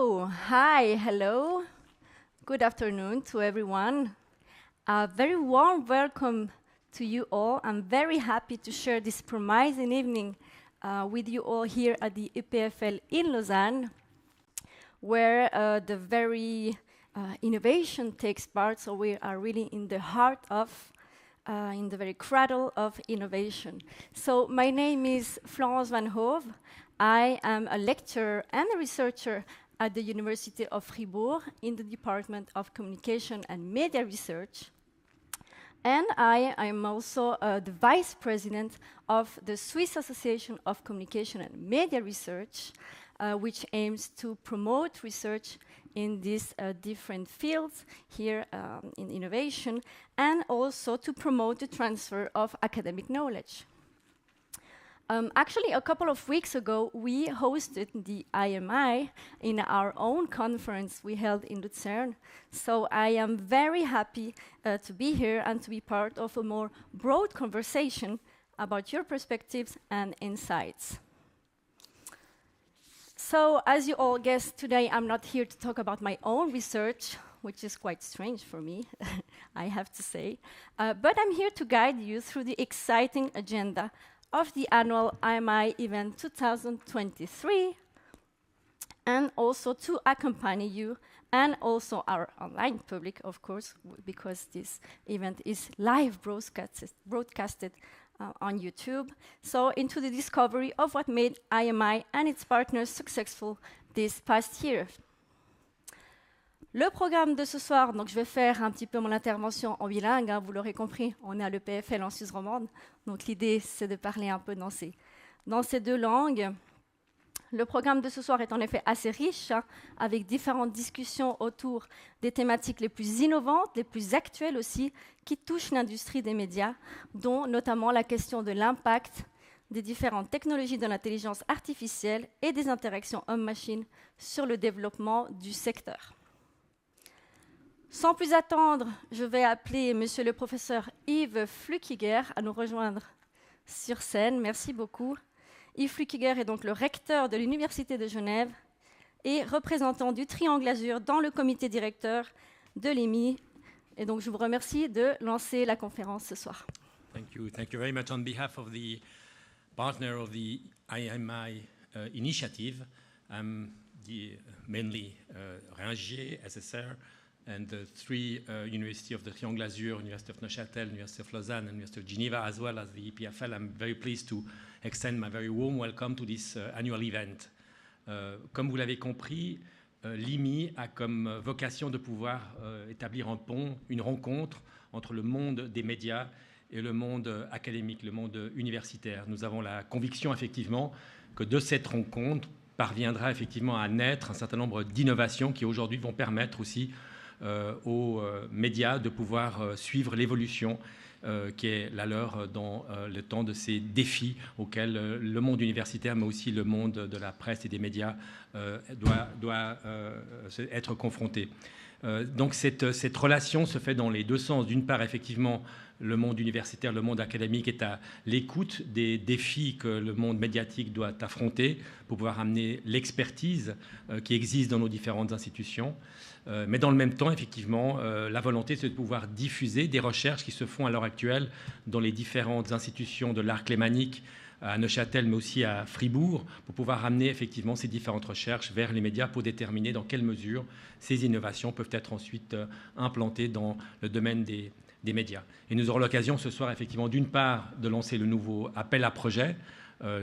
So, hi, hello, good afternoon to everyone. A very warm welcome to you all. I'm very happy to share this promising evening with you all here at the EPFL in Lausanne, where the very innovation takes part, so we are really in the heart of, in the very cradle of innovation. So my name is Florence Van Hove. I am a lecturer and a researcher at the University of Fribourg in the Department of Communication and Media Research. And I am also the Vice President of the Swiss Association of Communication and Media Research, which aims to promote research in these different fields here in innovation, and also to promote the transfer of academic knowledge. Actually, a couple of weeks ago, we hosted the IMI in our own conference we held in Lucerne. So I am very happy to be here and to be part of a more broad conversation about your perspectives and insights. So, as you all guessed, today I'm not here to talk about my own research, which is quite strange for me, I have to say. But I'm here to guide you through the exciting agenda of the annual IMI Event 2023, and also to accompany you, and also our online public, of course, because this event is live broadcasted on YouTube, so into the discovery of what made IMI and its partners successful this past year. Le programme de ce soir, donc je vais faire un petit peu mon intervention en bilingue, hein, vous l'aurez compris, on est à l'EPFL en Suisse romande, donc l'idée c'est de parler un peu dans ces deux langues. Le programme de ce soir est en effet assez riche, hein, avec différentes discussions autour des thématiques les plus innovantes, les plus actuelles aussi, qui touchent l'industrie des médias, dont notamment la question de l'impact des différentes technologies de l'intelligence artificielle et des interactions homme-machine sur le développement du secteur. Sans plus attendre, je vais appeler monsieur le professeur Yves Flückiger à nous rejoindre sur scène. Merci beaucoup. Yves Flückiger est donc le recteur de l'Université de Genève et représentant du Triangle Azur dans le comité directeur de l'IMI. Et donc, je vous remercie de lancer la conférence ce soir. Thank you very much on behalf of the partner of the IMI initiative. I'm mainly Ringier, SSR, and the three universities of the Triangle Azur, University of Neuchâtel, University of Lausanne, and University of Geneva, as well as the EPFL. I'm very pleased to extend my very warm welcome to this annual event. Comme vous l'avez compris, l'IMI a comme vocation de pouvoir établir un pont, une rencontre entre le monde des médias et le monde académique, le monde universitaire. Nous avons la conviction effectivement que de cette rencontre parviendra effectivement à naître un certain nombre d'innovations qui aujourd'hui vont permettre aussi aux médias de pouvoir suivre l'évolution qui est la leur dans le temps de ces défis auxquels le monde universitaire, mais aussi le monde de la presse et des médias doit être confronté. Donc cette relation se fait dans les deux sens. D'une part, effectivement, le monde universitaire, le monde académique est à l'écoute des défis que le monde médiatique doit affronter pour pouvoir amener l'expertise qui existe dans nos différentes institutions. Mais dans le même temps, effectivement, la volonté, c'est de pouvoir diffuser des recherches qui se font à l'heure actuelle dans les différentes institutions de l'art lémanique, à Neuchâtel, mais aussi à Fribourg, pour pouvoir ramener effectivement ces différentes recherches vers les médias pour déterminer dans quelle mesure ces innovations peuvent être ensuite implantées dans le domaine des médias. Et nous aurons l'occasion ce soir, effectivement, d'une part, de lancer le nouveau appel à projet,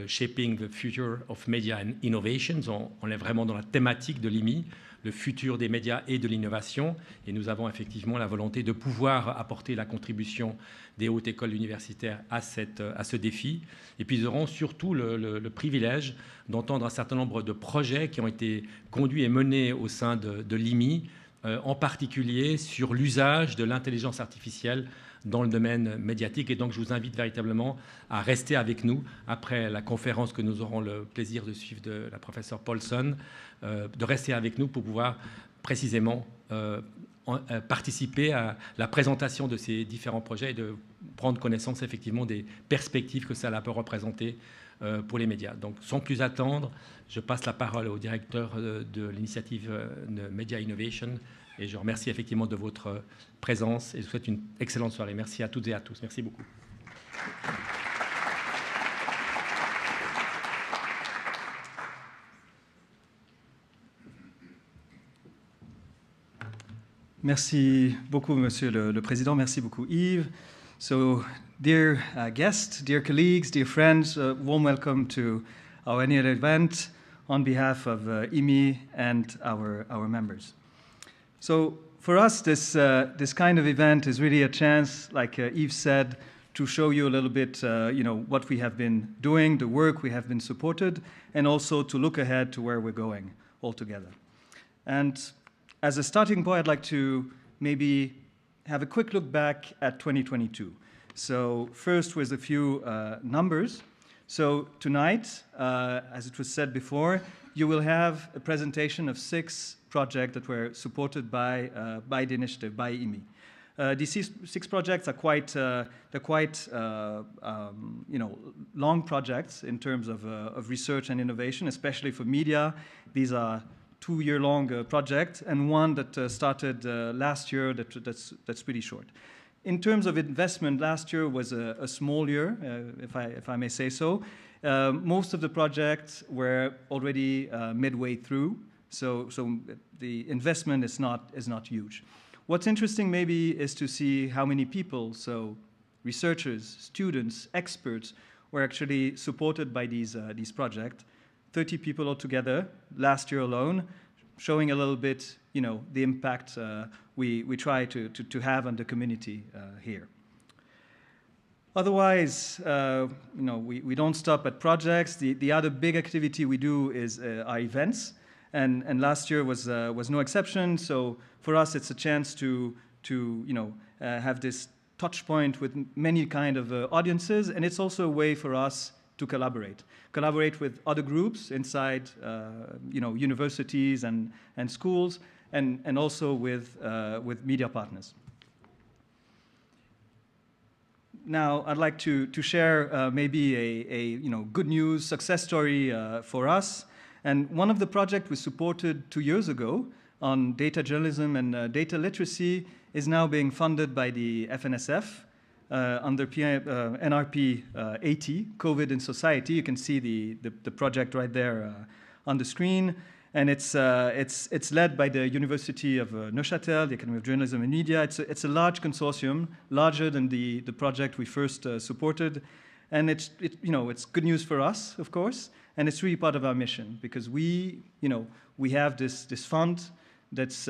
Shaping the Future of Media and Innovations. On est vraiment dans la thématique de l'IMI, le futur des médias et de l'innovation. Et nous avons effectivement la volonté de pouvoir apporter la contribution des hautes écoles universitaires à ce défi. Et puis nous aurons surtout le privilège d'entendre un certain nombre de projets qui ont été conduits et menés au sein de l'IMI, en particulier sur l'usage de l'intelligence artificielle dans le domaine médiatique. Et donc, je vous invite véritablement à rester avec nous après la conférence que nous aurons le plaisir de suivre de la professeure Paulssen, de rester avec nous pour pouvoir précisément participer à la présentation de ces différents projets et de prendre connaissance effectivement des perspectives que cela peut représenter pour les médias. Donc sans plus attendre, je passe la parole au directeur de l'initiative Media Innovation et je remercie effectivement de votre présence et je vous souhaite une excellente soirée. Merci à toutes et à tous. Merci beaucoup. Merci beaucoup, Monsieur le Président. Merci beaucoup, Yves. So, dear guests, dear colleagues, dear friends, warm welcome to our annual event on behalf of IMI and our members. So, for us, this kind of event is really a chance, like Yves said, to show you a little bit, what we have been doing, the work we have been supported, and also to look ahead to where we're going all together. And as a starting point, I'd like to maybe have a quick look back at 2022. So first with a few numbers. So tonight, as it was said before, you will have a presentation of 6 projects that were supported by the initiative, by IMI. These 6 projects are quite long projects in terms of research and innovation, especially for media. These are 2-year-long project, and one that started last year that's pretty short. In terms of investment, last year was a small year, if I may say so. Most of the projects were already midway through, so the investment is not huge. What's interesting maybe is to see how many people, so researchers, students, experts, were actually supported by these projects. 30 people altogether last year alone, showing a little bit, the impact we try to have on the community here. Otherwise, we don't stop at projects. The other big activity we do is our events, and last year was no exception. So for us, it's a chance to have this touch point with many kind of audiences, and it's also a way for us to collaborate with other groups inside, universities and schools, and also with media partners. Now, I'd like to share maybe a good news success story for us. And one of the projects we supported 2 years ago on data journalism and data literacy is now being funded by the FNSF. Under NRP 80, COVID in Society. You can see the project right there on the screen. And it's led by the University of Neuchâtel, the Academy of Journalism and Media. It's a large consortium, larger than the project we first supported. And it's good news for us, of course, and it's really part of our mission because we have this fund that's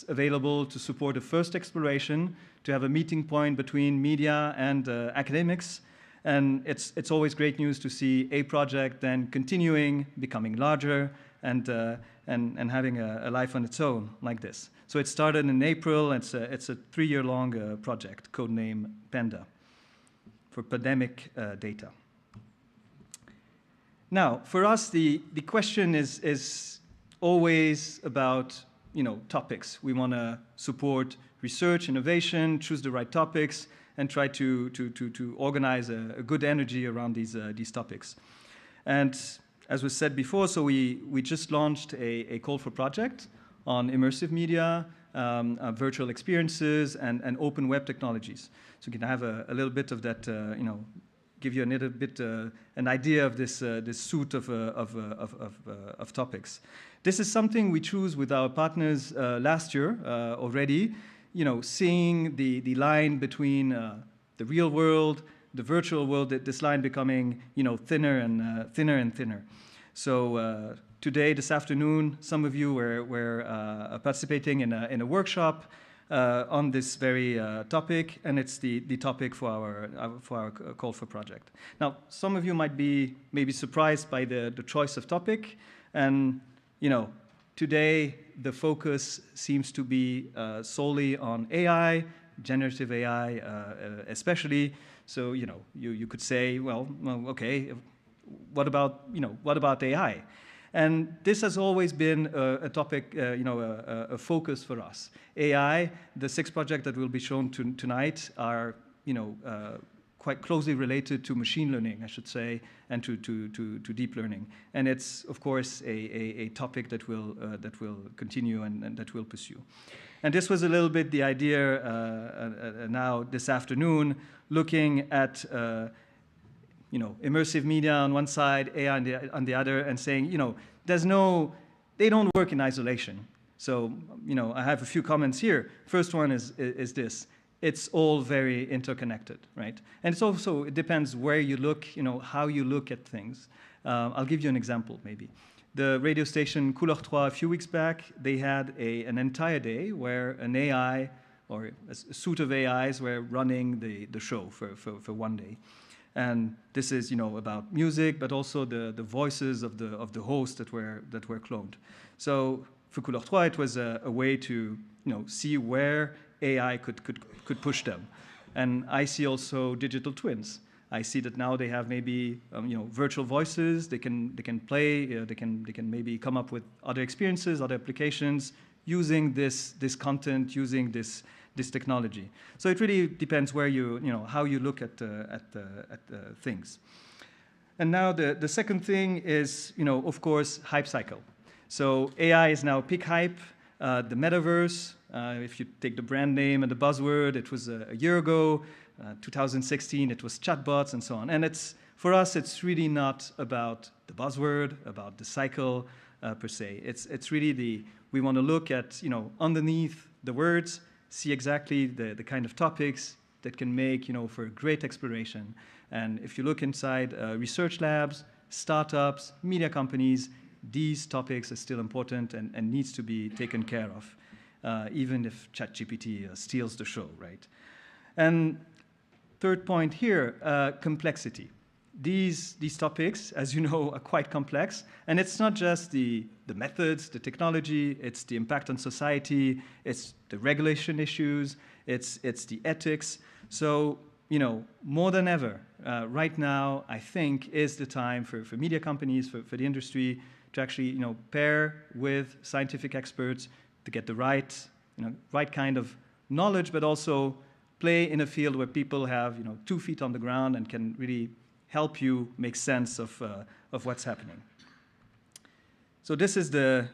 available to support the first exploration, to have a meeting point between media and academics. And it's always great news to see a project then continuing, becoming larger, and having a life on its own like this. So it started in April. It's a 3-year-long project, codename PANDA, for pandemic data. Now, for us, the question is always about topics. We want to support research, innovation, choose the right topics, and try to organize a good energy around these topics. And as was said before, so we just launched a call for project on immersive media, virtual experiences, and open web technologies. So you can have a little bit of that, give you a little bit an idea of this suite of topics. This is something we choose with our partners last year already, seeing the line between the real world, the virtual world, this line becoming, thinner and thinner. So today, this afternoon, some of you were participating in a workshop on this very topic, and it's the topic for our call for project. Now, some of you might be maybe surprised by the choice of topic, and today the focus seems to be solely on AI, generative AI especially. So you could say, well, okay, what about AI? And this has always been a topic, a focus for us. AI, the 6 projects that will be shown tonight are, quite closely related to machine learning, I should say, and to deep learning. And it's, of course, a topic that will continue and that we'll pursue. And this was a little bit the idea now this afternoon, looking at immersive media on one side, AI on the other, and saying, they don't work in isolation. So, I have a few comments here. First one is this. It's all very interconnected, right? And it's also, it depends where you look, how you look at things. I'll give you an example, maybe. The radio station Couleur 3, a few weeks back, they had an entire day where an AI, or a suite of AIs, were running the show for one day. And this is, about music, but also the voices of the hosts that were cloned. So for Couleur 3, it was a way to, see where AI could push them. And I see also digital twins. I see that now they have maybe virtual voices. They can play. They can maybe come up with other experiences, other applications using this content, using this technology. So it really depends where how you look at things. And now the second thing is of course hype cycle. So AI is now peak hype. The metaverse. If you take the brand name and the buzzword, it was a year ago. 2016, it was chatbots and so on. And for us, it's really not about the buzzword, about the cycle per se. It's really we want to look at, underneath the words, see exactly the kind of topics that can make, for great exploration. And if you look inside research labs, startups, media companies, these topics are still important and needs to be taken care of, even if ChatGPT steals the show, right? And third point here, complexity. These topics, as you know, are quite complex, and it's not just the methods, the technology, it's the impact on society, it's the regulation issues, it's the ethics. So, more than ever, right now, I think, is the time for media companies, for the industry, to actually, pair with scientific experts to get the right kind of knowledge, but also play in a field where people have, 2 feet on the ground and can really help you make sense of what's happening. So this is the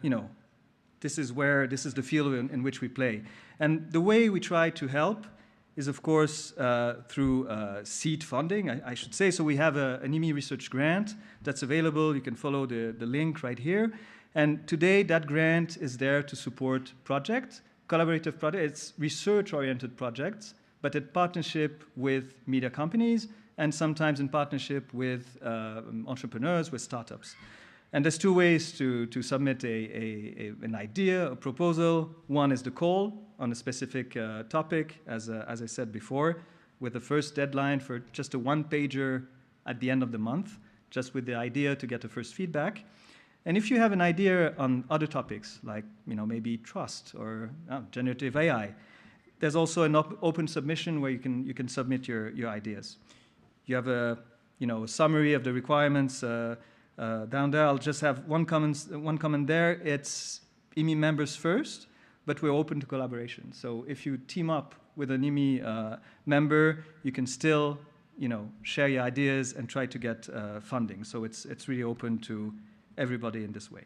field in which we play. And the way we try to help is, of course, through seed funding, I should say. So we have an IMI research grant that's available. You can follow the link right here. And today, that grant is there to support projects, collaborative projects. It's research-oriented projects, but in partnership with media companies and sometimes in partnership with entrepreneurs, with startups. And there's 2 ways to submit an idea, a proposal. One is the call on a specific topic, as I said before, with the first deadline for just a 1-pager at the end of the month, just with the idea to get the first feedback. And if you have an idea on other topics, like maybe trust or generative AI, there's also an open submission where you can submit your ideas. You have a summary of the requirements down there. I'll just have one comment there. It's IMI members first, but we're open to collaboration. So if you team up with an IMI member, you can still share your ideas and try to get funding. So it's really open to everybody in this way.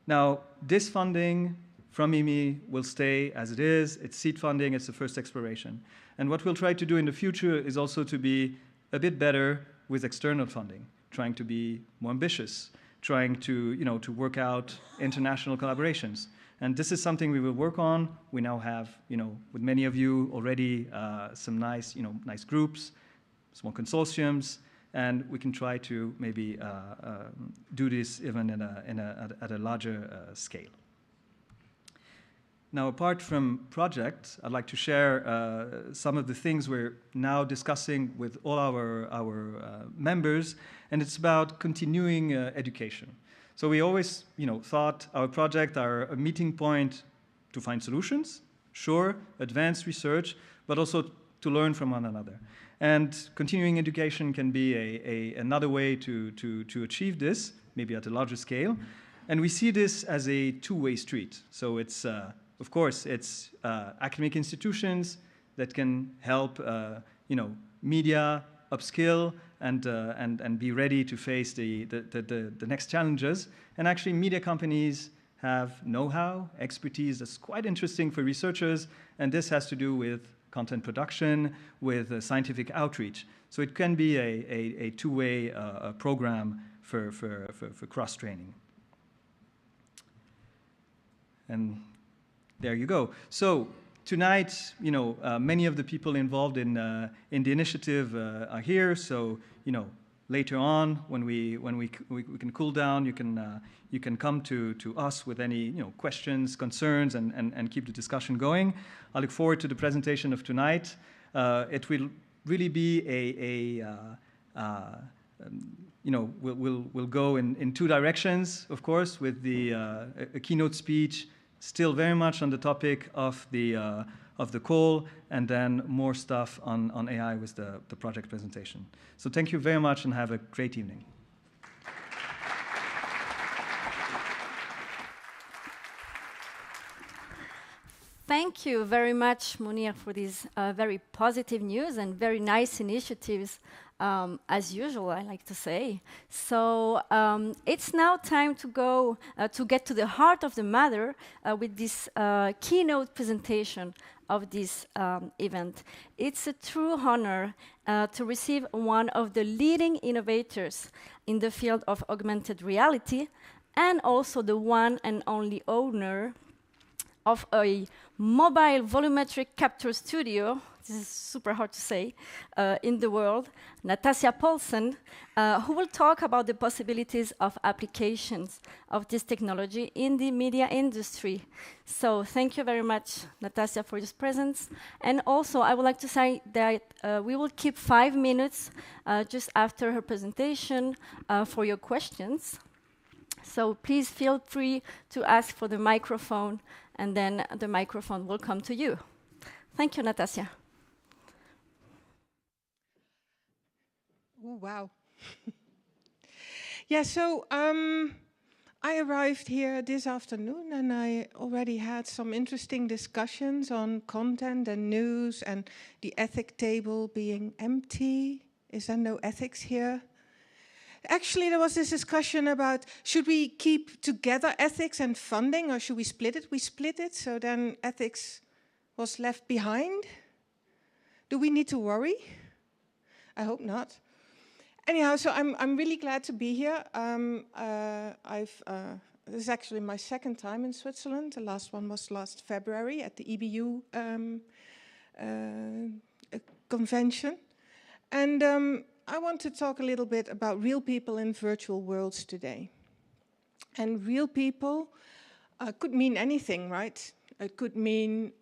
Now, this funding from IMI will stay as it is. It's seed funding. It's the first exploration. And what we'll try to do in the future is also to be a bit better with external funding, trying to be more ambitious, trying to work out international collaborations. And this is something we will work on. We now have, with many of you already, some nice groups, small consortiums, and we can try to maybe do this even at a larger scale. Now, apart from projects, I'd like to share some of the things we're now discussing with all our members, and it's about continuing education. So we always, thought our project are a meeting point to find solutions, sure, advanced research, but also to learn from one another. And continuing education can be another way to achieve this, maybe at a larger scale. And we see this as a two-way street. So it's, of course, it's academic institutions that can help, media upskill and be ready to face the next challenges. And actually, media companies have know-how, expertise that's quite interesting for researchers, and this has to do with content production, with scientific outreach. So it can be a two-way program for cross-training. And there you go. So tonight, many of the people involved in the initiative are here. So, later on, when we can cool down, you can come to us with any questions, concerns, and keep the discussion going. I look forward to the presentation of tonight. It will really be we'll go in two directions, of course, with a keynote speech, still very much on the topic of the call, and then more stuff on AI with the project presentation. So thank you very much and have a great evening. Thank you very much, Munir, for these very positive news and very nice initiatives, as usual, I like to say. So it's now time to go to get to the heart of the matter with this keynote presentation of this event. It's a true honor to receive one of the leading innovators in the field of augmented reality, and also the one and only owner of a mobile volumetric capture studio, this is super hard to say, in the world, Natasja Paulssen, who will talk about the possibilities of applications of this technology in the media industry. So thank you very much, Natasja, for your presence. And also, I would like to say that we will keep 5 minutes just after her presentation for your questions. So please feel free to ask for the microphone, and then the microphone will come to you. Thank you, Natasja. Oh, wow. Yeah, so I arrived here this afternoon, and I already had some interesting discussions on content and news and the ethic table being empty. Is there no ethics here? Actually, there was this discussion about, should we keep together ethics and funding, or should we split it? We split it, so then ethics was left behind. Do we need to worry? I hope not. Anyhow, so I'm really glad to be here. This is actually my second time in Switzerland. The last one was last February at the EBU convention. And I want to talk a little bit about real people in virtual worlds today. And real people could mean anything, right? It could mean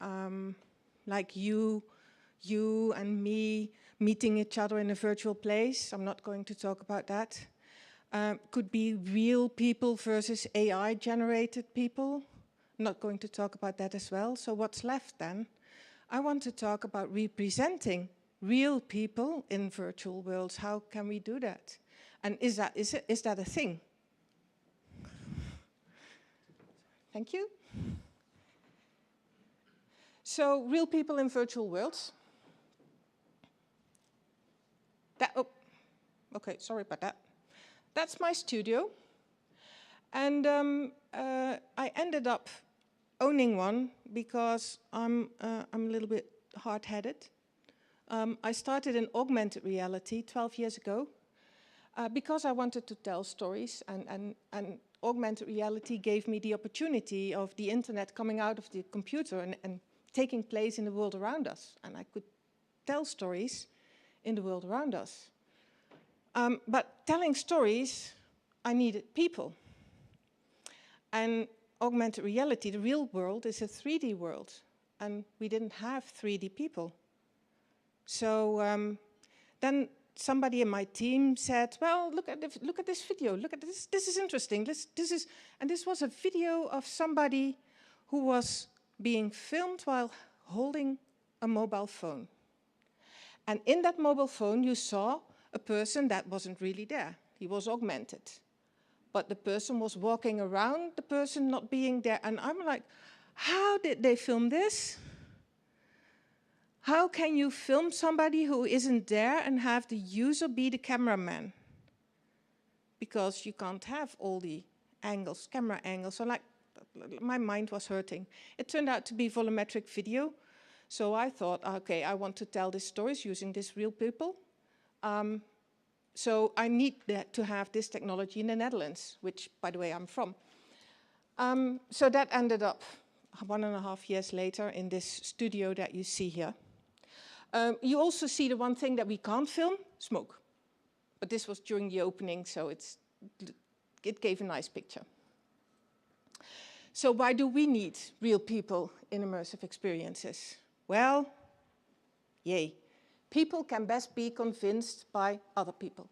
like you and me meeting each other in a virtual place. I'm not going to talk about that. Could be real people versus AI-generated people. I'm not going to talk about that as well. So what's left then? I want to talk about representing real people in virtual worlds. How can we do that? And is that a thing? Thank you. So, real people in virtual worlds. Okay, sorry about that. That's my studio. And I ended up owning one because I'm a little bit hard-headed. I started in augmented reality 12 years ago because I wanted to tell stories, and augmented reality gave me the opportunity of the internet coming out of the computer and taking place in the world around us. And I could tell stories in the world around us. But telling stories, I needed people. And augmented reality, the real world, is a 3D world. And we didn't have 3D people. So then somebody in my team said, well, look at this video. Look at this. This is interesting. And this was a video of somebody who was being filmed while holding a mobile phone. And in that mobile phone, you saw a person that wasn't really there. He was augmented. but the person was walking around the person not being there. And I'm like, how did they film this? How can you film somebody who isn't there and have the user be the cameraman? Because you can't have all the angles, camera angles. So like, my mind was hurting. It turned out to be volumetric video. So I thought, okay, I want to tell these stories using these real people. So I need to have this technology in the Netherlands, which, by the way, I'm from. So that ended up 1.5 years later in this studio that you see here. You also see the one thing that we can't film, smoke. But this was during the opening, so it gave a nice picture. So why do we need real people in immersive experiences? Well, yay. People can best be convinced by other people.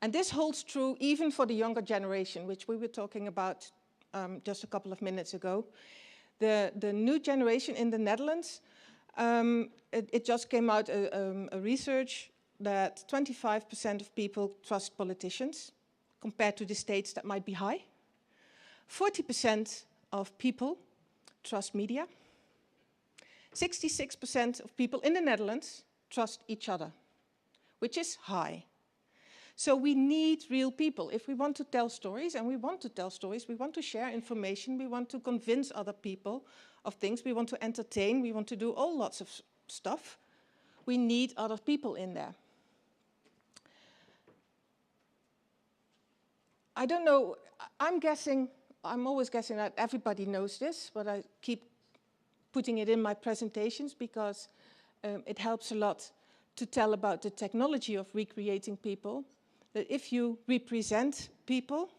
And this holds true even for the younger generation, which we were talking about just a couple of minutes ago. The new generation in the Netherlands, it just came out a research that 25% of people trust politicians, compared to the states that might be high. 40% of people trust media. 66% of people in the Netherlands trust each other, which is high. So we need real people. If we want to tell stories, and we want to tell stories, we want to share information, we want to convince other people of things, we want to entertain, we want to do all lots of stuff, we need other people in there. I don't know, I'm always guessing that everybody knows this, but I keep putting it in my presentations because it helps a lot to tell about the technology of recreating people, that if you represent people,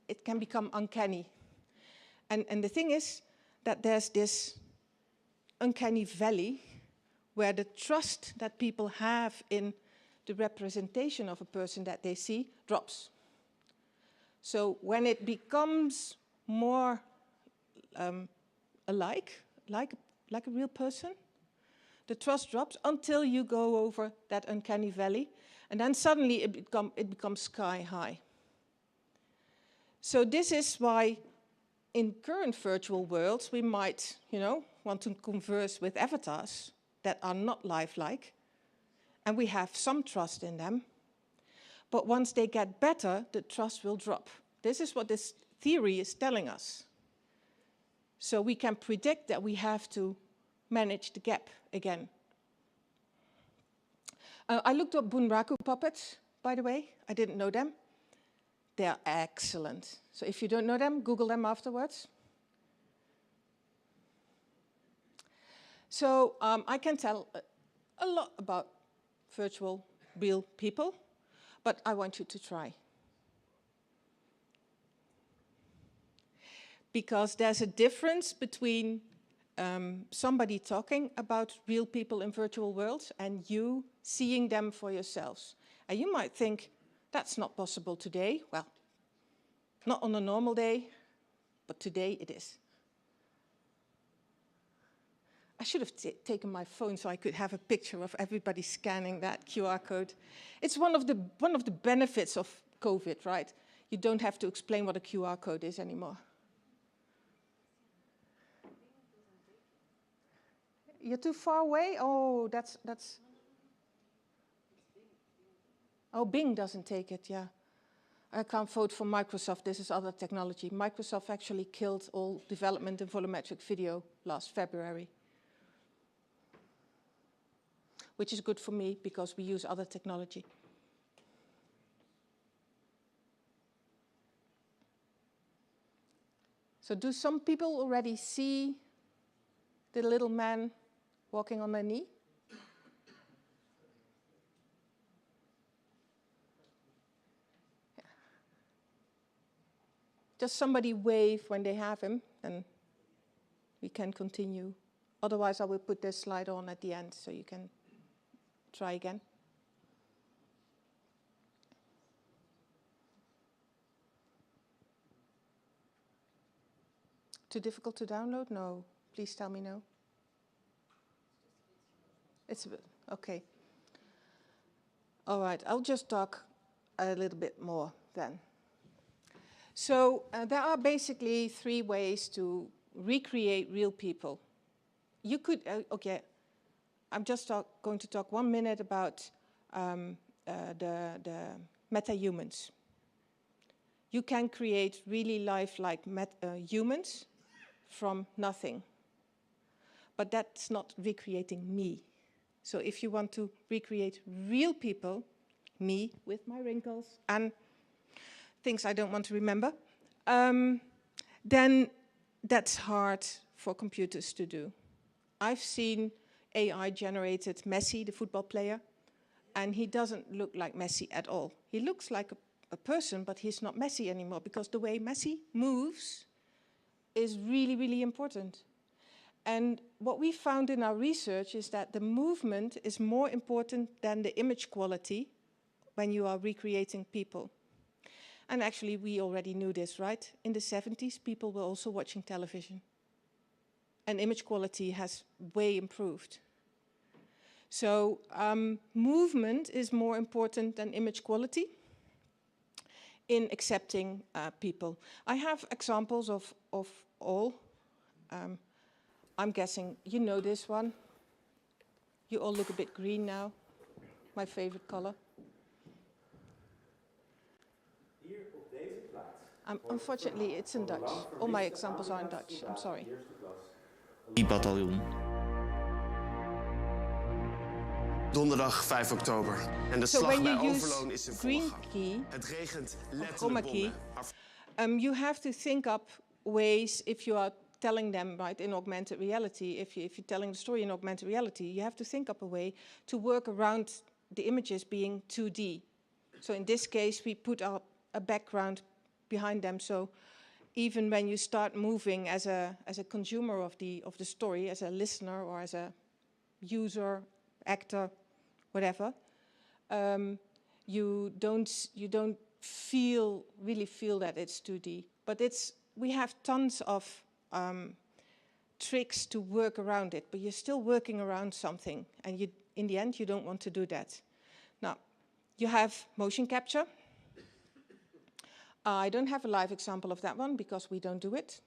it can become uncanny. And the thing is that there's this uncanny valley where the trust that people have in the representation of a person that they see drops. So when it becomes more like a real person, the trust drops until you go over that uncanny valley, and then suddenly it becomes sky high. So this is why in current virtual worlds we might, want to converse with avatars that are not lifelike, and we have some trust in them. But once they get better, the trust will drop. This is what this theory is telling us. So we can predict that we have to manage the gap again. I looked up Bunraku puppets, by the way. I didn't know them. They're excellent. So if you don't know them, Google them afterwards. So I can tell a lot about virtual real people, but I want you to try. Because there's a difference between somebody talking about real people in virtual worlds and you seeing them for yourselves. And you might think, that's not possible today. Well, not on a normal day, but today it is. I should have taken my phone so I could have a picture of everybody scanning that QR code. It's one of the benefits of COVID, right? You don't have to explain what a QR code is anymore. You're too far away? Oh, that's... Oh, Bing doesn't take it, yeah. I can't vote for Microsoft, this is other technology. Microsoft actually killed all development in volumetric video last February. Which is good for me because we use other technology. So do some people already see the little man walking on their knee? Yeah. Just somebody wave when they have him, and we can continue. Otherwise, I will put this slide on at the end so you can try again. Too difficult to download? No. Please tell me no. It's a bit, okay. All right, I'll just talk a little bit more then. So there are basically 3 ways to recreate real people. You could, okay, I'm just going to talk 1 minute about the meta-humans. You can create really lifelike humans from nothing. But that's not recreating me. So if you want to recreate real people, me with my wrinkles and things I don't want to remember, then that's hard for computers to do. I've seen AI-generated Messi, the football player, and he doesn't look like Messi at all. He looks like a person, but he's not Messi anymore, because the way Messi moves is really, really important. And what we found in our research is that the movement is more important than the image quality when you are recreating people. And actually, we already knew this, right? In the 70s, people were also watching television. And image quality has way improved. So movement is more important than image quality in accepting people. I have examples of all. I'm guessing you know this one. You all look a bit green now. My favorite color. Unfortunately, it's in Dutch. All my examples are in Dutch. I'm sorry. Bataljon. Donderdag 5 oktober. En de slag bij Overloon is in volle gang. Het regent letterlijk bommen. You have to think up ways if you are telling them, right, in augmented reality. If you're telling the story in augmented reality, you have to think up a way to work around the images being 2D. So in this case, we put up a background behind them. So even when you start moving as a consumer of the story, as a listener or as a user, actor, whatever, you don't really feel that it's 2D. But we have tons of tricks to work around it, but you're still working around something, and in the end you don't want to do that. Now, you have motion capture. I don't have a live example of that one because we don't do it.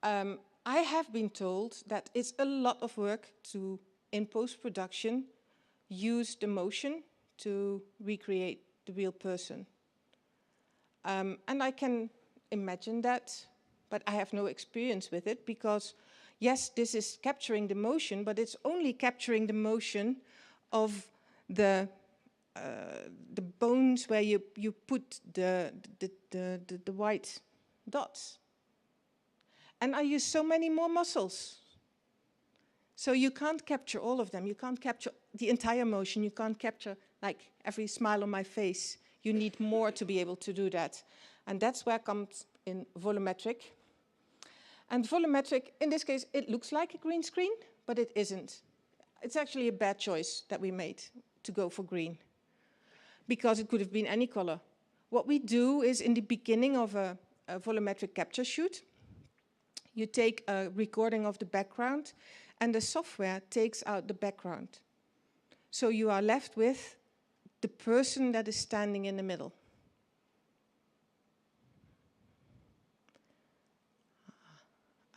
I have been told that it's a lot of work to, in post-production, use the motion to recreate the real person. And I can imagine that, but I have no experience with it because, yes, this is capturing the motion, but it's only capturing the motion of the bones where you put the white dots. And I use so many more muscles. So you can't capture all of them. You can't capture the entire motion. You can't capture like every smile on my face. You need more to be able to do that. And that's where comes in volumetric. And volumetric, in this case, it looks like a green screen, but it isn't. It's actually a bad choice that we made to go for green, because it could have been any color. What we do is in the beginning of a volumetric capture shoot, you take a recording of the background and the software takes out the background. So you are left with the person that is standing in the middle.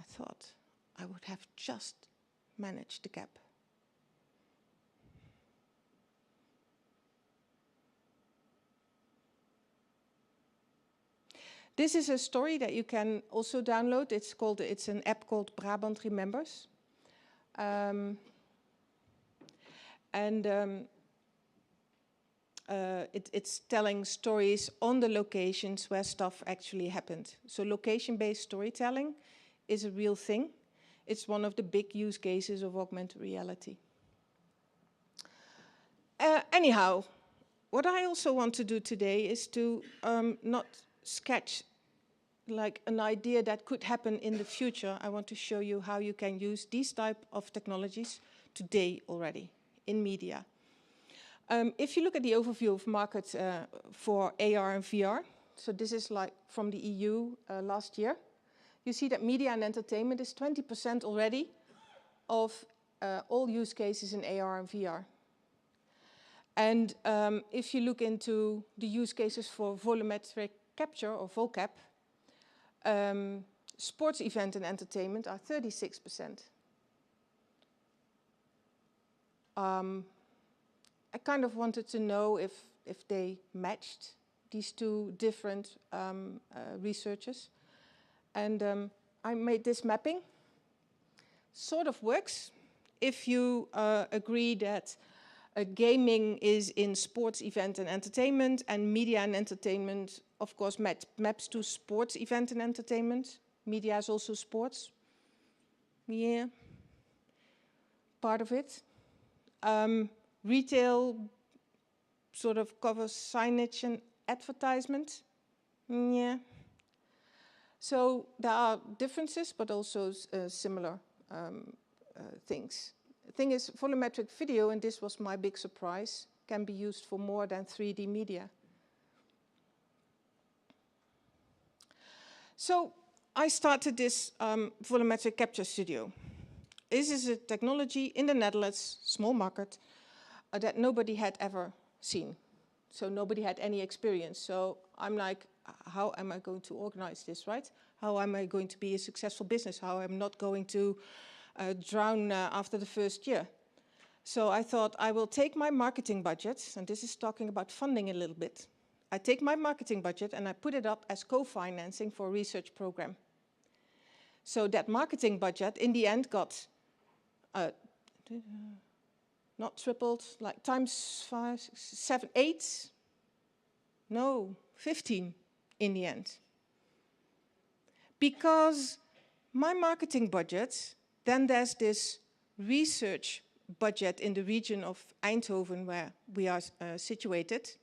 I thought I would have just managed the gap. This is a story that you can also download. It's an app called Brabant Remembers. It's telling stories on the locations where stuff actually happened. So location-based storytelling is a real thing. It's one of the big use cases of augmented reality. Anyhow, what I also want to do today is to not sketch like an idea that could happen in the future. I want to show you how you can use these type of technologies today already in media. If you look at the overview of markets for AR and VR, so this is like from the EU last year, you see that media and entertainment is 20% already of all use cases in AR and VR. And if you look into the use cases for volumetric capture, or vocap, sports event and entertainment are 36%. I kind of wanted to know if they matched these two different researchers. And I made this mapping. Sort of works if you agree that gaming is in sports, event and entertainment, and media and entertainment, of course, maps to sports, event and entertainment. Media is also sports. Yeah, part of it. Retail sort of covers signage and advertisement. Yeah. So there are differences, but also similar things. The thing is, volumetric video, and this was my big surprise, can be used for more than 3D media. So I started this volumetric capture studio. This is a technology in the Netherlands, small market, that nobody had ever seen. So nobody had any experience. So I'm like, how am I going to organize this, right? How am I going to be a successful business? How am I not going to drown after the first year? So I thought I will take my marketing budget, and this is talking about funding a little bit. I take my marketing budget and I put it up as co-financing for a research program. So that marketing budget in the end got not tripled, like times 5, 6, 7, 8, no, 15 in the end. Because my marketing budget, then there's this research budget in the region of Eindhoven where we are situated.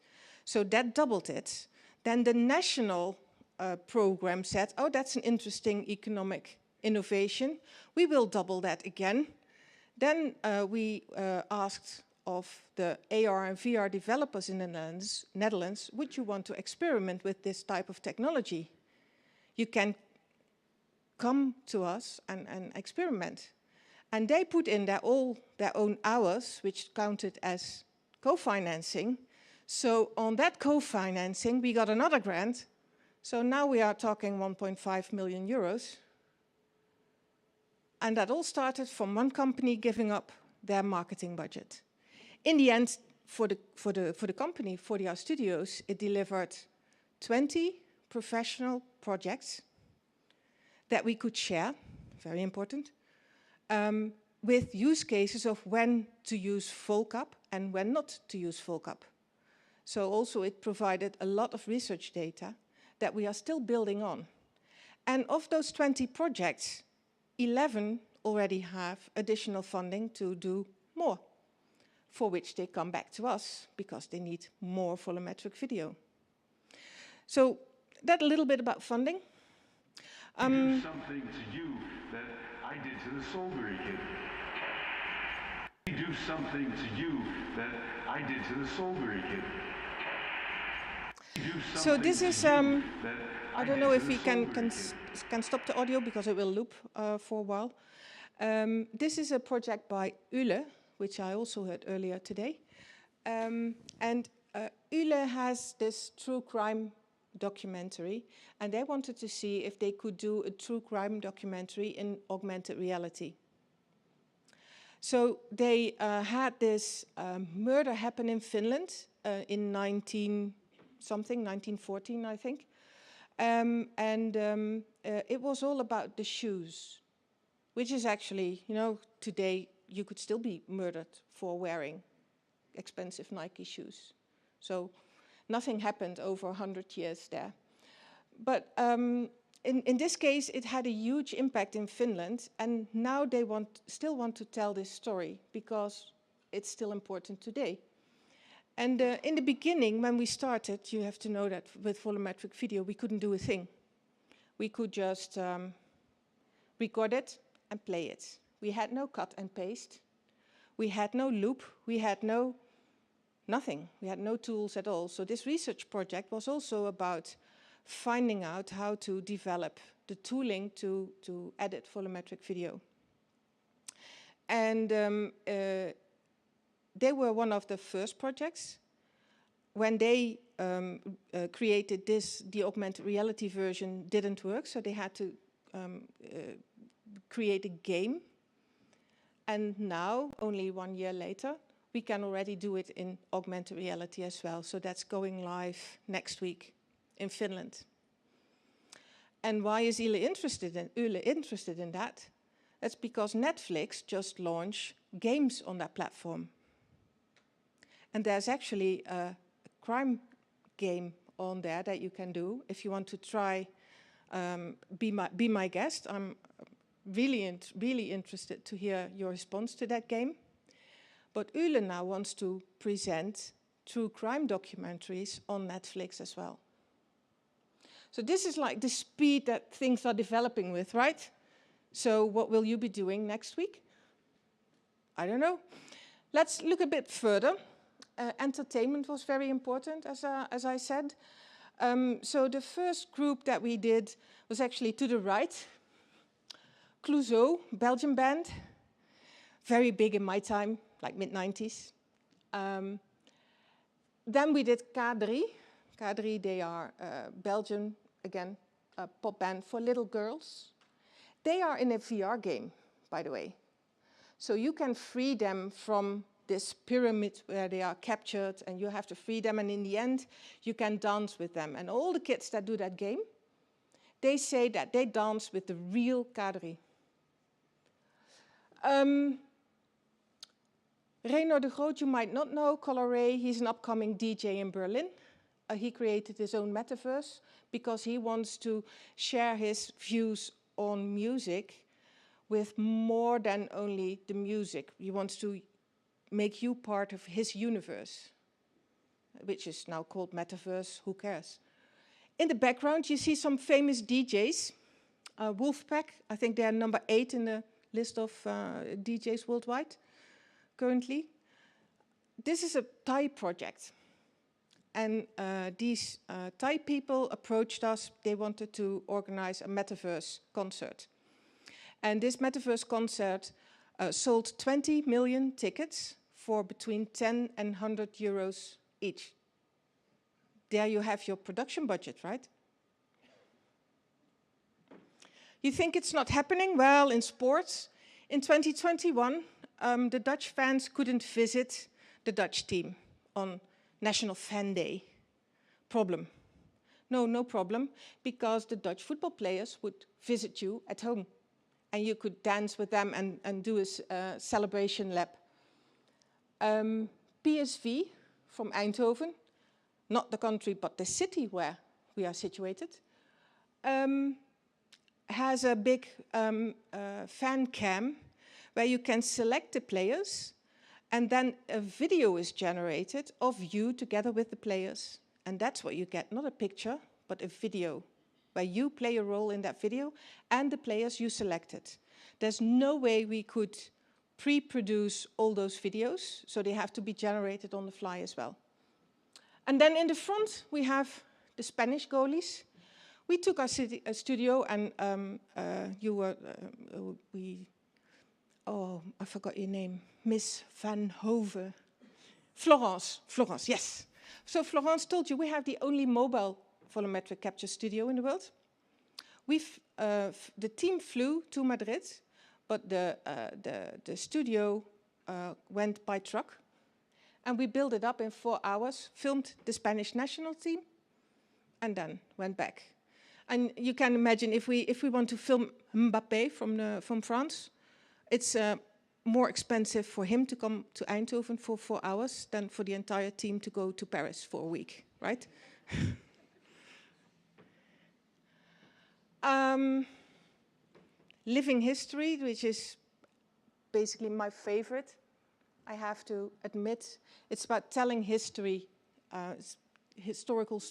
So that doubled it. Then the national program said, oh, that's an interesting economic innovation. We will double that again. Then we asked of the AR and VR developers in the Netherlands, would you want to experiment with this type of technology? You can come to us and experiment. And they put in all their own hours, which counted as co-financing. So on that co-financing, we got another grant. So now we are talking 1.5 million euros. And that all started from one company giving up their marketing budget. In the end, for the company, 40 Studios, it delivered 20 professional projects that we could share, very important, with use cases of when to use vocap and when not to use vocap. So also it provided a lot of research data that we are still building on. And of those 20 projects, 11 already have additional funding to do more, for which they come back to us because they need more volumetric video. So that a little bit about funding. Do something to you that I did to the Solberry kid. Do something to you that I did to the Solberry kid. So this is, I don't know if we can stop the audio because it will loop for a while. This is a project by Ule, which I also heard earlier today. And Ule has this true crime documentary, and they wanted to see if they could do a true crime documentary in augmented reality. So they had this murder happen in Finland in 1914, I think. It was all about the shoes, which is actually, you know, today you could still be murdered for wearing expensive Nike shoes. So nothing happened over 100 years there. But in this case, it had a huge impact in Finland, and now they still want to tell this story because it's still important today. And in the beginning, when we started, you have to know that with volumetric video, we couldn't do a thing. We could just record it and play it. We had no cut and paste. We had no loop. We had nothing. We had no tools at all. So this research project was also about finding out how to develop the tooling to edit volumetric video. And they were one of the first projects. When they created this, the augmented reality version didn't work, so they had to create a game. And now, only 1 year later, we can already do it in augmented reality as well. So that's going live next week in Finland. And why is Yle interested in that? That's because Netflix just launched games on that platform. And there's actually a crime game on there that you can do if you want to try. Be my guest. I'm really interested to hear your response to that game. But Yle now wants to present true crime documentaries on Netflix as well. So this is like the speed that things are developing with, right? So what will you be doing next week? I don't know. Let's look a bit further. Entertainment was very important, as I said. So the first group that we did was actually to the right. Clouseau, Belgian band. Very big in my time, like mid-90s. Then we did K3. K3, they are Belgian, again, a pop band for little girls. They are in a VR game, by the way. So you can free them from this pyramid where they are captured, and you have to free them, and in the end, you can dance with them. And all the kids that do that game, they say that they dance with the real K3. Reno de Groot, you might not know, Color Ray, he's an upcoming DJ in Berlin. He created his own metaverse because he wants to share his views on music with more than only the music. He wants to make you part of his universe, which is now called metaverse, who cares? In the background, you see some famous DJs. Wolfpack, I think they are number 8 in the list of DJs worldwide currently. This is a Thai project. And these Thai people approached us. They wanted to organize a metaverse concert. And this metaverse concert sold 20 million tickets for between 10 and 100 euros each. There you have your production budget, right? You think it's not happening? Well, in sports, in 2021, the Dutch fans couldn't visit the Dutch team on National Fan Day. Problem. No problem, because the Dutch football players would visit you at home, and you could dance with them and do a celebration lap. PSV from Eindhoven, not the country, but the city where we are situated, has a big fan cam where you can select the players, and then a video is generated of you together with the players. And that's what you get, not a picture, but a video, where you play a role in that video and the players you selected. There's no way we could pre-produce all those videos, so they have to be generated on the fly as well. And then in the front, we have the Spanish goalies. We took our studio, and oh, I forgot your name. Miss Van Hove. Florence, yes. So Florence told you we have the only mobile volumetric capture studio in the world. The team flew to Madrid, but the studio went by truck. And we built it up in 4 hours, filmed the Spanish national team, and then went back. And you can imagine if we want to film Mbappé from France, it's more expensive for him to come to Eindhoven for 4 hours than for the entire team to go to Paris for a week, right? Living history, which is basically my favorite, I have to admit. It's about telling history, historical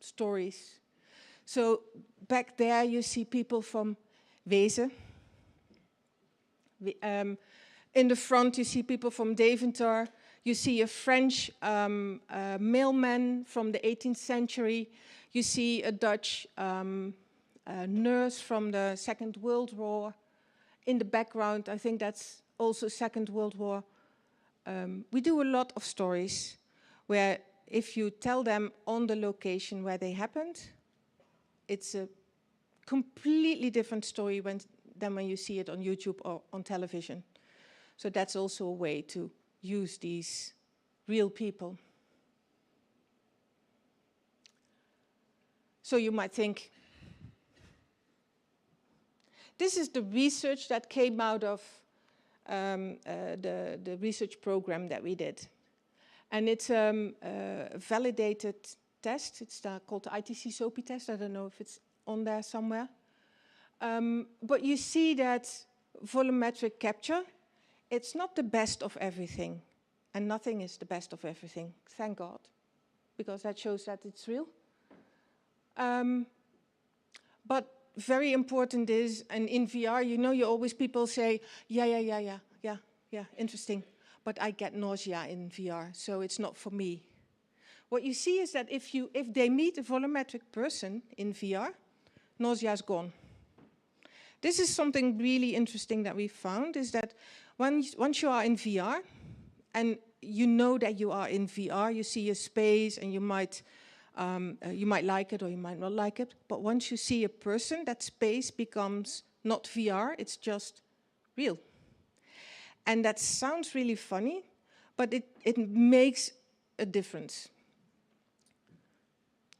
stories. So back there you see people from Wezen. In the front you see people from Deventer. You see a French mailman from the 18th century. You see a Dutch nurse from the Second World War. In the background, I think that's also Second World War. We do a lot of stories where if you tell them on the location where they happened, it's a completely different story than when you see it on YouTube or on television. So that's also a way to use these real people. So you might think, this is the research that came out of the research program that we did. And it's a validated test. It's called the ITC-SOAPI test. I don't know if it's on there somewhere. But you see that volumetric capture, it's not the best of everything. And nothing is the best of everything, thank God, because that shows that it's real. But very important is, and in VR, you know, you always people say, yeah, interesting, but I get nausea in VR, so it's not for me. What you see is that if they meet a volumetric person in VR, nausea is gone. This is something really interesting that we found, is that once you are in VR, and you know that you are in VR, you see a space and you might like it or you might not like it, but once you see a person, that space becomes not VR, it's just real. And that sounds really funny, but it makes a difference.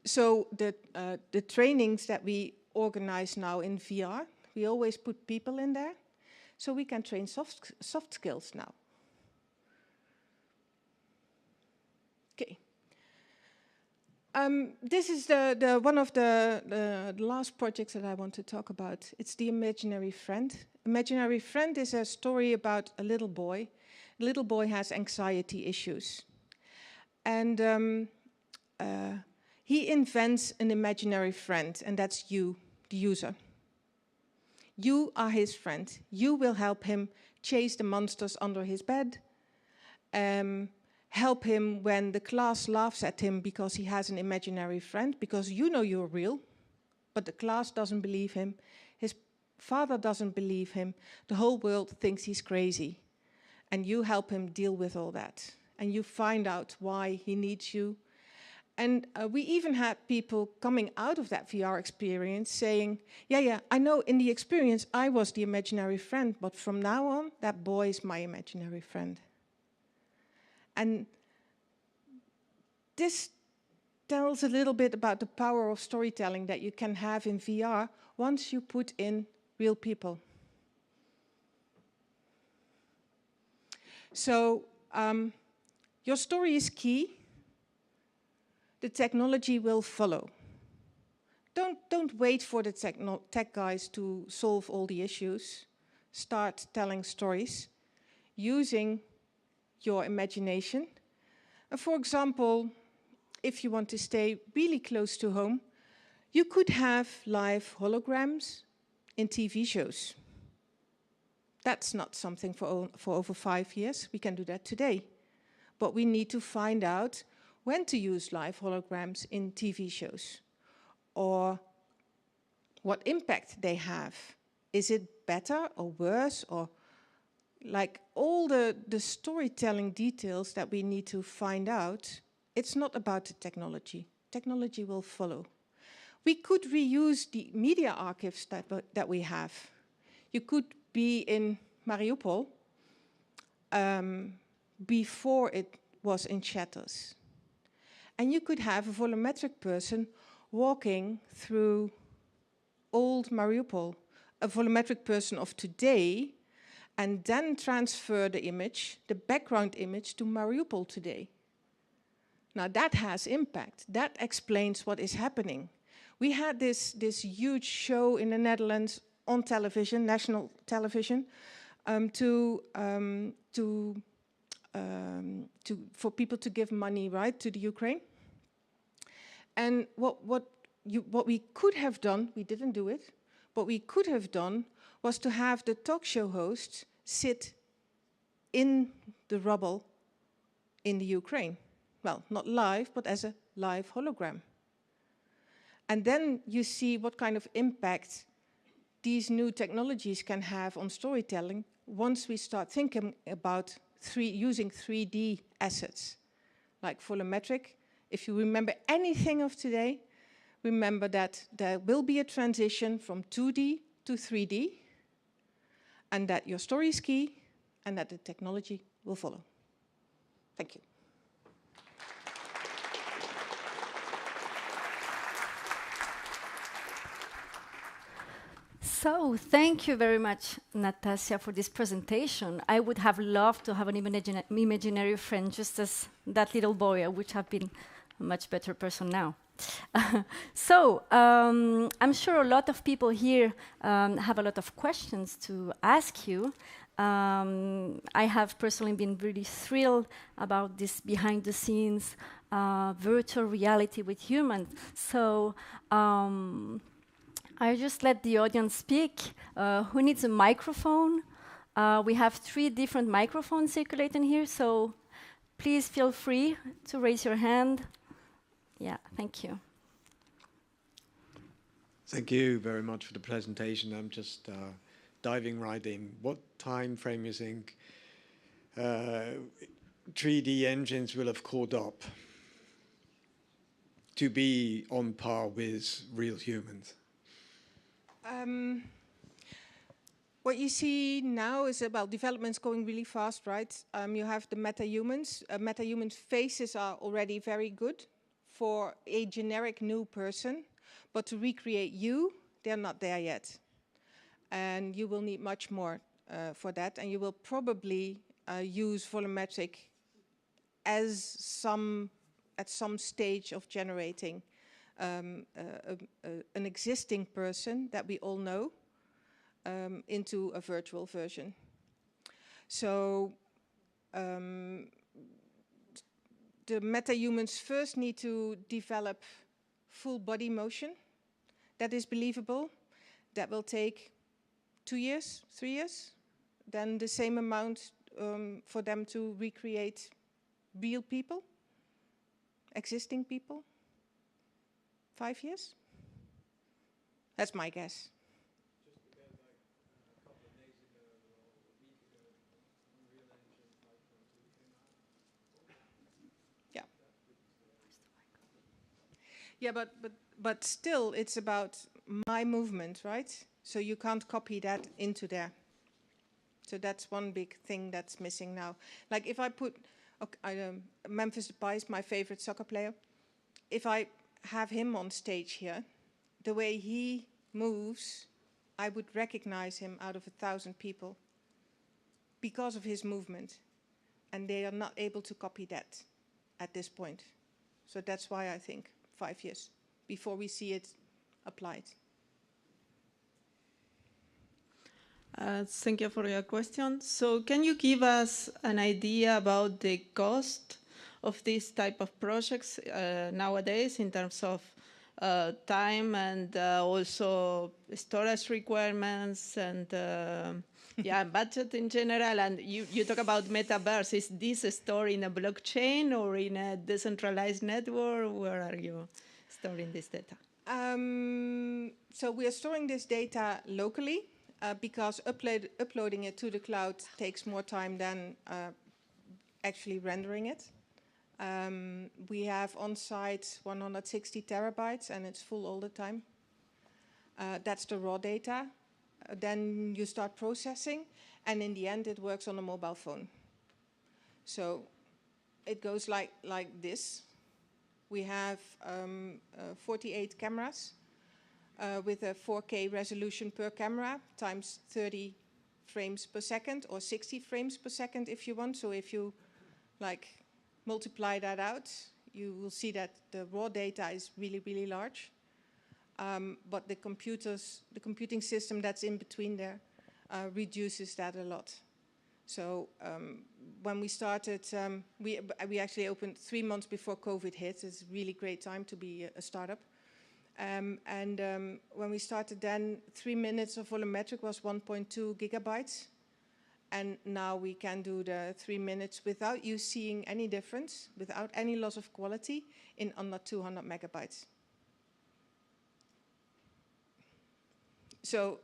So the trainings that we organize now in VR, we always put people in there, so we can train soft skills now. Okay. This is one of the last projects that I want to talk about. It's the Imaginary Friend. Imaginary Friend is a story about a little boy. The little boy has anxiety issues. And he invents an imaginary friend, and that's you, the user. You are his friend. You will help him chase the monsters under his bed, help him when the class laughs at him because he has an imaginary friend, because you know you're real, but the class doesn't believe him. His father doesn't believe him. The whole world thinks he's crazy. And you help him deal with all that. And you find out why he needs you. And we even had people coming out of that VR experience saying, yeah, I know in the experience I was the imaginary friend, but from now on, that boy is my imaginary friend. And this tells a little bit about the power of storytelling that you can have in VR once you put in real people. So your story is key. The technology will follow. Don't wait for the tech guys to solve all the issues. Start telling stories using your imagination. And for example, if you want to stay really close to home, you could have live holograms in TV shows. That's not something for over 5 years. We can do that today. But we need to find out when to use live holograms in TV shows, or what impact they have. Is it better or worse, or like all the storytelling details that we need to find out. It's not about the technology. Technology will follow. We could reuse the media archives that we have. You could be in Mariupol before it was in shatters. And you could have a volumetric person walking through old Mariupol, a volumetric person of today, and then transfer the image, the background image, to Mariupol today. Now that has impact. That explains what is happening. We had this huge show in the Netherlands on television, national television, for people to give money, right, to the Ukraine. And what we could have done, we didn't do it, what we could have done was to have the talk show host sit in the rubble in the Ukraine. Well, not live, but as a live hologram. And then you see what kind of impact these new technologies can have on storytelling once we start thinking about using 3D assets. Like volumetric if you remember anything of today, remember that there will be a transition from 2D to 3D, and that your story is key, and that the technology will follow. Thank you. So, thank you very much, Natasja, for this presentation. I would have loved to have an imaginary friend just as that little boy. I would have been a much better person now. So, I'm sure a lot of people here have a lot of questions to ask you. I have personally been really thrilled about this behind-the-scenes virtual reality with humans. So, I just let the audience speak. Who needs a microphone? We have 3 different microphones circulating here, so please feel free to raise your hand. Yeah, thank you. Thank you very much for the presentation. I'm just diving right in. What time frame you think 3D engines will have caught up to be on par with real humans? What you see now is about developments going really fast, right? You have the meta-humans. Meta-human faces are already very good for a generic new person, but to recreate you, they're not there yet. And you will need much more for that, and you will probably use volumetric as at some stage of generating an existing person that we all know into a virtual version. So the meta-humans first need to develop full body motion that is believable. That will take 2 years, 3 years. Then the same amount for them to recreate real people, existing people. 5 years? That's my guess. Just because like a couple of days ago or a week ago, Unreal Engine 5.2 came out. Yeah. Yeah, but still it's about my movement, right? So you can't copy that into there. So that's one big thing that's missing now. Like if I put, Memphis Depay is my favorite soccer player. If I have him on stage here, the way he moves, I would recognize him out of 1,000 people because of his movement. And they are not able to copy that at this point. So that's why I think 5 years before we see it applied. Thank you for your question. So can you give us an idea about the cost of this type of projects nowadays in terms of time and also storage requirements and yeah, budget in general? And you talk about metaverse. Is this stored in a blockchain or in a decentralized network? Where are you storing this data? So we are storing this data locally because uploading it to the cloud takes more time than actually rendering it. We have on-site 160 terabytes and it's full all the time. That's the raw data. Then you start processing and in the end it works on a mobile phone. So it goes like this. We have 48 cameras with a 4K resolution per camera times 30 frames per second or 60 frames per second if you want. So if you multiply that out, you will see that the raw data is really, really large. But the computing system that's in between there reduces that a lot. So when we started, we actually opened 3 months before COVID hit. It's a really great time to be a startup. And when we started then, 3 minutes of volumetric was 1.2 gigabytes. And now we can do the 3 minutes without you seeing any difference, without any loss of quality, in under 200 megabytes. So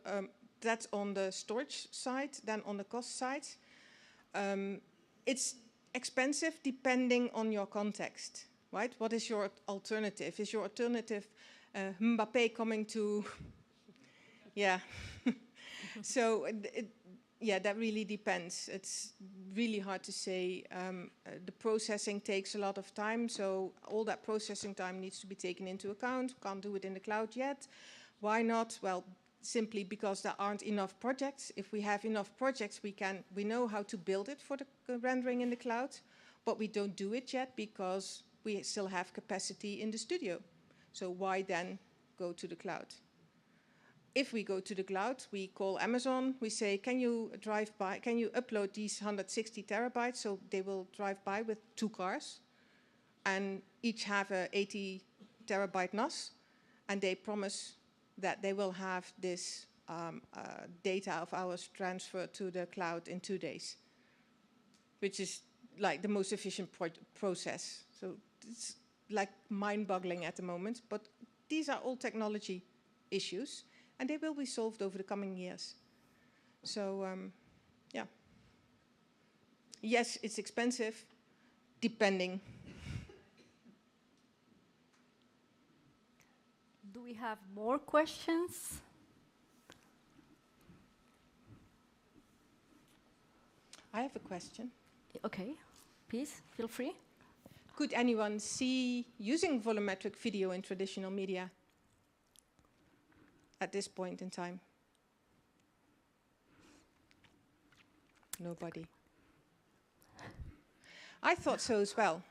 that's on the storage side. Then on the cost side, it's expensive depending on your context. right? What is your alternative? Is your alternative Mbappé coming to... Yeah. So, yeah, that really depends. It's really hard to say. The processing takes a lot of time, so all that processing time needs to be taken into account. Can't do it in the cloud yet. Why not? Well, simply because there aren't enough projects. If we have enough projects, we know how to build it for the rendering in the cloud, but we don't do it yet because we still have capacity in the studio. So why then go to the cloud? If we go to the cloud, we call Amazon. We say, can you upload these 160 terabytes? So they will drive by with 2 cars and each have a 80 terabyte NAS, and they promise that they will have this data of ours transferred to the cloud in 2 days, which is like the most efficient process. So it's like mind-boggling at the moment, but these are all technology issues, and they will be solved over the coming years. So, yeah. Yes, it's expensive, depending. Do we have more questions? I have a question. Okay, please, feel free. Could anyone see using volumetric video in traditional media at this point in time? Nobody. I thought so as well.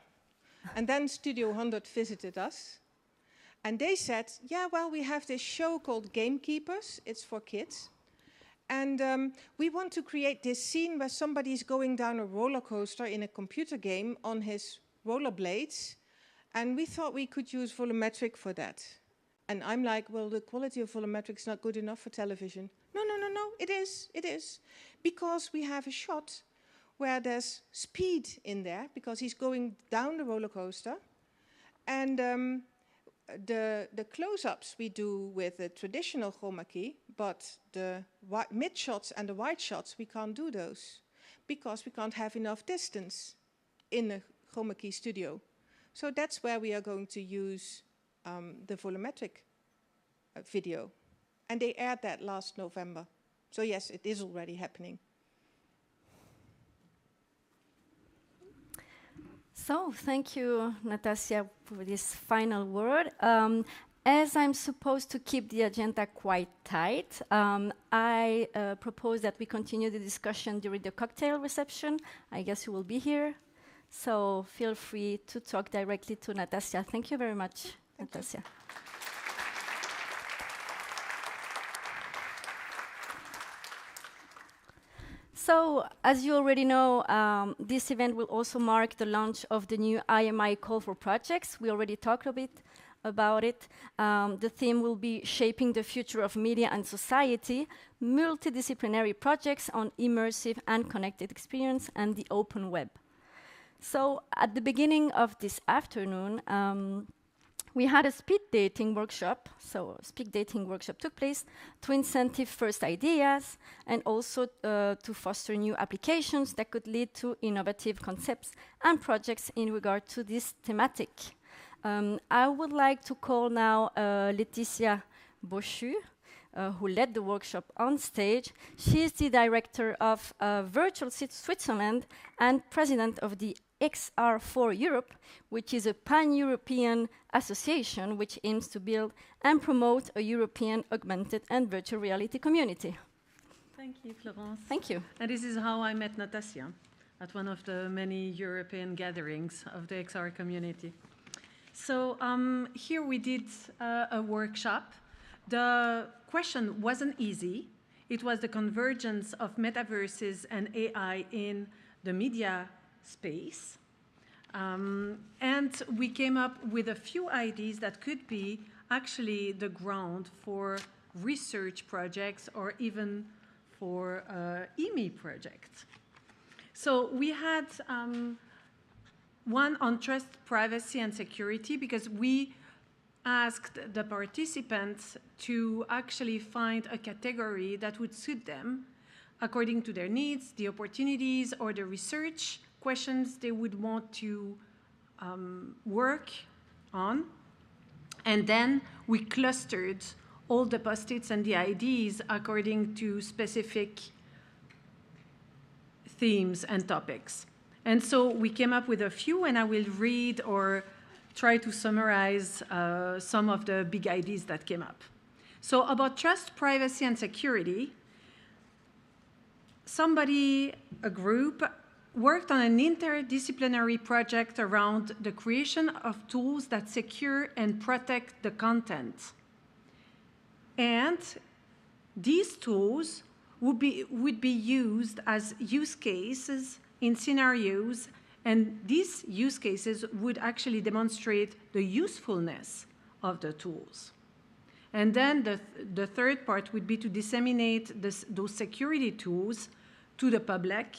And then Studio 100 visited us. And they said, yeah, well, we have this show called Gamekeepers. It's for kids. And we want to create this scene where somebody's going down a roller coaster in a computer game on his rollerblades. And we thought we could use volumetric for that. And I'm like, well, the quality of volumetric is not good enough for television. No, no, no, no, it is. Because we have a shot where there's speed in there, because he's going down the roller coaster. And the close-ups we do with the traditional chroma key, but the mid shots and the wide shots, we can't do those because we can't have enough distance in a chroma key studio. So that's where we are going to use the volumetric video. And they aired that last November. So yes, it is already happening. So, thank you, Natasja, for this final word. As I'm supposed to keep the agenda quite tight, I propose that we continue the discussion during the cocktail reception. I guess you will be here. So, feel free to talk directly to Natasja. Thank you very much, Natasja. So, as you already know, this event will also mark the launch of the new IMI call for projects. We already talked a bit about it. The theme will be shaping the future of media and society, multidisciplinary projects on immersive and connected experience and the open web. So, at the beginning of this afternoon, we had a speed dating workshop. So a speed dating workshop took place to incentive first ideas and also to foster new applications that could lead to innovative concepts and projects in regard to this thematic. I would like to call now Laetitia Bochu, who led the workshop on stage. She is the director of Virtual Switzerland and president of the XR4 Europe, which is a pan-European association which aims to build and promote a European augmented and virtual reality community. Thank you, Florence. Thank you. And this is how I met Natasja, at one of the many European gatherings of the XR community. So here we did a workshop. The question wasn't easy. It was the convergence of metaverses and AI in the media space. And we came up with a few ideas that could be actually the ground for research projects or even for IMI projects. So we had one on trust, privacy, and security, because we asked the participants to actually find a category that would suit them according to their needs, the opportunities, or the research questions they would want to work on. And then we clustered all the post-its and the IDs according to specific themes and topics. And so we came up with a few, and I will read or try to summarize some of the big ideas that came up. So about trust, privacy, and security, a group, worked on an interdisciplinary project around the creation of tools that secure and protect the content. And these tools would be used as use cases in scenarios, and these use cases would actually demonstrate the usefulness of the tools. And then the third part would be to disseminate those security tools to the public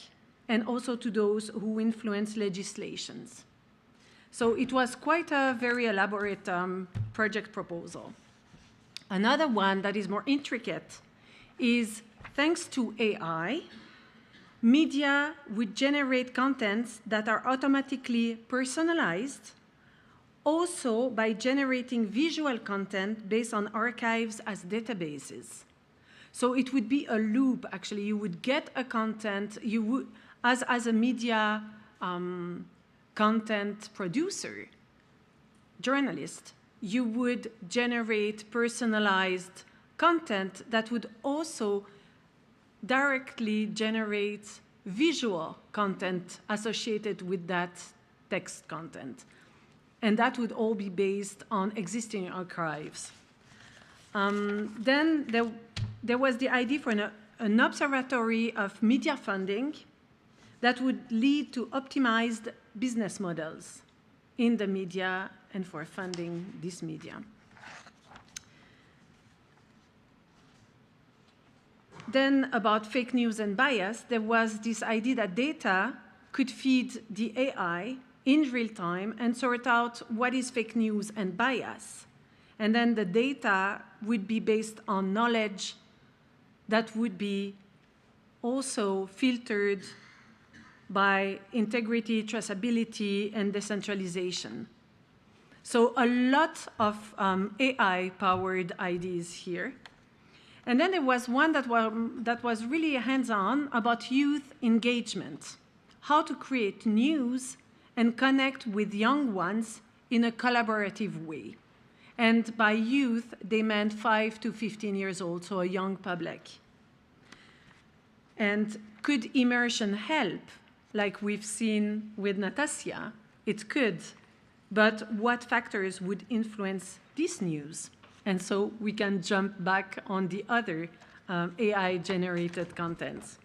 and also to those who influence legislations. So it was quite a very elaborate project proposal. Another one that is more intricate is, thanks to AI, media would generate contents that are automatically personalized, also by generating visual content based on archives as databases. So it would be a loop, actually. You would get a content, you would, as a media content producer, journalist, you would generate personalized content that would also directly generate visual content associated with that text content. And that would all be based on existing archives. Then there was the idea for an observatory of media funding that would lead to optimized business models in the media and for funding this media. Then about fake news and bias, there was this idea that data could feed the AI in real time and sort out what is fake news and bias. And then the data would be based on knowledge that would be also filtered by integrity, traceability, and decentralization. So a lot of AI-powered ideas here. And then there was one that was really hands-on about youth engagement, how to create news and connect with young ones in a collaborative way. And by youth, they meant 5 to 15 years old, so a young public. And could immersion help? Like we've seen with Natasja, it could. But what factors would influence this news? And so we can jump back on the other AI-generated contents.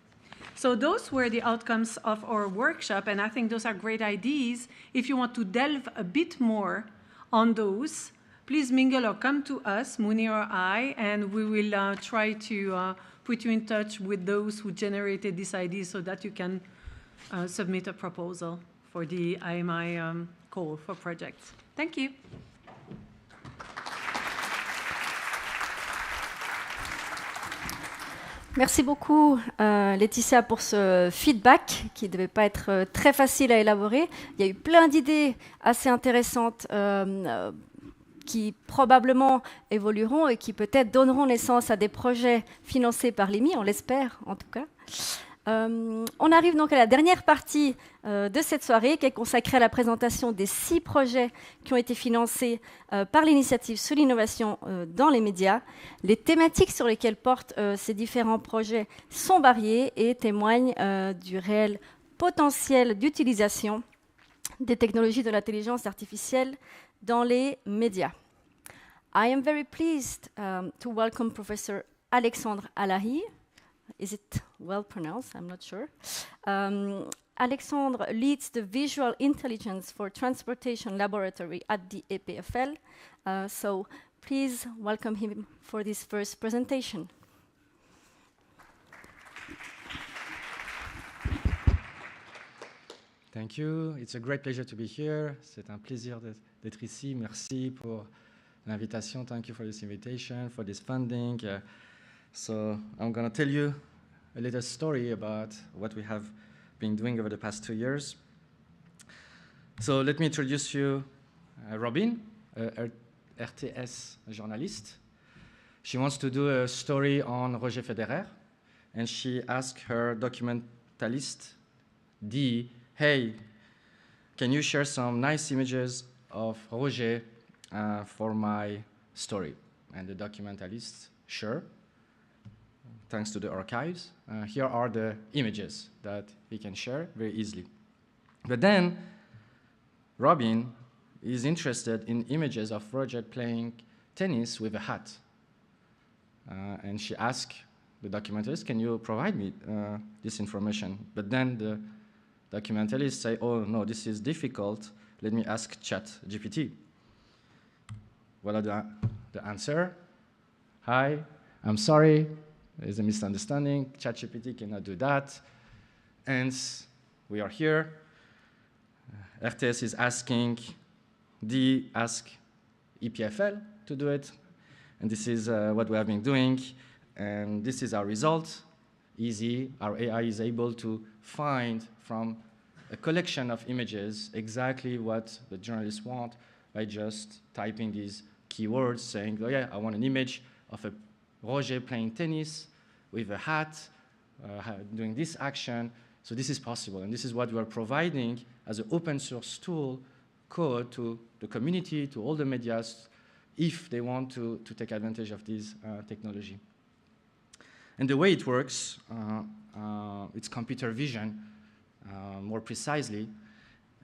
So those were the outcomes of our workshop, and I think those are great ideas. If you want to delve a bit more on those, please mingle or come to us, Mouni or I, and we will try to put you in touch with those who generated these ideas so that you can submit a proposal for the IMI call for projects. Thank you. Merci beaucoup, Laetitia, pour ce feedback qui ne devait pas être très facile à élaborer. Il y a eu plein d'idées assez intéressantes qui probablement évolueront et qui peut-être donneront naissance à des projets financés par l'IMI, on l'espère en tout cas. On arrive donc à la dernière partie de cette soirée qui est consacrée à la présentation des 6 projets qui ont été financés par l'initiative sous l'innovation dans les médias. Les thématiques sur lesquelles portent ces différents projets sont variées et témoignent du réel potentiel d'utilisation des technologies de l'intelligence artificielle dans les médias. I am very pleased to welcome Professor Alexandre Alahi. Is it well pronounced? I'm not sure. Alexandre leads the Visual Intelligence for Transportation Laboratory at the EPFL. So please welcome him for this first presentation. Thank you. It's a great pleasure to be here. C'est un plaisir d'être ici. Merci pour l'invitation. Thank you for this invitation, for this funding. So I'm going to tell you a little story about what we have been doing over the past 2 years. So let me introduce you Robin, RTS journalist. She wants to do a story on Roger Federer, and she asked her documentalist, D, hey, can you share some nice images of Roger for my story? And the documentalist, sure, thanks to the archives. Here are the images that he can share very easily. But then, Robin is interested in images of Roger playing tennis with a hat. And she asked the documentalist, can you provide me this information? But then the documentalist say, oh no, this is difficult. Let me ask ChatGPT. What are the answer? Hi, I'm sorry, there's a misunderstanding. ChatGPT cannot do that. And we are here. RTS is asking D, ask EPFL to do it. And this is what we have been doing. And this is our result. Easy. Our AI is able to find from a collection of images exactly what the journalists want by just typing these keywords, saying, oh yeah, I want an image of a Roger playing tennis with a hat, doing this action. So this is possible. And this is what we are providing as an open source tool code to the community, to all the medias, if they want to take advantage of this technology. And the way it works, it's computer vision, more precisely,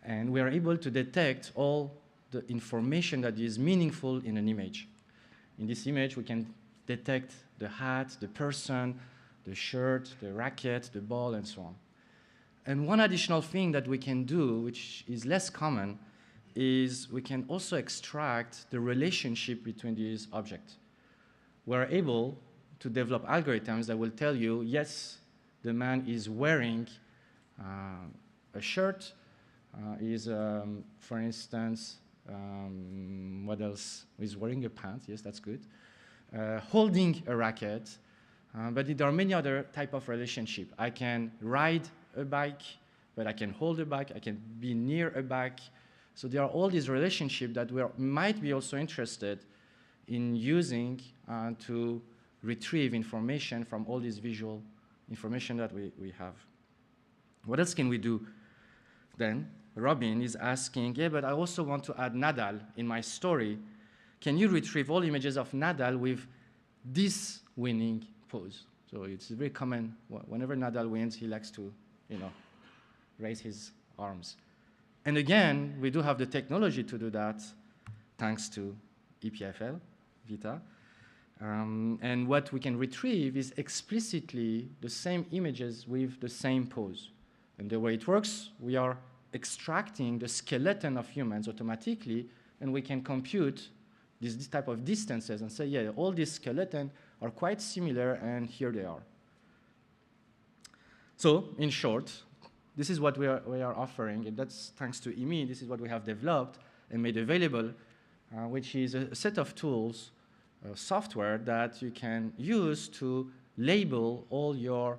and we are able to detect all the information that is meaningful in an image. In this image, we can detect the hat, the person, the shirt, the racket, the ball, and so on. And one additional thing that we can do, which is less common, is we can also extract the relationship between these objects. We're able to develop algorithms that will tell you, yes, the man is wearing a shirt, for instance, what else? He's wearing a pant, yes, that's good. Holding a racket, but there are many other type of relationship. I can ride a bike, but I can hold a bike, I can be near a bike. So there are all these relationships that we might be also interested in using to retrieve information from all this visual information that we have. What else can we do then? Robin is asking, yeah, but I also want to add Nadal in my story. Can you retrieve all images of Nadal with this winning pose? So it's very common. Whenever Nadal wins, he likes to, raise his arms. And again, we do have the technology to do that, thanks to EPFL, Vita. And what we can retrieve is explicitly the same images with the same pose. And the way it works, we are extracting the skeleton of humans automatically, and we can compute this type of distances and say, yeah, all these skeletons are quite similar, and here they are. So, in short, this is what we are offering, and that's thanks to IMI. This is what we have developed and made available, which is a set of tools, software that you can use to label all your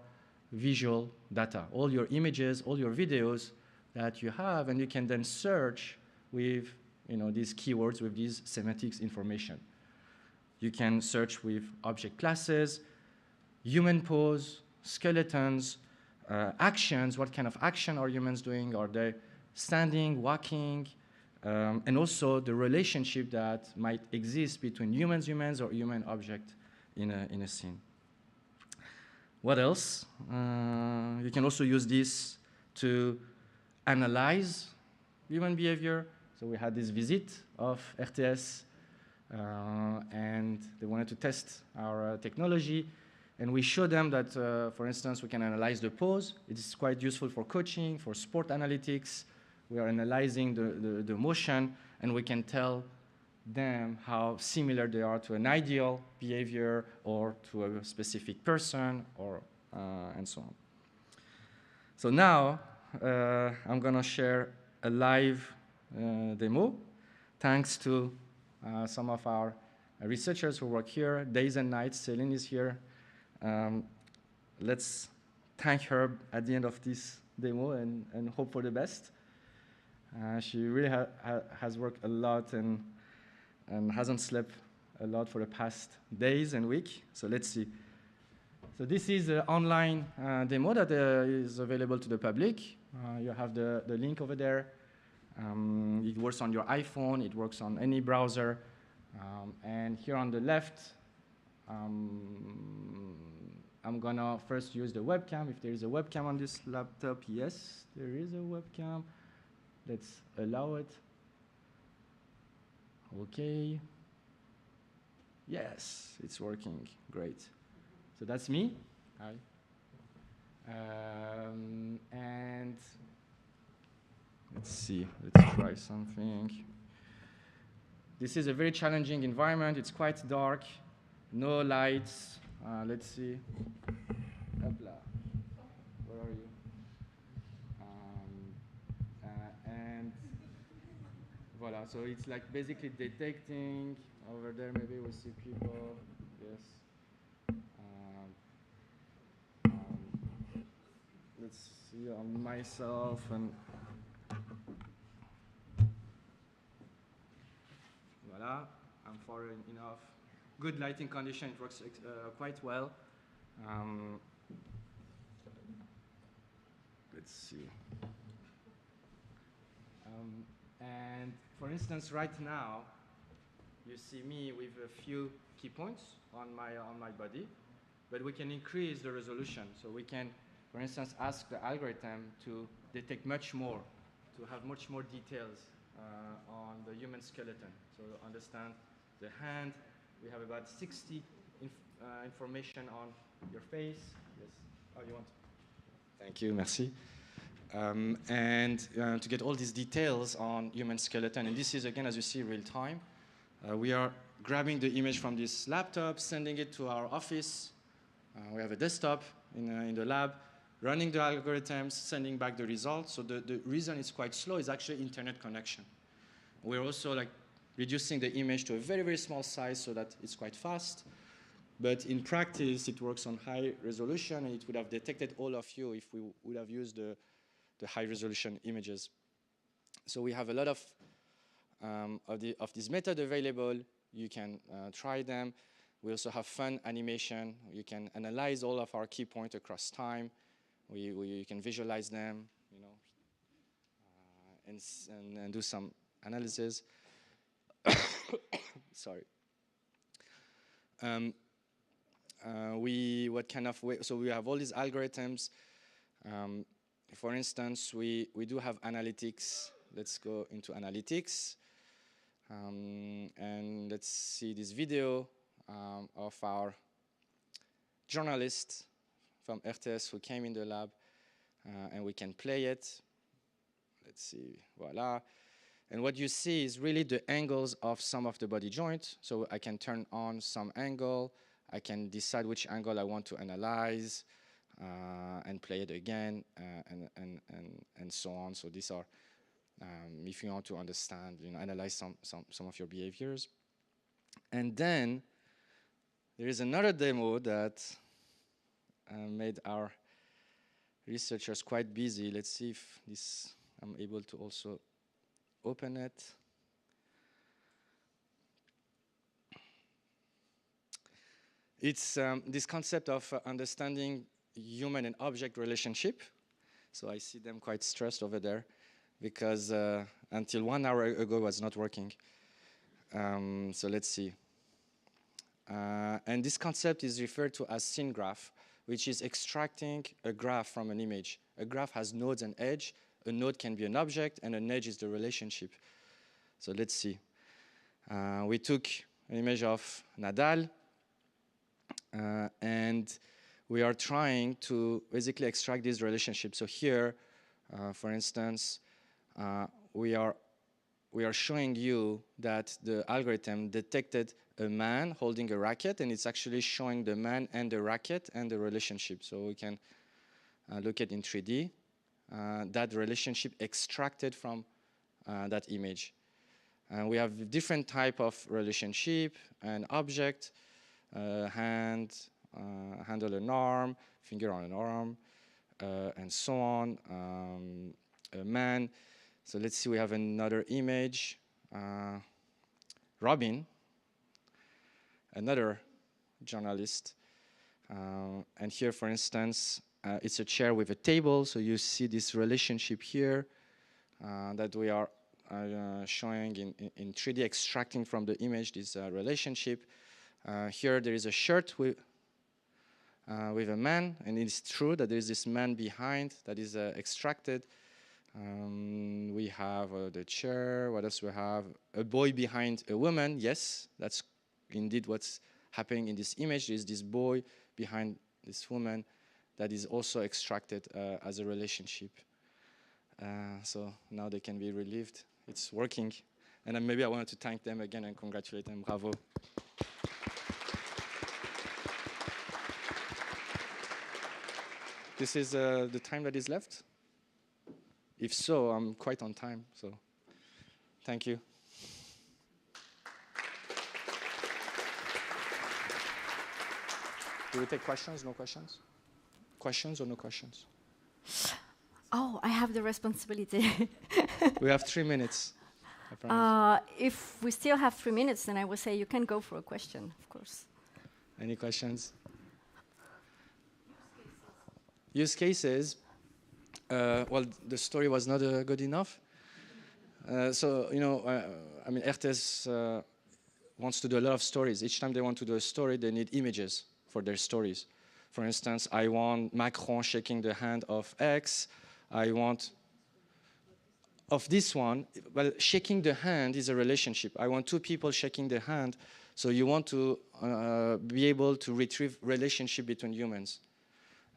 visual data, all your images, all your videos that you have, and you can then search with these keywords, with these semantics information. You can search with object classes, human pose, skeletons, actions, what kind of action are humans doing? Are they standing, walking? And also the relationship that might exist between humans or human object in a scene. What else? You can also use this to analyze human behavior. So we had this visit of RTS, and they wanted to test our technology. And we showed them that, for instance, we can analyze the pose. It is quite useful for coaching, for sport analytics. We are analyzing the motion, and we can tell them how similar they are to an ideal behavior or to a specific person, or and so on. So now I'm going to share a live demo, thanks to some of our researchers who work here, days and nights. Céline is here. Let's thank her at the end of this demo and hope for the best. She really has worked a lot and hasn't slept a lot for the past days and week. So let's see. So this is an online demo that is available to the public. You have the link over there. It works on your iPhone. It works on any browser. And here on the left, I'm gonna first use the webcam. If there is a webcam on this laptop, yes, there is a webcam. Let's allow it. Okay. Yes, it's working. Great. So that's me. Hi. And let's see. Let's try something. This is a very challenging environment. It's quite dark. No lights. Let's see. Hopla. Where are you? And voila. So it's like basically detecting. Over there, maybe we see people. Yes. Let's see on myself and voila. I'm far enough. Good lighting condition. It works quite well. Let's see. And for instance, right now, you see me with a few key points on my body, but we can increase the resolution. So we can, for instance, ask the algorithm to detect much more, to have much more details on the human skeleton. So understand the hand. We have about 60 information on your face. Yes. Oh, you want? Thank you. Merci. And to get all these details on human skeleton, and this is again, as you see, real time. We are grabbing the image from this laptop, sending it to our office. We have a desktop in the lab, running the algorithms, sending back the results. So the reason it's quite slow is actually internet connection. We're also like reducing the image to a very, very small size so that it's quite fast. But in practice, it works on high resolution, and it would have detected all of you if we would have used the high resolution images. So we have a lot of this method available. You can try them. We also have fun animation. You can analyze all of our key points across time. You can visualize them, you know, and do some analysis. Sorry. What kind of way? So we have all these algorithms. For instance, we do have analytics. Let's go into analytics. And let's see this video of our journalist from RTS who came in the lab, and we can play it. Let's see, voila. And what you see is really the angles of some of the body joints. So I can turn on some angle. I can decide which angle I want to analyze and play it again, and so on. So these are, if you want to understand, you know, analyze some of your behaviors. And then there is another demo that made our researchers quite busy. Let's see if I'm able to also open it. It's this concept of understanding human and object relationship. So I see them quite stressed over there because until 1 hour ago it was not working. So let's see. And this concept is referred to as scene graph, which is extracting a graph from an image. A graph has nodes and edge. A node can be an object, and an edge is the relationship. So let's see. We took an image of Nadal, and we are trying to basically extract this relationship. So here, for instance, we are showing you that the algorithm detected a man holding a racket, and it's actually showing the man and the racket and the relationship. So we can look at in 3D that relationship extracted from that image. We have different type of relationship: an object, hand, handle an arm, finger on an arm, and so on. A man. So let's see, we have another image. Robin, another journalist. And here, for instance, it's a chair with a table. So you see this relationship here that we are showing in 3D, extracting from the image this relationship. Here there is a shirt with a man, and it's true that there is this man behind that is extracted. We have the chair. What else we have? A boy behind a woman. Yes, that's indeed what's happening in this image. There is this boy behind this woman that is also extracted as a relationship. So now they can be relieved. It's working. And then maybe I wanted to thank them again and congratulate them. Bravo. This is the time that is left. If so, I'm quite on time. So thank you. Do we take questions? No questions? Questions or no questions? Oh, I have the responsibility. We have 3 minutes. If we still have 3 minutes, then I would say you can go for a question, of course. Any questions? Use cases. Well, the story was not good enough. So, you know, I mean, RTS wants to do a lot of stories. Each time they want to do a story, they need images for their stories. For instance, I want Macron shaking the hand of X. I want of this one. Well, shaking the hand is a relationship. I want two people shaking the hand. So you want to be able to retrieve relationship between humans.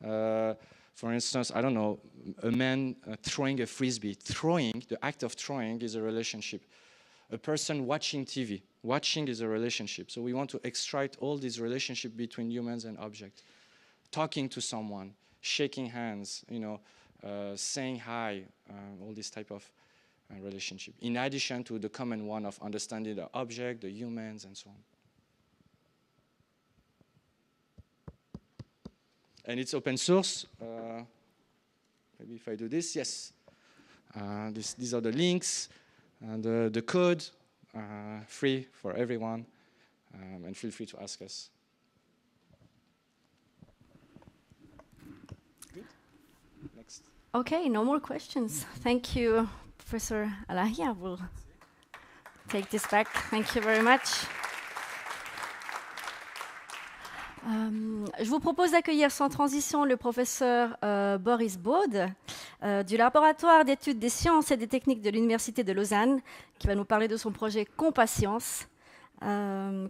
For instance, I don't know, a man throwing a frisbee. Throwing, the act of throwing is a relationship. A person watching TV. Watching is a relationship. So we want to extract all these relationships between humans and objects. Talking to someone, shaking hands, you know, saying hi, all this type of relationship. In addition to the common one of understanding the object, the humans, and so on. And it's open source. Maybe if I do this, yes. These are the links and the code, free for everyone. And feel free to ask us. Good. Next. Okay, no more questions. Thank you, Professor Alahia. We'll take this back. Thank you very much. Je vous propose d'accueillir sans transition le professeur Boris Baude du laboratoire d'études des sciences et des techniques de l'Université de Lausanne, qui va nous parler de son projet Compascience,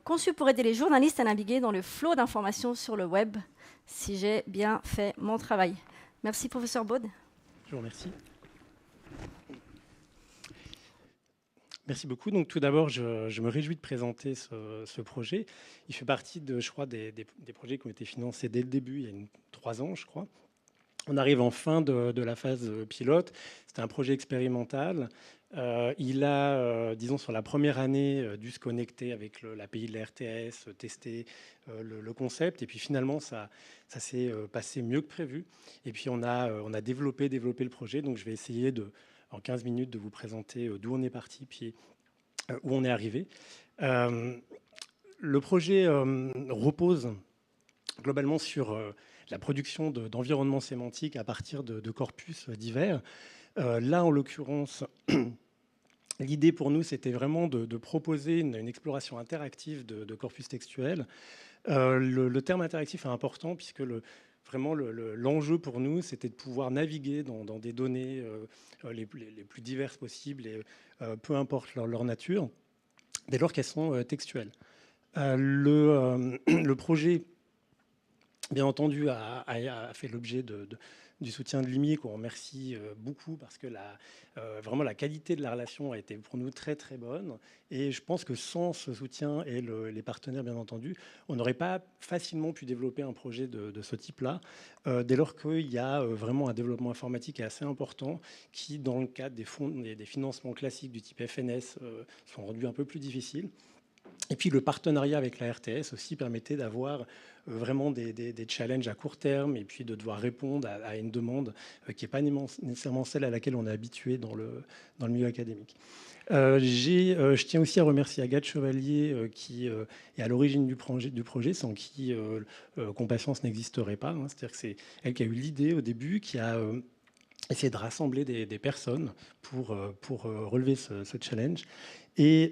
conçu pour aider les journalistes à naviguer dans le flot d'informations sur le web, si j'ai bien fait mon travail. Merci, professeur Baude. Je vous remercie. Merci beaucoup. Donc, tout d'abord, je me réjouis de présenter ce projet. Il fait partie, je crois, des projets qui ont été financés dès le début, il y a 3 ans, je crois. On arrive en fin de la phase pilote. C'était un projet expérimental. Il a, disons, sur la première année, dû se connecter avec l'API de la RTS, tester le concept. Et puis, finalement, ça s'est passé mieux que prévu. Et puis, on a développé le projet. Donc, je vais essayer en 15 minutes de vous présenter d'où on est parti, puis où on est arrivé. Le projet repose globalement sur la production d'environnements sémantiques à partir de corpus divers. Là, en l'occurrence, l'idée pour nous, c'était vraiment de proposer une exploration interactive de corpus textuels. Le terme interactif est important puisque vraiment, l'enjeu pour nous, c'était de pouvoir naviguer dans des données les plus diverses possibles, et peu importe leur nature, dès lors qu'elles sont textuelles. Le projet, bien entendu, a fait l'objet du soutien de l'IMI, qu'on remercie beaucoup, parce que vraiment la qualité de la relation a été pour nous très très bonne. Et je pense que sans ce soutien et les partenaires, bien entendu, on n'aurait pas facilement pu développer un projet de ce type-là, dès lors qu'il y a vraiment un développement informatique assez important qui, dans le cadre des financements classiques du type FNS, sont rendus un peu plus difficiles. Et puis le partenariat avec la RTS aussi permettait d'avoir vraiment des challenges à court terme et puis de devoir répondre à une demande qui n'est pas nécessairement celle à laquelle on est habitué dans le milieu académique. Je tiens aussi à remercier Agathe Chevalier qui est à l'origine du projet, sans qui Compatience n'existerait pas. Hein. C'est-à-dire que c'est elle qui a eu l'idée au début, qui a essayé de rassembler des personnes pour relever ce challenge. Et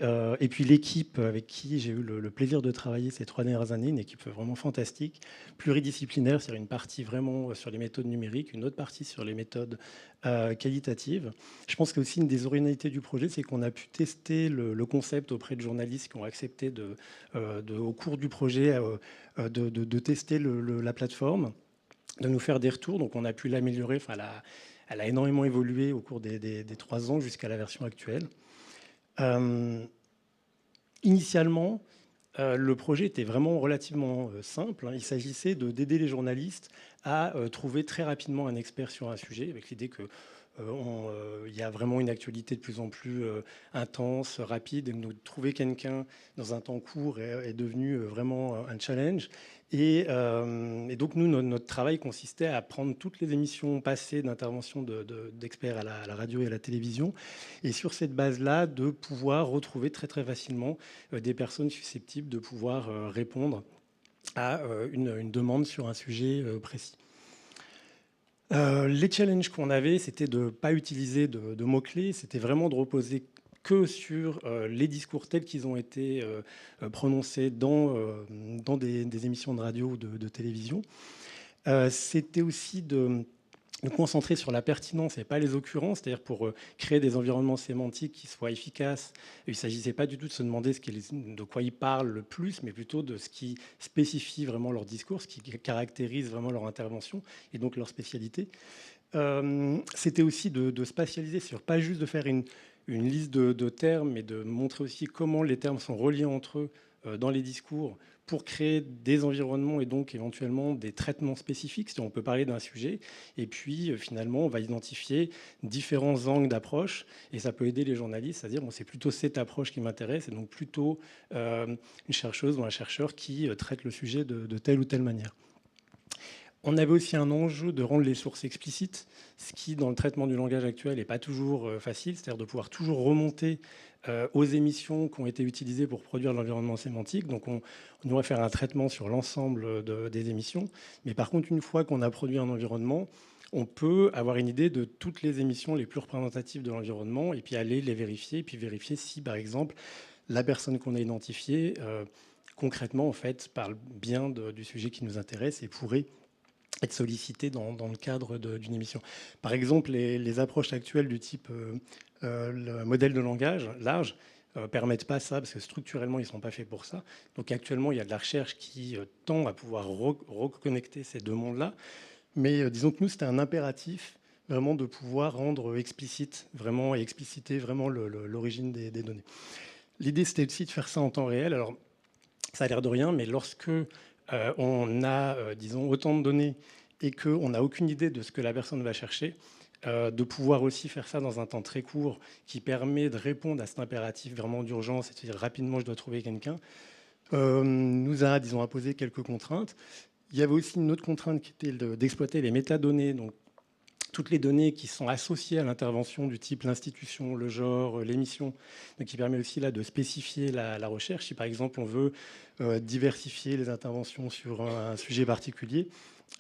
puis l'équipe avec qui j'ai eu le plaisir de travailler ces 3 dernières années, une équipe vraiment fantastique, pluridisciplinaire, c'est-à-dire une partie vraiment sur les méthodes numériques, une autre partie sur les méthodes qualitatives. Je pense qu'aussi une des originalités du projet, c'est qu'on a pu tester le concept auprès de journalistes qui ont accepté au cours du projet de tester la plateforme, de nous faire des retours. Donc on a pu l'améliorer, enfin, elle a énormément évolué au cours des 3 ans jusqu'à la version actuelle. Initialement, le projet était vraiment relativement simple. Il s'agissait d'aider les journalistes à trouver très rapidement un expert sur un sujet, avec l'idée que il y a vraiment une actualité de plus en plus intense, rapide, et donc trouver quelqu'un dans un temps court est devenu vraiment un challenge. Et donc nous, notre travail consistait à prendre toutes les émissions passées d'intervention d'experts à la radio et à la télévision, et sur cette base-là, de pouvoir retrouver très très facilement des personnes susceptibles de pouvoir répondre à une demande sur un sujet précis. Les challenges qu'on avait, c'était de ne pas utiliser de mots-clés, c'était vraiment de reposer que sur les discours tels qu'ils ont été prononcés dans des émissions de radio ou de télévision. C'était aussi de nous concentrer sur la pertinence et pas les occurrences, c'est-à-dire pour créer des environnements sémantiques qui soient efficaces. Il ne s'agissait pas du tout de se demander de quoi ils parlent le plus, mais plutôt de ce qui spécifie vraiment leur discours, ce qui caractérise vraiment leur intervention et donc leur spécialité. C'était aussi de spatialiser sur, pas juste de faire une liste de termes, mais de montrer aussi comment les termes sont reliés entre eux dans les discours pour créer des environnements et donc éventuellement des traitements spécifiques. Si on peut parler d'un sujet et puis finalement on va identifier différents angles d'approche et ça peut aider les journalistes à dire bon, c'est plutôt cette approche qui m'intéresse et donc plutôt une chercheuse ou un chercheur qui traite le sujet de telle ou telle manière. On avait aussi un enjeu de rendre les sources explicites, ce qui, dans le traitement du langage actuel, n'est pas toujours facile, c'est-à-dire de pouvoir toujours remonter aux émissions qui ont été utilisées pour produire l'environnement sémantique. Donc, on devrait faire un traitement sur l'ensemble des émissions. Mais par contre, une fois qu'on a produit un environnement, on peut avoir une idée de toutes les émissions les plus représentatives de l'environnement et puis aller les vérifier, et puis vérifier si, par exemple, la personne qu'on a identifiée, concrètement, en fait, parle bien du sujet qui nous intéresse et pourrait être sollicité dans le cadre d'une émission. Par exemple, les approches actuelles du type le modèle de langage large permettent pas ça, parce que structurellement, ils ne sont pas faits pour ça. Donc actuellement, il y a de la recherche qui tend à pouvoir reconnecter ces deux mondes-là. Mais disons que nous, c'était un impératif vraiment de pouvoir rendre explicite vraiment et expliciter vraiment l'origine des données. L'idée, c'était aussi de faire ça en temps réel. Alors, ça a l'air de rien, mais lorsque on a, disons, autant de données et qu'on n'a aucune idée de ce que la personne va chercher, de pouvoir aussi faire ça dans un temps très court qui permet de répondre à cet impératif vraiment d'urgence, c'est-à-dire rapidement je dois trouver quelqu'un, nous a, disons, imposé quelques contraintes. Il y avait aussi une autre contrainte qui était d'exploiter les métadonnées, donc toutes les données qui sont associées à l'intervention du type l'institution, le genre, l'émission, donc qui permet aussi là de spécifier la recherche. Si par exemple on veut diversifier les interventions sur un sujet particulier,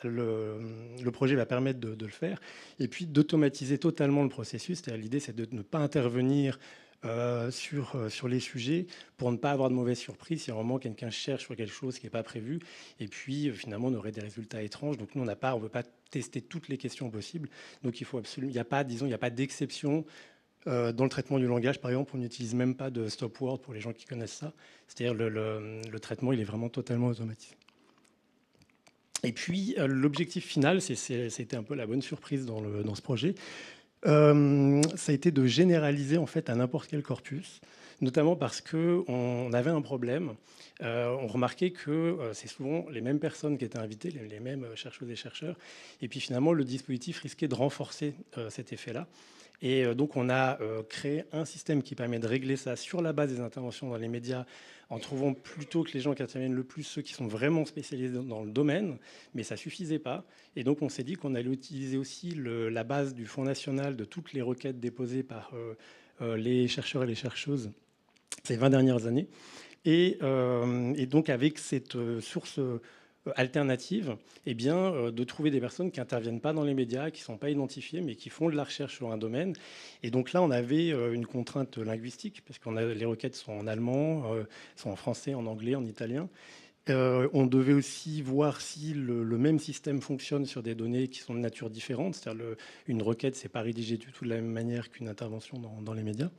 le projet va permettre de le faire. Et puis d'automatiser totalement le processus. C'est-à-dire l'idée, c'est de ne pas intervenir sur les sujets pour ne pas avoir de mauvaises surprises si à un moment quelqu'un cherche sur quelque chose qui n'est pas prévu et puis finalement on aurait des résultats étranges. Donc nous on ne veut pas tester toutes les questions possibles. Donc il faut absolument, il n'y a pas d'exception dans le traitement du langage. Par exemple, on n'utilise même pas de stop word pour les gens qui connaissent ça. C'est-à-dire le traitement il est vraiment totalement automatisé. Et puis l'objectif final, c'était un peu la bonne surprise dans ce projet. Ça a été de généraliser en fait à n'importe quel corpus, notamment parce qu'on avait un problème. On remarquait que c'est souvent les mêmes personnes qui étaient invitées, les mêmes chercheuses et chercheurs. Et puis finalement, le dispositif risquait de renforcer cet effet-là. Et donc, on a créé un système qui permet de régler ça sur la base des interventions dans les médias, en trouvant plutôt que les gens qui interviennent le plus ceux qui sont vraiment spécialisés dans le domaine, mais ça ne suffisait pas. Et donc, on s'est dit qu'on allait utiliser aussi la base du Fonds national de toutes les requêtes déposées par les chercheurs et les chercheuses ces 20 dernières années. Et donc, avec cette source alternative, eh bien, de trouver des personnes qui n'interviennent pas dans les médias, qui ne sont pas identifiées, mais qui font de la recherche sur un domaine. Et donc là, on avait une contrainte linguistique, parce que les requêtes sont en allemand, sont en français, en anglais, en italien. On devait aussi voir si le même système fonctionne sur des données qui sont de nature différente. C'est-à-dire une requête, c'est pas rédigé du tout de la même manière qu'une intervention dans les médias.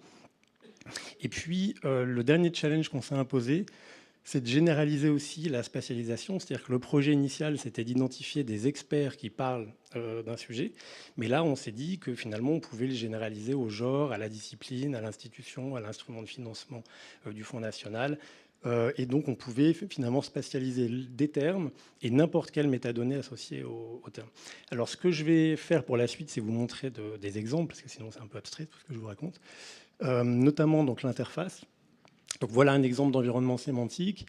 Et puis, le dernier challenge qu'on s'est imposé, c'est de généraliser aussi la spatialisation. C'est-à-dire que le projet initial, c'était d'identifier des experts qui parlent d'un sujet. Mais là, on s'est dit que finalement, on pouvait le généraliser au genre, à la discipline, à l'institution, à l'instrument de financement du Fonds national. Et donc, on pouvait finalement spatialiser des termes et n'importe quelle métadonnée associée au terme. Alors, ce que je vais faire pour la suite, c'est vous montrer des exemples, parce que sinon, c'est un peu abstrait tout ce que je vous raconte. Notamment donc l'interface. Donc voilà un exemple d'environnement sémantique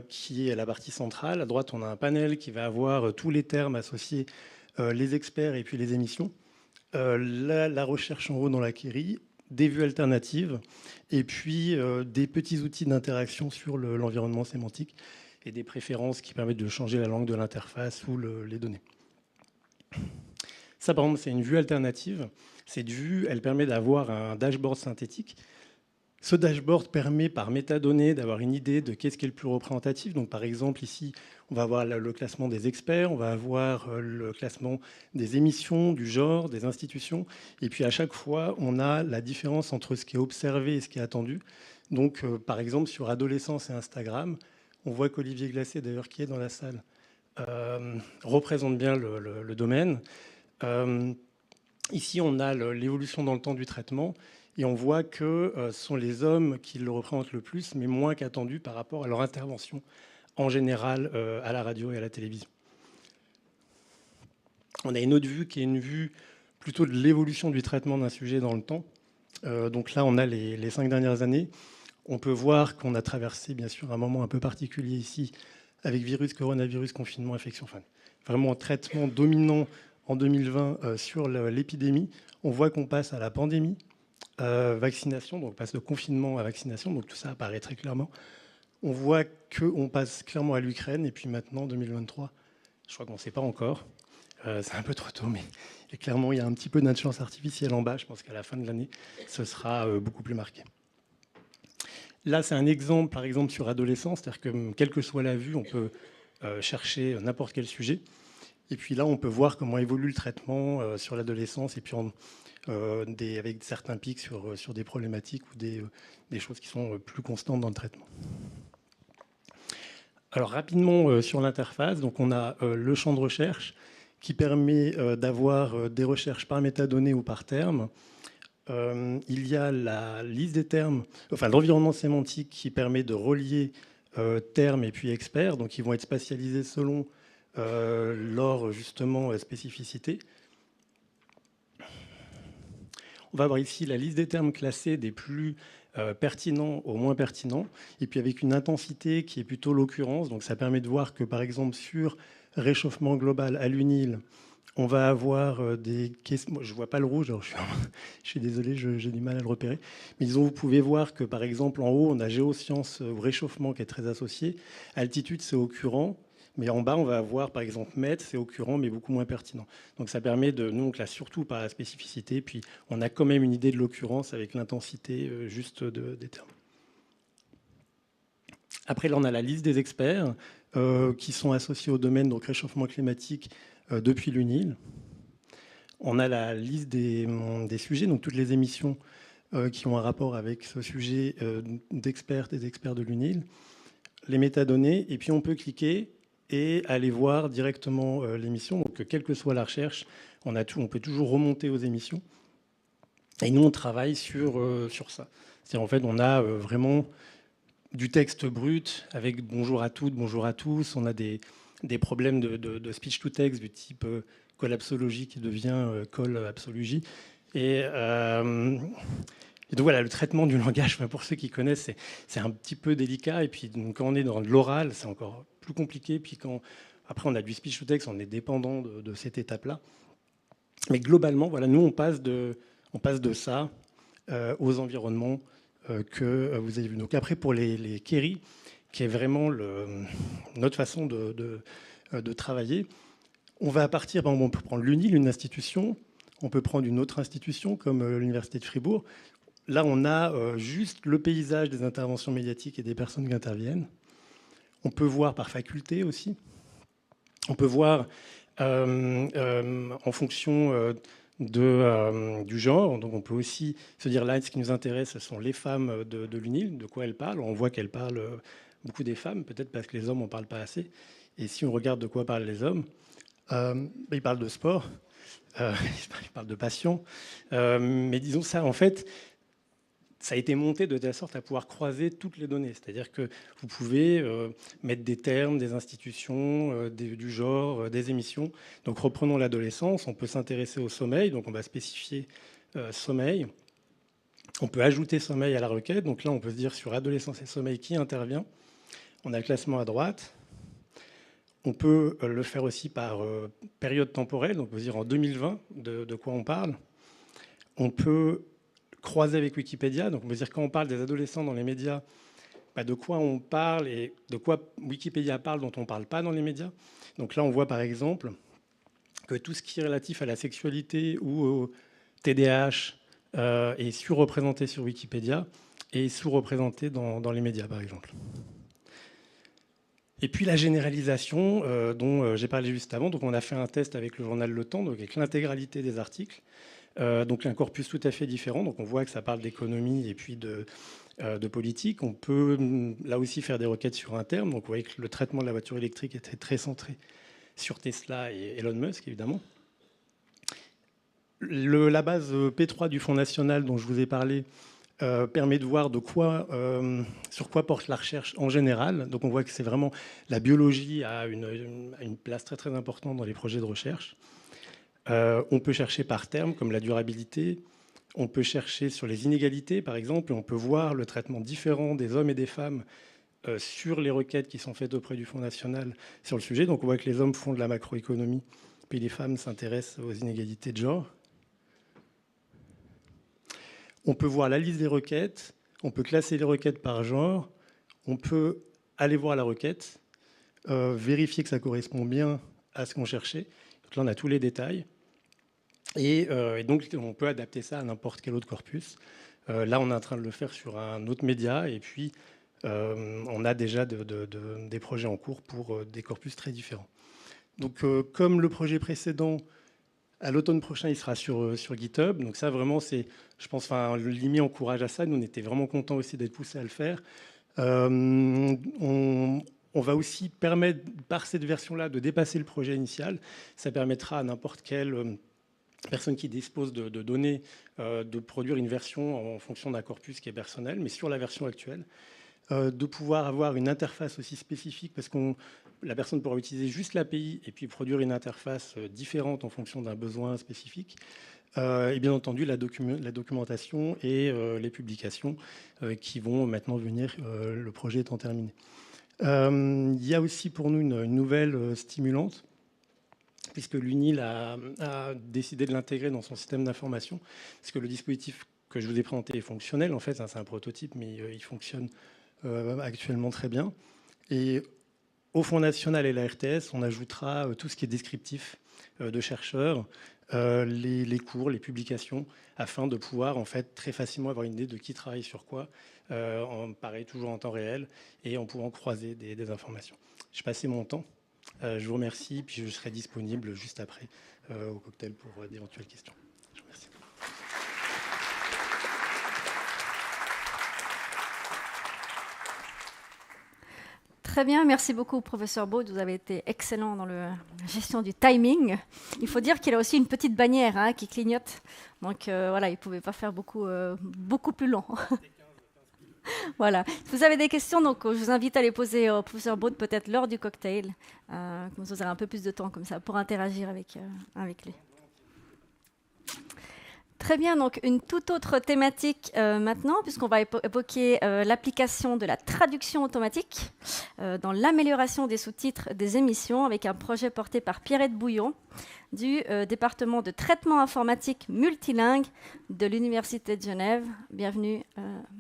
qui est la partie centrale. À droite, on a un panel qui va avoir tous les termes associés, les experts et puis les émissions. La recherche en haut dans la query, des vues alternatives et puis des petits outils d'interaction sur l'environnement sémantique et des préférences qui permettent de changer la langue de l'interface ou les données. Ça, par exemple, c'est une vue alternative. Cette vue, elle permet d'avoir un dashboard synthétique. Ce dashboard permet, par métadonnées, d'avoir une idée de qu'est-ce qui est le plus représentatif. Donc, par exemple, ici, on va avoir le classement des experts, on va avoir le classement des émissions, du genre, des institutions. Et puis, à chaque fois, on a la différence entre ce qui est observé et ce qui est attendu. Donc, par exemple, sur adolescence et Instagram, on voit qu'Olivier Glacé, d'ailleurs, qui est dans la salle, représente bien le domaine. Ici, on a l'évolution dans le temps du traitement. Et on voit que ce sont les hommes qui le représentent le plus, mais moins qu'attendu par rapport à leur intervention en général à la radio et à la télévision. On a une autre vue qui est une vue plutôt de l'évolution du traitement d'un sujet dans le temps. Donc là, on a les 5 dernières années. On peut voir qu'on a traversé, bien sûr, un moment un peu particulier ici, avec virus, coronavirus, confinement, infection, enfin, vraiment un traitement dominant en 2020 sur l'épidémie. On voit qu'on passe à la pandémie. Vaccination, donc on passe de confinement à vaccination, donc tout ça apparaît très clairement. On voit qu'on passe clairement à l'Ukraine, et puis maintenant, 2023, je crois qu'on ne sait pas encore, c'est un peu trop tôt, mais clairement, il y a un petit peu d'intelligence artificielle en bas. Je pense qu'à la fin de l'année, ce sera beaucoup plus marqué. Là, c'est un exemple, par exemple, sur adolescence, c'est-à-dire que quelle que soit la vue, on peut chercher n'importe quel sujet. Et puis là, on peut voir comment évolue le traitement sur l'adolescence, et puis avec certains pics sur des problématiques ou des choses qui sont plus constantes dans le traitement. Alors rapidement sur l'interface, donc on a le champ de recherche qui permet d'avoir des recherches par métadonnées ou par terme. Il y a la liste des termes, enfin l'environnement sémantique qui permet de relier termes et puis experts, donc ils vont être spatialisés selon leur justement spécificité. On va avoir ici la liste des termes classés des plus pertinents aux moins pertinents, et puis avec une intensité qui est plutôt l'occurrence. Donc ça permet de voir que, par exemple, sur réchauffement global à l'UNIL, on va avoir des questions. Je ne vois pas le rouge, alors je suis désolé, j'ai du mal à le repérer. Mais disons, vous pouvez voir que, par exemple, en haut, on a géosciences ou réchauffement qui est très associé. Altitude, c'est occurrent. Mais en bas, on va avoir, par exemple, mètre, c'est occurrent, mais beaucoup moins pertinent. Donc ça permet de, nous, on classe surtout par la spécificité, puis on a quand même une idée de l'occurrence avec l'intensité juste des termes. Après, là, on a la liste des experts qui sont associés au domaine, donc réchauffement climatique, depuis l'UNIL. On a la liste des sujets, donc toutes les émissions qui ont un rapport avec ce sujet d'experts, des experts de l'UNIL, les métadonnées, et puis on peut cliquer et aller voir directement l'émission. Donc, quelle que soit la recherche, on peut toujours remonter aux émissions. Et nous, on travaille sur ça. C'est-à-dire, en fait, on a vraiment du texte brut avec bonjour à toutes, bonjour à tous. On a des problèmes de speech to text du type collapsologie qui devient collapsologie. Et donc voilà, le traitement du langage, pour ceux qui connaissent, c'est un petit peu délicat. Et puis quand on est dans de l'oral, c'est encore plus compliqué. Puis après on a du speech to text, on est dépendant de cette étape-là. Mais globalement, voilà, nous on passe de ça aux environnements que vous avez vus. Donc après pour les queries, qui est vraiment notre façon de travailler, on va partir, on peut prendre l'UNIL, une institution, on peut prendre une autre institution comme l'Université de Fribourg. Là, on a juste le paysage des interventions médiatiques et des personnes qui interviennent. On peut voir par faculté aussi. On peut voir en fonction du genre. Donc on peut aussi se dire là, ce qui nous intéresse, ce sont les femmes de l'UNIL, de quoi elles parlent. On voit qu'elles parlent beaucoup des femmes, peut-être parce que les hommes, on ne parle pas assez. Et si on regarde de quoi parlent les hommes, ils parlent de sport, ils parlent de passion. Mais disons ça, en fait, ça a été monté de telle sorte à pouvoir croiser toutes les données. C'est-à-dire que vous pouvez mettre des termes, des institutions, du genre, des émissions. Donc reprenons l'adolescence, on peut s'intéresser au sommeil, donc on va spécifier sommeil. On peut ajouter sommeil à la requête. Donc là, on peut se dire sur adolescence et sommeil qui intervient. On a le classement à droite. On peut le faire aussi par période temporelle. Donc on peut se dire en 2020 de quoi on parle. On peut croiser avec Wikipédia. Donc on peut dire quand on parle des adolescents dans les médias, de quoi on parle et de quoi Wikipédia parle dont on ne parle pas dans les médias. Donc là, on voit par exemple que tout ce qui est relatif à la sexualité ou au TDAH est surreprésenté sur Wikipédia et sous-représenté dans les médias, par exemple. Et puis la généralisation dont j'ai parlé juste avant. Donc on a fait un test avec le journal Le Temps, donc avec l'intégralité des articles. Donc un corpus tout à fait différent. Donc on voit que ça parle d'économie et puis de politique. On peut là aussi faire des requêtes sur un terme. Donc vous voyez que le traitement de la voiture électrique était très centré sur Tesla et Elon Musk, évidemment. La base P3 du Fonds national dont je vous ai parlé permet de voir sur quoi porte la recherche en général. Donc on voit que c'est vraiment la biologie a une place très très importante dans les projets de recherche. On peut chercher par terme, comme la durabilité. On peut chercher sur les inégalités, par exemple. Et on peut voir le traitement différent des hommes et des femmes sur les requêtes qui sont faites auprès du Fonds national sur le sujet. Donc on voit que les hommes font de la macroéconomie, puis les femmes s'intéressent aux inégalités de genre. On peut voir la liste des requêtes. On peut classer les requêtes par genre. On peut aller voir la requête, vérifier que ça correspond bien à ce qu'on cherchait. Donc là, on a tous les détails. Et donc, on peut adapter ça à n'importe quel autre corpus. Là, on est en train de le faire sur un autre média. Et puis, on a déjà des projets en cours pour des corpus très différents. Donc, comme le projet précédent, à l'automne prochain, il sera sur GitHub. Donc ça, vraiment, c'est, je pense, l'IMI encourage à ça. Nous, on était vraiment contents aussi d'être poussés à le faire. On va aussi permettre, par cette version-là, de dépasser le projet initial. Ça permettra à n'importe quelle personne qui dispose de données de produire une version en fonction d'un corpus qui est personnel, mais sur la version actuelle, de pouvoir avoir une interface aussi spécifique, parce que la personne pourra utiliser juste l'API et puis produire une interface différente en fonction d'un besoin spécifique. Et bien entendu, la documentation et les publications qui vont maintenant venir, le projet étant terminé. Il y a aussi pour nous une nouvelle stimulante, puisque l'UNIL a décidé de l'intégrer dans son système d'information, parce que le dispositif que je vous ai présenté est fonctionnel. En fait, c'est un prototype, mais il fonctionne actuellement très bien. Et au Fonds national et la RTS, on ajoutera tout ce qui est descriptif de chercheurs, les cours, les publications, afin de pouvoir en fait très facilement avoir une idée de qui travaille sur quoi, pareil toujours en temps réel, et en pouvant croiser des informations. J'ai passé mon temps. Je vous remercie, puis je serai disponible juste après au cocktail pour d'éventuelles questions. Je vous remercie. Très bien, merci beaucoup, professeur Baud. Vous avez été excellent dans la gestion du timing. Il faut dire qu'il a aussi une petite bannière qui clignote. Donc voilà, il ne pouvait pas faire beaucoup plus long. Voilà. Si vous avez des questions, donc, je vous invite à les poser au professeur Baud peut-être lors du cocktail. Comme ça, vous aurez un peu plus de temps comme ça pour interagir avec lui. Très bien, donc une toute autre thématique maintenant, puisqu'on va évoquer l'application de la traduction automatique dans l'amélioration des sous-titres des émissions avec un projet porté par Pierrette Bouillon du département de traitement informatique multilingue de l'Université de Genève. Bienvenue,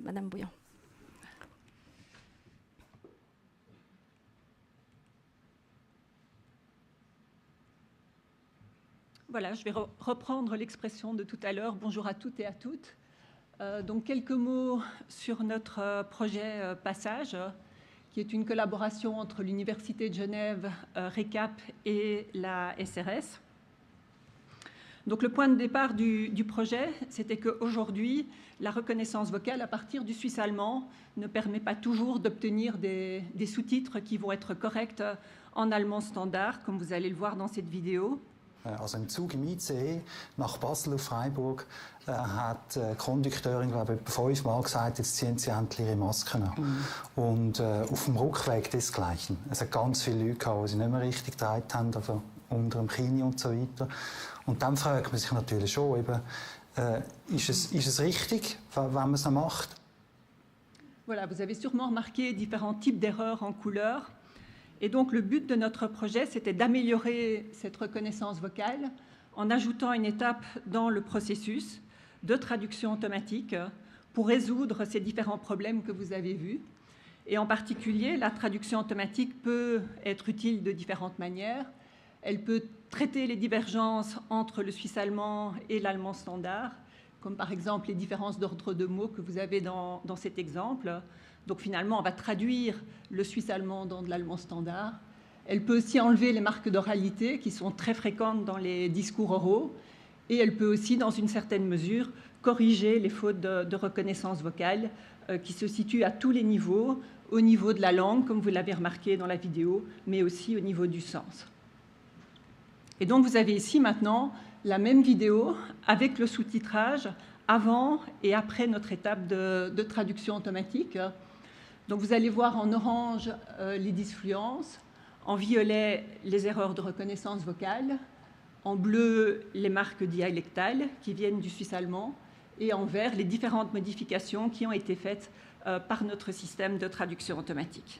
Madame Bouillon. Voilà, je vais reprendre l'expression de tout à l'heure. Bonjour à toutes et à toutes. Donc quelques mots sur notre projet Passage, qui est une collaboration entre l'Université de Genève, RECAP et la SRS. Donc le point de départ du projet, c'était qu'aujourd'hui, la reconnaissance vocale à partir du suisse allemand ne permet pas toujours d'obtenir des sous-titres qui vont être corrects en allemand standard, comme vous allez le voir dans cette vidéo. Also im Zug im ICE nach Basel auf Freiburg hat die Kondukteurin, glaube ich, etwa 5 Mal gesagt, jetzt ziehen Sie endlich Ihre Masken an. Und auf dem Rückweg desgleichen. Es hat ganz viele Leute gehabt, die sie nicht mehr richtig getragen haben, also unter dem Kinn und so weiter. Und dann fragt man sich natürlich schon, eben, ist es richtig, wenn man es noch macht? Voilà, vous avez sûrement remarqué différents types d'erreurs en couleur. Et donc, le but de notre projet, c'était d'améliorer cette reconnaissance vocale en ajoutant une étape dans le processus de traduction automatique pour résoudre ces différents problèmes que vous avez vus. Et en particulier, la traduction automatique peut être utile de différentes manières. Elle peut traiter les divergences entre le suisse allemand et l'allemand standard, comme par exemple les différences d'ordre de mots que vous avez dans cet exemple. Donc finalement, on va traduire le suisse allemand dans de l'allemand standard. Elle peut aussi enlever les marques d'oralité qui sont très fréquentes dans les discours oraux. Et elle peut aussi, dans une certaine mesure, corriger les fautes de reconnaissance vocale qui se situent à tous les niveaux, au niveau de la langue, comme vous l'avez remarqué dans la vidéo, mais aussi au niveau du sens. Et donc vous avez ici maintenant la même vidéo avec le sous-titrage avant et après notre étape de traduction automatique. Donc vous allez voir en orange les disfluences, en violet les erreurs de reconnaissance vocale, en bleu les marques dialectales qui viennent du suisse allemand et en vert les différentes modifications qui ont été faites par notre système de traduction automatique.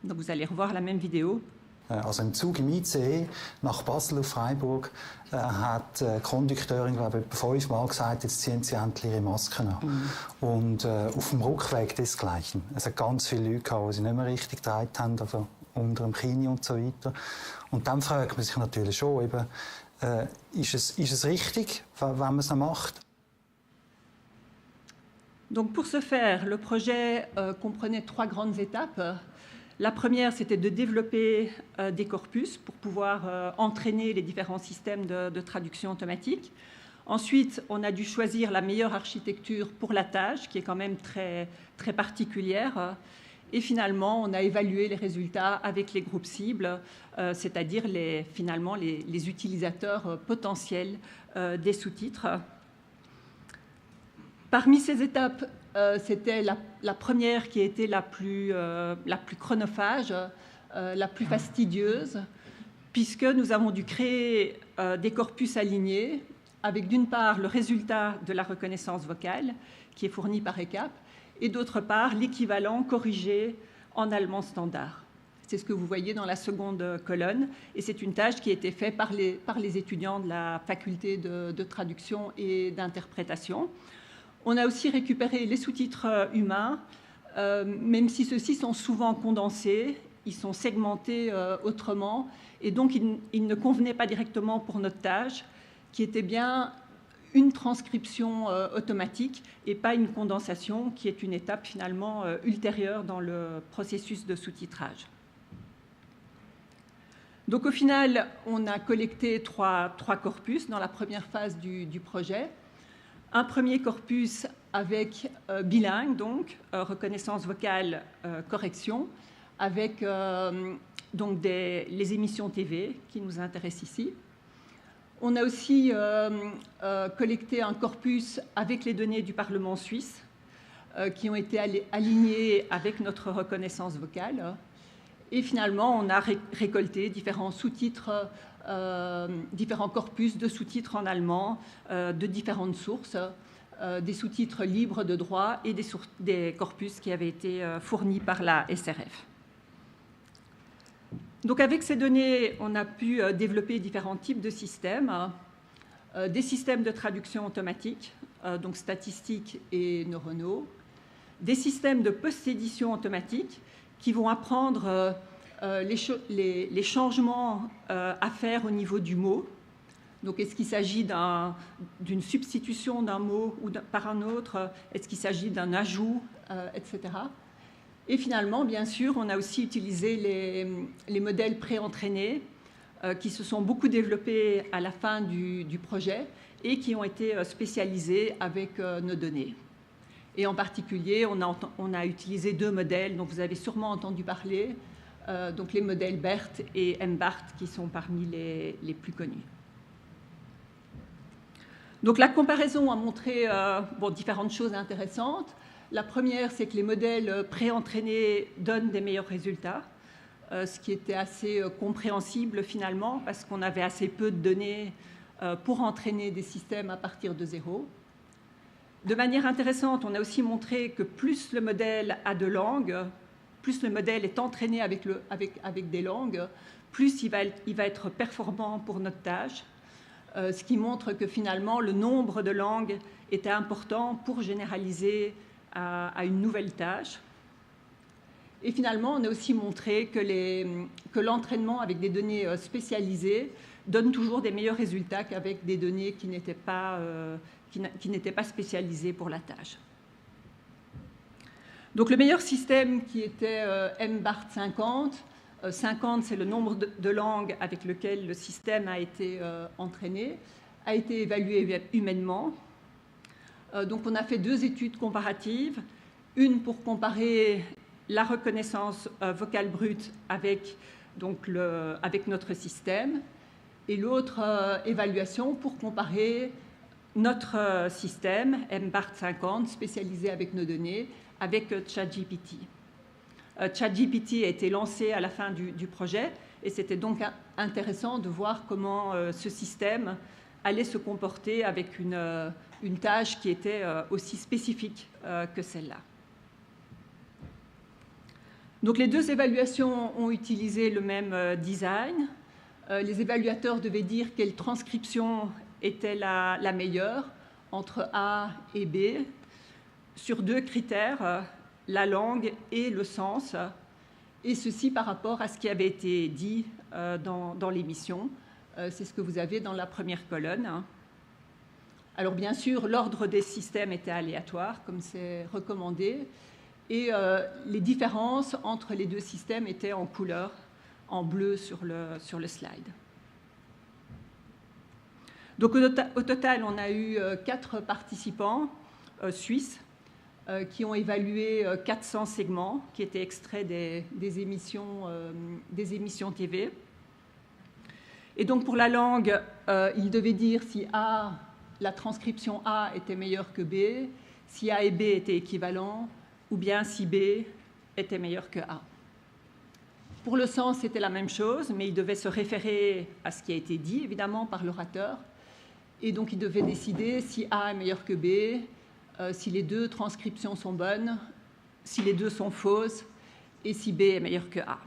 Donc vous allez revoir la même vidéo. Also im Zug im ICE nach Basel auf Freiburg hat die Kondukteurin, glaube ich, etwa 5 Mal gesagt, jetzt ziehen Sie endlich Ihre Masken an. Und auf dem Rückweg desgleichen. Es hat ganz viele Leute gehabt, die sie nicht mehr richtig getragen haben, also unter dem Kinn und so weiter. Und dann fragt man sich natürlich schon, eben, ist es richtig, wenn man es noch macht? Donc pour ce faire, le projet comprenait 3 grandes étapes. La première, c'était de développer des corpus pour pouvoir entraîner les différents systèmes de traduction automatique. Ensuite, on a dû choisir la meilleure architecture pour la tâche, qui est quand même très, très particulière. Et finalement, on a évalué les résultats avec les groupes cibles, c'est-à-dire finalement les utilisateurs potentiels des sous-titres. Parmi ces étapes, c'était la première qui était la plus chronophage, la plus fastidieuse, puisque nous avons dû créer des corpus alignés avec d'une part le résultat de la reconnaissance vocale qui est fourni par RECAP et d'autre part l'équivalent corrigé en allemand standard. C'est ce que vous voyez dans la seconde colonne et c'est une tâche qui a été faite par les étudiants de la faculté de traduction et d'interprétation. On a aussi récupéré les sous-titres humains, même si ceux-ci sont souvent condensés, ils sont segmentés autrement, et donc ils ne convenaient pas directement pour notre tâche, qui était bien une transcription automatique et pas une condensation, qui est une étape finalement ultérieure dans le processus de sous-titrage. Donc au final, on a collecté trois corpus dans la première phase du projet. Un premier corpus avec bilingue, donc reconnaissance vocale, correction, avec donc les émissions TV qui nous intéressent ici. On a aussi collecté un corpus avec les données du Parlement suisse qui ont été alignées avec notre reconnaissance vocale. Et finalement, on a récolté différents sous-titres différents corpus de sous-titres en allemand de différentes sources, des sous-titres libres de droit et des corpus qui avaient été fournis par la SRF. Donc avec ces données, on a pu développer différents types de systèmes, des systèmes de traduction automatique, donc statistiques et neuronaux, des systèmes de post-édition automatique qui vont apprendre les changements à faire au niveau du mot. Donc, est-ce qu'il s'agit d'une substitution d'un mot par un autre? Est-ce qu'il s'agit d'un ajout, etc. Et finalement, bien sûr, on a aussi utilisé les modèles préentraînés qui se sont beaucoup développés à la fin du projet et qui ont été spécialisés avec nos données. Et en particulier, on a utilisé 2 modèles dont vous avez sûrement entendu parler, donc les modèles BERT et MBART qui sont parmi les plus connus. Donc la comparaison a montré différentes choses intéressantes. La première, c'est que les modèles préentraînés donnent des meilleurs résultats, ce qui était assez compréhensible finalement, parce qu'on avait assez peu de données pour entraîner des systèmes à partir de zéro. De manière intéressante, on a aussi montré que plus le modèle a de langues, plus le modèle est entraîné avec des langues, plus il va être performant pour notre tâche. Ce qui montre que finalement le nombre de langues était important pour généraliser à une nouvelle tâche. Et finalement, on a aussi montré que l'entraînement avec des données spécialisées donne toujours des meilleurs résultats qu'avec des données qui n'étaient pas spécialisées pour la tâche. Donc le meilleur système qui était MBART 50, 50, c'est le nombre de langues avec lequel le système a été entraîné, a été évalué humainement. Donc on a fait 2 études comparatives, une pour comparer la reconnaissance vocale brute avec notre système, et l'autre évaluation pour comparer notre système, MBART 50, spécialisé avec nos données, avec ChatGPT. ChatGPT a été lancé à la fin du projet et c'était donc intéressant de voir comment ce système allait se comporter avec une tâche qui était aussi spécifique que celle-là. Donc les 2 évaluations ont utilisé le même design. Les évaluateurs devaient dire quelle transcription était la meilleure entre A et B sur 2 critères, la langue et le sens, et ceci par rapport à ce qui avait été dit dans l'émission. C'est ce que vous avez dans la première colonne. Alors bien sûr, l'ordre des systèmes était aléatoire, comme c'est recommandé, et les différences entre les 2 systèmes étaient en couleur, en bleu sur le slide. Donc au total, on a eu 4 participants suisses qui ont évalué 400 segments qui étaient extraits des émissions TV. Et donc pour la langue, ils devaient dire si la transcription A était meilleure que B, si A et B étaient équivalents, ou bien si B était meilleur que A. Pour le sens, c'était la même chose, mais ils devaient se référer à ce qui a été dit, évidemment, par l'orateur. Et donc, ils devaient décider si A est meilleur que B, si les 2 transcriptions sont bonnes, si les 2 sont fausses, et si B est meilleur que A.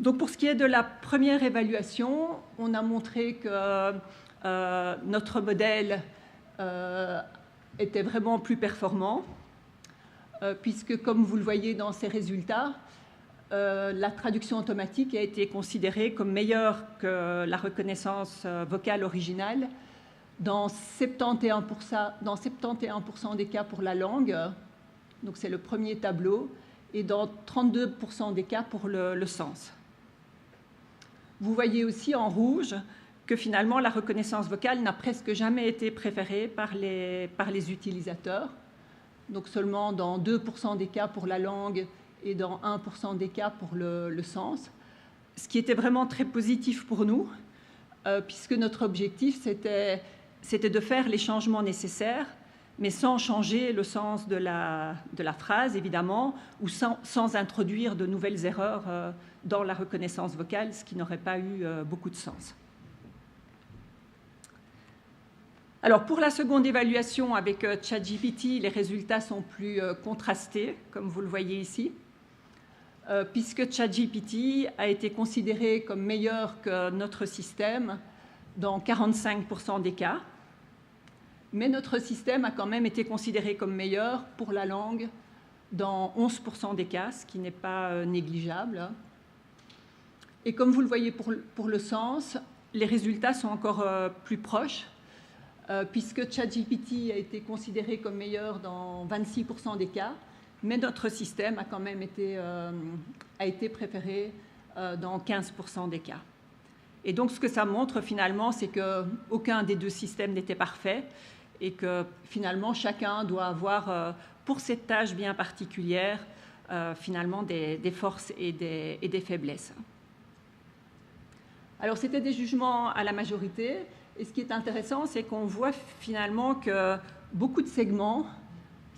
Donc, pour ce qui est de la première évaluation, on a montré que notre modèle était vraiment plus performant, puisque, comme vous le voyez dans ces résultats, la traduction automatique a été considérée comme meilleure que la reconnaissance vocale originale dans 71% des cas pour la langue, donc c'est le premier tableau, et dans 32% des cas pour le sens. Vous voyez aussi en rouge que finalement la reconnaissance vocale n'a presque jamais été préférée par les utilisateurs, donc seulement dans 2% des cas pour la langue et dans 1% des cas pour le sens, ce qui était vraiment très positif pour nous, puisque notre objectif, c'était de faire les changements nécessaires, mais sans changer le sens de la phrase, évidemment, ou sans introduire de nouvelles erreurs dans la reconnaissance vocale, ce qui n'aurait pas eu beaucoup de sens. Alors, pour la seconde évaluation avec ChatGPT, les résultats sont plus contrastés, comme vous le voyez ici, puisque ChatGPT a été considéré comme meilleur que notre système dans 45% des cas, mais notre système a quand même été considéré comme meilleur pour la langue dans 11% des cas, ce qui n'est pas négligeable. Et comme vous le voyez pour le sens, les résultats sont encore plus proches, puisque ChatGPT a été considéré comme meilleur dans 26% des cas, mais notre système a quand même été préféré dans 15% des cas. Et donc, ce que ça montre finalement, c'est qu'aucun des deux systèmes n'était parfait et que finalement, chacun doit avoir, pour cette tâche bien particulière, finalement des forces et des faiblesses. Alors, c'était des jugements à la majorité. Et ce qui est intéressant, c'est qu'on voit finalement que beaucoup de segments,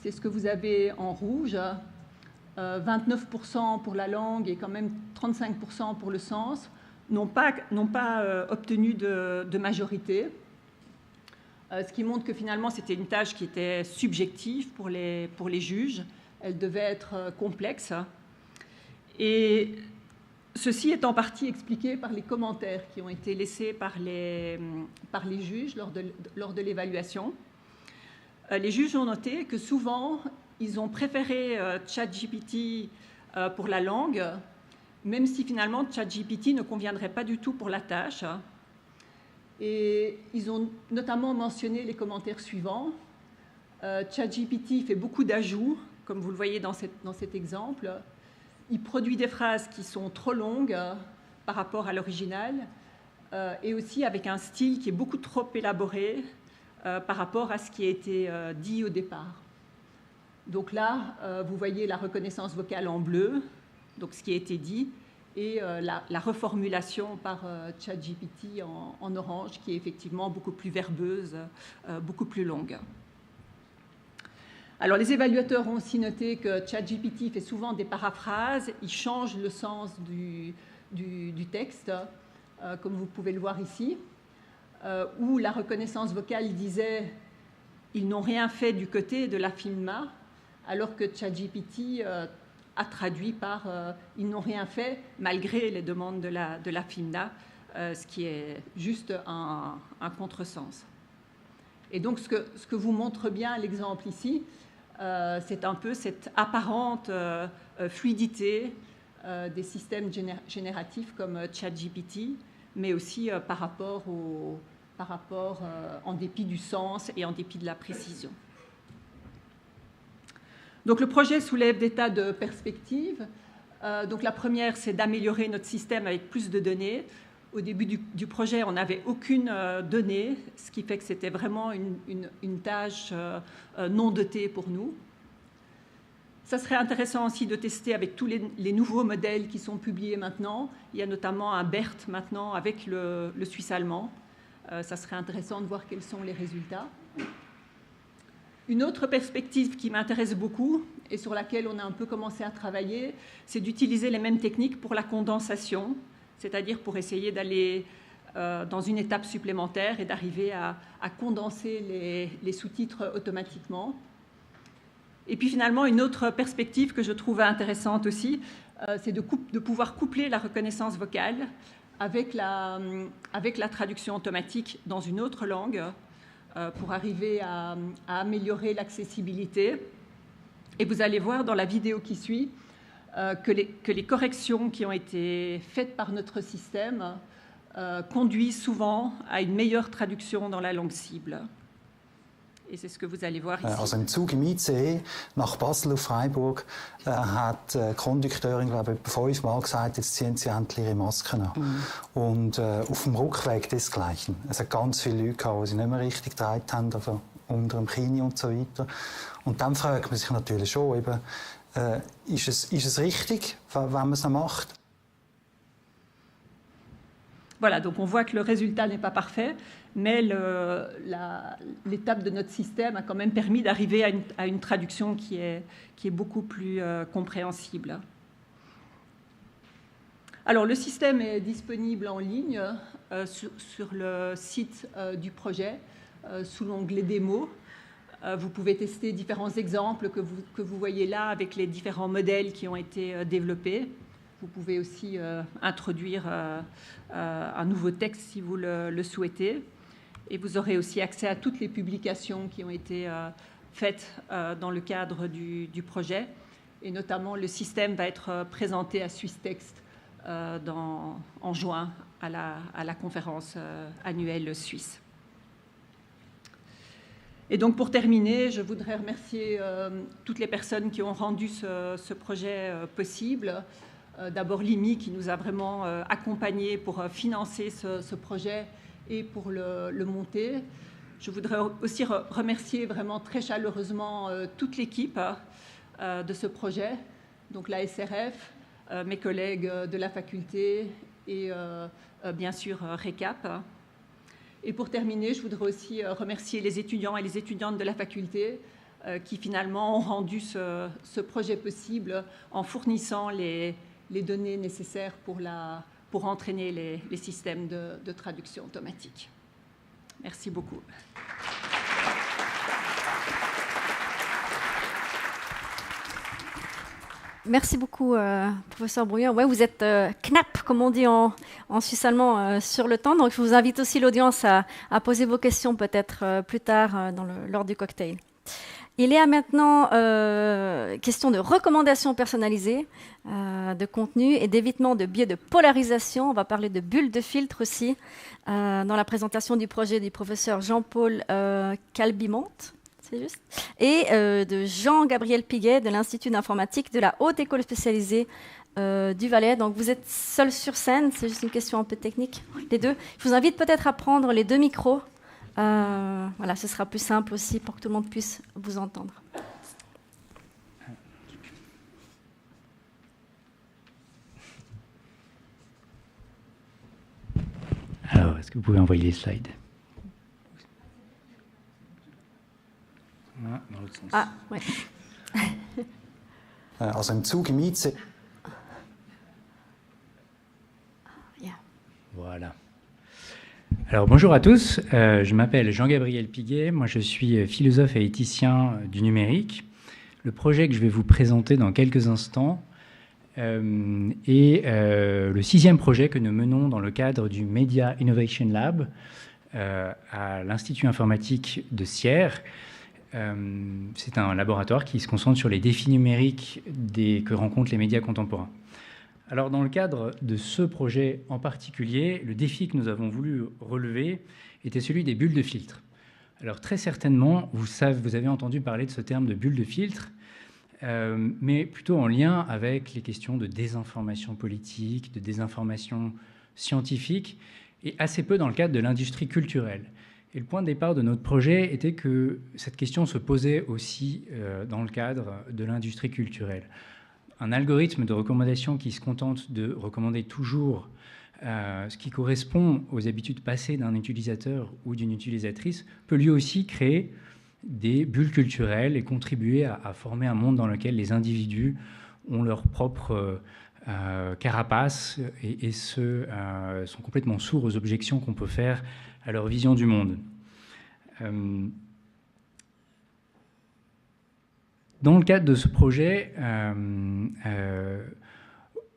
c'est ce que vous avez en rouge, 29% pour la langue et quand même 35% pour le sens, n'ont pas obtenu de majorité, ce qui montre que finalement c'était une tâche qui était subjective pour les juges, elle devait être complexe, et ceci est en partie expliqué par les commentaires qui ont été laissés par les juges lors de l'évaluation. Les juges ont noté que souvent, ils ont préféré ChatGPT pour la langue, même si finalement ChatGPT ne conviendrait pas du tout pour la tâche. Et ils ont notamment mentionné les commentaires suivants. ChatGPT fait beaucoup d'ajouts, comme vous le voyez dans cet exemple. Il produit des phrases qui sont trop longues par rapport à l'original et aussi avec un style qui est beaucoup trop élaboré par rapport à ce qui a été dit au départ. Donc là, vous voyez la reconnaissance vocale en bleu, donc ce qui a été dit, et la reformulation par ChatGPT en orange, qui est effectivement beaucoup plus verbeuse, beaucoup plus longue. Alors, les évaluateurs ont aussi noté que ChatGPT fait souvent des paraphrases, il change le sens du texte, comme vous pouvez le voir ici, où la reconnaissance vocale disait « ils n'ont rien fait du côté de la FIMA », alors que ChatGPT a traduit par « ils n'ont rien fait malgré les demandes de la FIMA », ce qui est juste un contresens. Et donc, ce que vous montre bien l'exemple ici, c'est un peu cette apparente fluidité des systèmes génératifs comme ChatGPT, mais aussi par rapport en dépit du sens et en dépit de la précision. Donc le projet soulève des tas de perspectives. Donc la première, c'est d'améliorer notre système avec plus de données. Au début du projet, on n'avait aucune donnée, ce qui fait que c'était vraiment une tâche non dotée pour nous. Ça serait intéressant aussi de tester avec tous les nouveaux modèles qui sont publiés maintenant. Il y a notamment un BERT maintenant avec le suisse allemand. Ça serait intéressant de voir quels sont les résultats. Une autre perspective qui m'intéresse beaucoup et sur laquelle on a un peu commencé à travailler, c'est d'utiliser les mêmes techniques pour la condensation, c'est-à-dire pour essayer d'aller dans une étape supplémentaire et d'arriver à condenser les sous-titres automatiquement. Et puis finalement, une autre perspective que je trouve intéressante aussi, c'est de pouvoir coupler la reconnaissance vocale avec la traduction automatique dans une autre langue pour arriver à améliorer l'accessibilité. Et vous allez voir dans la vidéo qui suit que les corrections qui ont été faites par notre système conduisent souvent à une meilleure traduction dans la langue cible. Et c'est ce que vous allez voir ici. Also im Zug im ICE nach Basel auf Freiburg hat die Kondukteurin, glaube ich, etwa 5-mal gesagt, jetzt ziehen Sie endlich Ihre Masken an. Und auf dem Rückweg desgleichen. Es hat ganz viele Leute gehabt, die sie nicht mehr richtig getragen haben, also unter dem Kinn und so weiter. Und dann fragt man sich natürlich schon, eben, ist es richtig, wenn man es noch macht? Voilà, donc on voit que le résultat n'est pas parfait, mais l'étape de notre système a quand même permis d'arriver à une traduction qui est beaucoup plus compréhensible. Alors, le système est disponible en ligne sur le site du projet, sous l'onglet démo. Vous pouvez tester différents exemples que vous voyez là avec les différents modèles qui ont été développés. Vous pouvez aussi introduire un nouveau texte si vous le souhaitez. Et vous aurez aussi accès à toutes les publications qui ont été faites dans le cadre du projet. Et notamment, le système va être présenté à SwissTech en juin à la conférence annuelle suisse. Et donc, pour terminer, je voudrais remercier toutes les personnes qui ont rendu ce projet possible. D'abord l'IMI qui nous a vraiment accompagnés pour financer ce projet et pour le monter. Je voudrais aussi remercier vraiment très chaleureusement toute l'équipe de ce projet, donc la SRF, mes collègues de la faculté et bien sûr RECAP. Et pour terminer, je voudrais aussi remercier les étudiants et les étudiantes de la faculté qui finalement ont rendu ce projet possible en fournissant les données nécessaires pour entraîner les systèmes de traduction automatique. Merci beaucoup. Merci beaucoup, professeur Brouillard. Ouais, vous êtes knapp, comme on dit en suisse allemand, sur le temps. Donc, je vous invite aussi l'audience à poser vos questions peut-être plus tard lors du cocktail. Il est maintenant question de recommandations personnalisées, de contenu et d'évitement de biais de polarisation. On va parler de bulles de filtre aussi dans la présentation du projet du professeur Jean-Paul Calbimont. C'est juste. Et de Jean-Gabriel Piguet de l'Institut d'informatique de la Haute École spécialisée du Valais. Donc vous êtes seul sur scène, c'est juste une question un peu technique, les deux. Je vous invite peut-être à prendre les deux micros. Voilà, ce sera plus simple aussi pour que tout le monde puisse vous entendre. Alors, est-ce que vous pouvez envoyer les slides ? Dans l'autre sens. Ah, ouais. Also im Zug, im IC. Voilà. Alors bonjour à tous, je m'appelle Jean-Gabriel Piguet, moi je suis philosophe et éthicien du numérique. Le projet que je vais vous présenter dans quelques instants est le 6e projet que nous menons dans le cadre du Media Innovation Lab à l'Institut informatique de Sierre. C'est un laboratoire qui se concentre sur les défis numériques que rencontrent les médias contemporains. Alors, dans le cadre de ce projet en particulier, le défi que nous avons voulu relever était celui des bulles de filtre. Alors, très certainement, vous avez entendu parler de ce terme de bulle de filtre, mais plutôt en lien avec les questions de désinformation politique, de désinformation scientifique, et assez peu dans le cadre de l'industrie culturelle. Et le point de départ de notre projet était que cette question se posait aussi dans le cadre de l'industrie culturelle. Un algorithme de recommandation qui se contente de recommander toujours ce qui correspond aux habitudes passées d'un utilisateur ou d'une utilisatrice peut lui aussi créer des bulles culturelles et contribuer à former un monde dans lequel les individus ont leur propre carapace et sont complètement sourds aux objections qu'on peut faire à leur vision du monde. Dans le cadre de ce projet,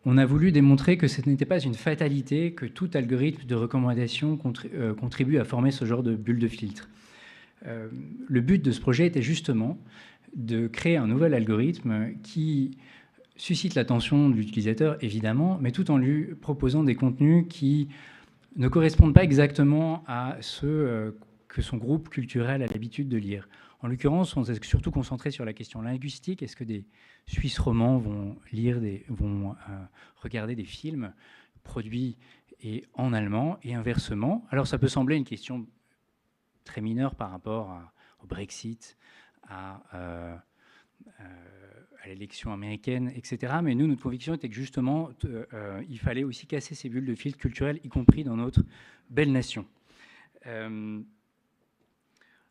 on a voulu démontrer que ce n'était pas une fatalité que tout algorithme de recommandation contribue à former ce genre de bulle de filtre. Le but de ce projet était justement de créer un nouvel algorithme qui suscite l'attention de l'utilisateur, évidemment, mais tout en lui proposant des contenus qui ne correspondent pas exactement à ceux que son groupe culturel a l'habitude de lire. En l'occurrence, on s'est surtout concentré sur la question linguistique. Est-ce que des Suisses romands vont regarder des films produits en allemand et inversement? Alors ça peut sembler une question très mineure par rapport au Brexit, à à l'élection américaine, etc. Mais nous, notre conviction était que justement, il fallait aussi casser ces bulles de filtre culturel, y compris dans notre belle nation.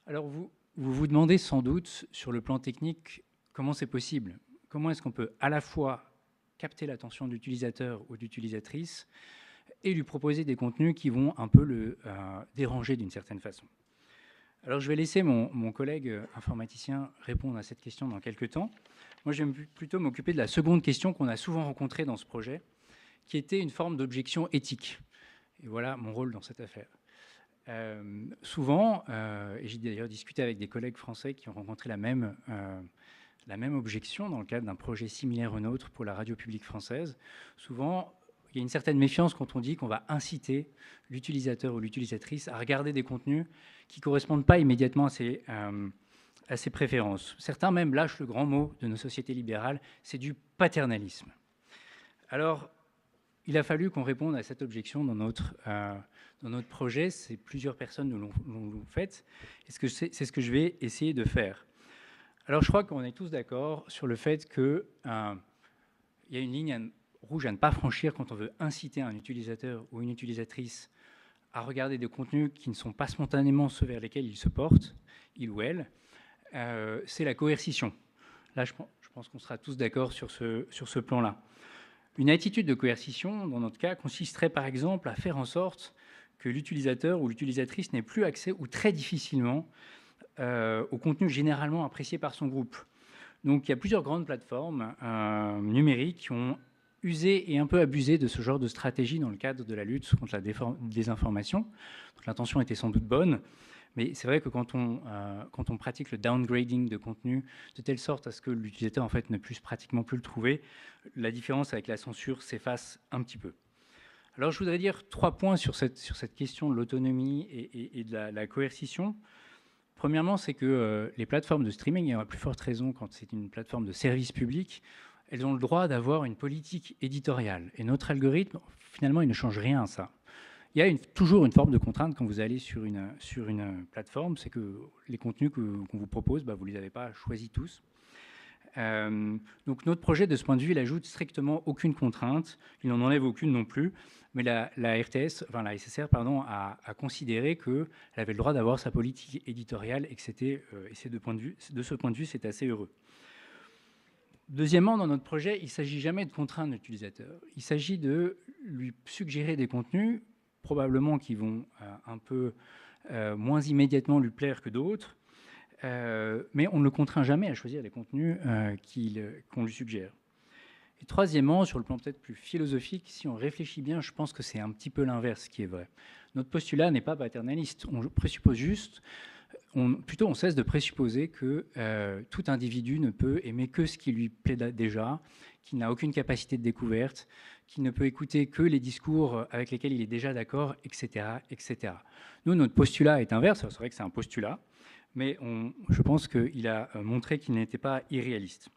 Alors, vous demandez sans doute, sur le plan technique, comment c'est possible. Comment est-ce qu'on peut à la fois capter l'attention de l'utilisateur ou d'utilisatrice et lui proposer des contenus qui vont un peu le déranger d'une certaine façon. Alors, je vais laisser mon collègue informaticien répondre à cette question dans quelques temps. Moi, je vais plutôt m'occuper de la seconde question qu'on a souvent rencontrée dans ce projet, qui était une forme d'objection éthique. Et voilà mon rôle dans cette affaire. Souvent, et j'ai d'ailleurs discuté avec des collègues français qui ont rencontré la même objection dans le cadre d'un projet similaire au nôtre pour la radio publique française, souvent, il y a une certaine méfiance quand on dit qu'on va inciter l'utilisateur ou l'utilisatrice à regarder des contenus qui ne correspondent pas immédiatement à ses préférences. Certains même lâchent le grand mot de nos sociétés libérales, c'est du paternalisme. Alors, il a fallu qu'on réponde à cette objection dans notre projet. Plusieurs personnes nous l'ont fait. C'est ce que je vais essayer de faire. Alors, je crois qu'on est tous d'accord sur le fait qu'il y a une ligne rouge à ne pas franchir quand on veut inciter un utilisateur ou une utilisatrice à regarder des contenus qui ne sont pas spontanément ceux vers lesquels il se porte, il ou elle, c'est la coercition. Là, je pense qu'on sera tous d'accord sur ce plan-là. Une attitude de coercition, dans notre cas, consisterait par exemple à faire en sorte que l'utilisateur ou l'utilisatrice n'ait plus accès ou très difficilement au contenu généralement apprécié par son groupe. Donc il y a plusieurs grandes plateformes numériques qui ont usé et un peu abusé de ce genre de stratégie dans le cadre de la lutte contre la désinformation. Donc l'intention était sans doute bonne, mais c'est vrai que quand on pratique le downgrading de contenu de telle sorte à ce que l'utilisateur en fait ne puisse pratiquement plus le trouver, la différence avec la censure s'efface un petit peu. Alors je voudrais dire 3 points sur cette question de l'autonomie et de la coercition. Premièrement, c'est que les plateformes de streaming, et à plus forte raison quand c'est une plateforme de service public, elles ont le droit d'avoir une politique éditoriale. Et notre algorithme, finalement, il ne change rien à ça. Il y a toujours une forme de contrainte quand vous allez sur une plateforme, c'est que les contenus qu'on vous propose, vous ne les avez pas choisis tous. Donc notre projet, de ce point de vue, il ajoute strictement aucune contrainte, il n'en enlève aucune non plus, mais la SSR a considéré qu'elle avait le droit d'avoir sa politique éditoriale et que de ce point de vue, c'est assez heureux. Deuxièmement, dans notre projet, il ne s'agit jamais de contraindre l'utilisateur. Il s'agit de lui suggérer des contenus, probablement qui vont un peu moins immédiatement lui plaire que d'autres, mais on ne le contraint jamais à choisir les contenus qu'on lui suggère. Et troisièmement, sur le plan peut-être plus philosophique, si on réfléchit bien, je pense que c'est un petit peu l'inverse qui est vrai. Notre postulat n'est pas paternaliste. On présuppose juste... on cesse de présupposer que tout individu ne peut aimer que ce qui lui plaît déjà, qu'il n'a aucune capacité de découverte, qu'il ne peut écouter que les discours avec lesquels il est déjà d'accord, etc., etc. Nous, notre postulat est inverse. C'est vrai que c'est un postulat, mais je pense qu'il a montré qu'il n'était pas irréaliste.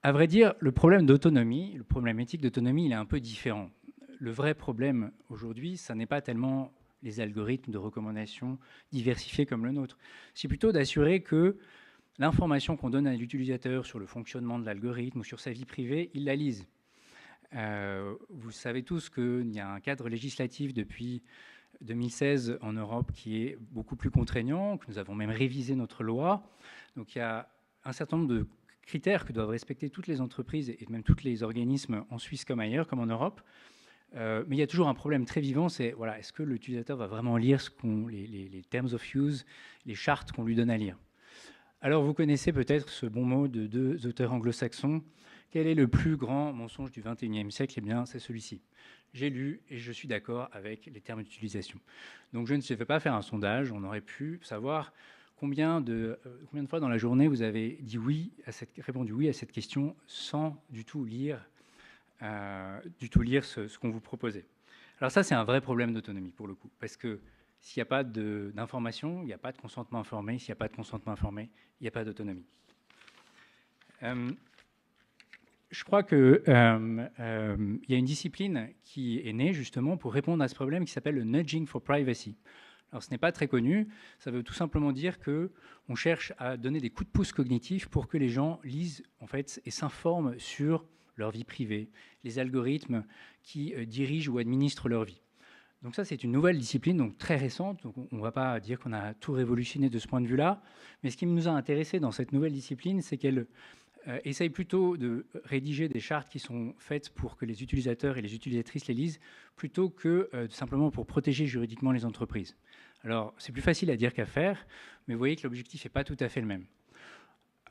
À vrai dire, le problème d'autonomie, le problème éthique d'autonomie, il est un peu différent. Le vrai problème aujourd'hui, ça n'est pas tellement les algorithmes de recommandation diversifiés comme le nôtre. C'est plutôt d'assurer que l'information qu'on donne à l'utilisateur sur le fonctionnement de l'algorithme ou sur sa vie privée, il la lise. Vous savez tous qu'il y a un cadre législatif depuis 2016 en Europe qui est beaucoup plus contraignant, que nous avons même révisé notre loi. Donc il y a un certain nombre de critères que doivent respecter toutes les entreprises et même tous les organismes en Suisse comme ailleurs, comme en Europe. Mais il y a toujours un problème très vivant, c'est est-ce que l'utilisateur va vraiment lire les terms of use, les chartes qu'on lui donne à lire. Alors vous connaissez peut-être ce bon mot de 2 auteurs anglo-saxons. Quel est le plus grand mensonge du XXIe siècle? Eh bien, c'est celui-ci. J'ai lu et je suis d'accord avec les termes d'utilisation. Donc je ne vais pas faire un sondage, on aurait pu savoir combien de fois dans la journée vous avez dit répondu oui à cette question sans du tout lire ce qu'on vous proposait. Alors ça, c'est un vrai problème d'autonomie, pour le coup, parce que s'il n'y a pas d'information, il n'y a pas de consentement informé. S'il n'y a pas de consentement informé, il n'y a pas d'autonomie. Je crois qu'il y a une discipline qui est née, justement, pour répondre à ce problème qui s'appelle le nudging for privacy. Alors ce n'est pas très connu, ça veut tout simplement dire qu'on cherche à donner des coups de pouce cognitifs pour que les gens lisent en fait, et s'informent sur leur vie privée, les algorithmes qui dirigent ou administrent leur vie. Donc ça, c'est une nouvelle discipline, donc très récente. Donc on ne va pas dire qu'on a tout révolutionné de ce point de vue-là. Mais ce qui nous a intéressé dans cette nouvelle discipline, c'est qu'elle essaye plutôt de rédiger des chartes qui sont faites pour que les utilisateurs et les utilisatrices les lisent, plutôt que simplement pour protéger juridiquement les entreprises. Alors, c'est plus facile à dire qu'à faire, mais vous voyez que l'objectif n'est pas tout à fait le même.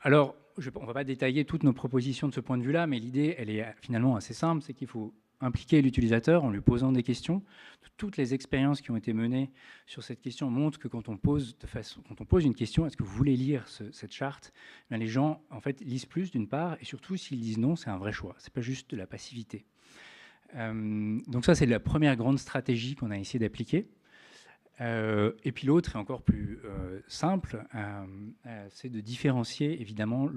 Alors, on ne va pas détailler toutes nos propositions de ce point de vue-là, mais l'idée, elle est finalement assez simple, c'est qu'il faut impliquer l'utilisateur en lui posant des questions. Toutes les expériences qui ont été menées sur cette question montrent que quand on pose une question, est-ce que vous voulez lire cette charte, bien, les gens en fait lisent plus d'une part, et surtout s'ils disent non, c'est un vrai choix, c'est pas juste de la passivité. Donc ça, c'est la première grande stratégie qu'on a essayé d'appliquer. Et puis l'autre est encore plus simple, c'est de différencier évidemment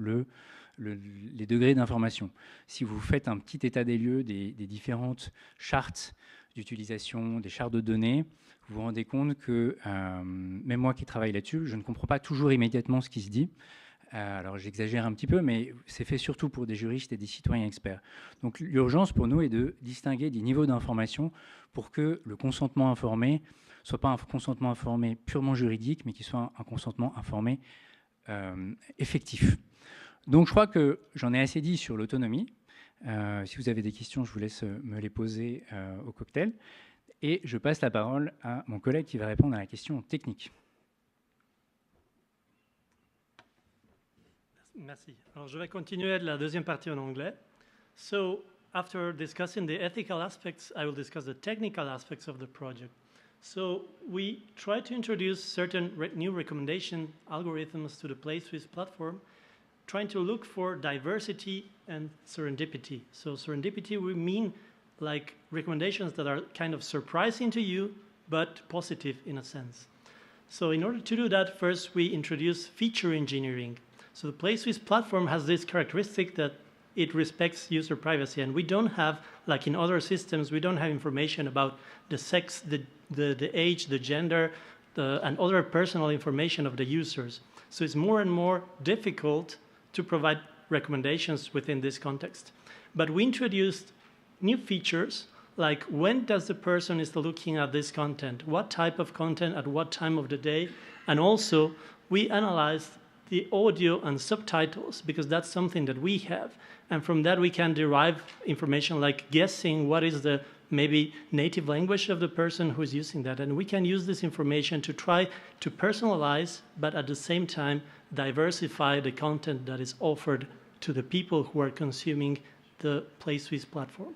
les degrés d'information. Si vous faites un petit état des lieux des différentes chartes d'utilisation, des chartes de données, vous vous rendez compte que, même moi qui travaille là-dessus, je ne comprends pas toujours immédiatement ce qui se dit. Alors j'exagère un petit peu, mais c'est fait surtout pour des juristes et des citoyens experts. Donc l'urgence pour nous est de distinguer des niveaux d'information pour que le consentement informé ne soit pas un consentement informé purement juridique, mais qu'il soit un consentement informé effectif. Donc je crois que j'en ai assez dit sur l'autonomie. Si vous avez des questions, je vous laisse me les poser au cocktail. Et je passe la parole à mon collègue qui va répondre à la question technique. Merci. Alors je vais continuer la deuxième partie en anglais. So after discussing the ethical aspects, I will discuss the technical aspects of the project. So we try to introduce certain new recommendation algorithms to the PlaySwiss platform, trying to look for diversity and serendipity. So serendipity, we mean like recommendations that are kind of surprising to you, but positive in a sense. So in order to do that, first we introduce feature engineering. So the PlaySwiss platform has this characteristic that it respects user privacy, and we don't have, like in other systems, we don't have information about the sex, the age, the gender, and other personal information of the users. So it's more and more difficult to provide recommendations within this context. But we introduced new features, like when does the person is looking at this content, what type of content at what time of the day, and also we analyzed the audio and subtitles, because that's something that we have. And from that we can derive information like guessing what is the maybe native language of the person who's using that. And we can use this information to try to personalize, but at the same time diversify the content that is offered to the people who are consuming the PlaySwiss platform.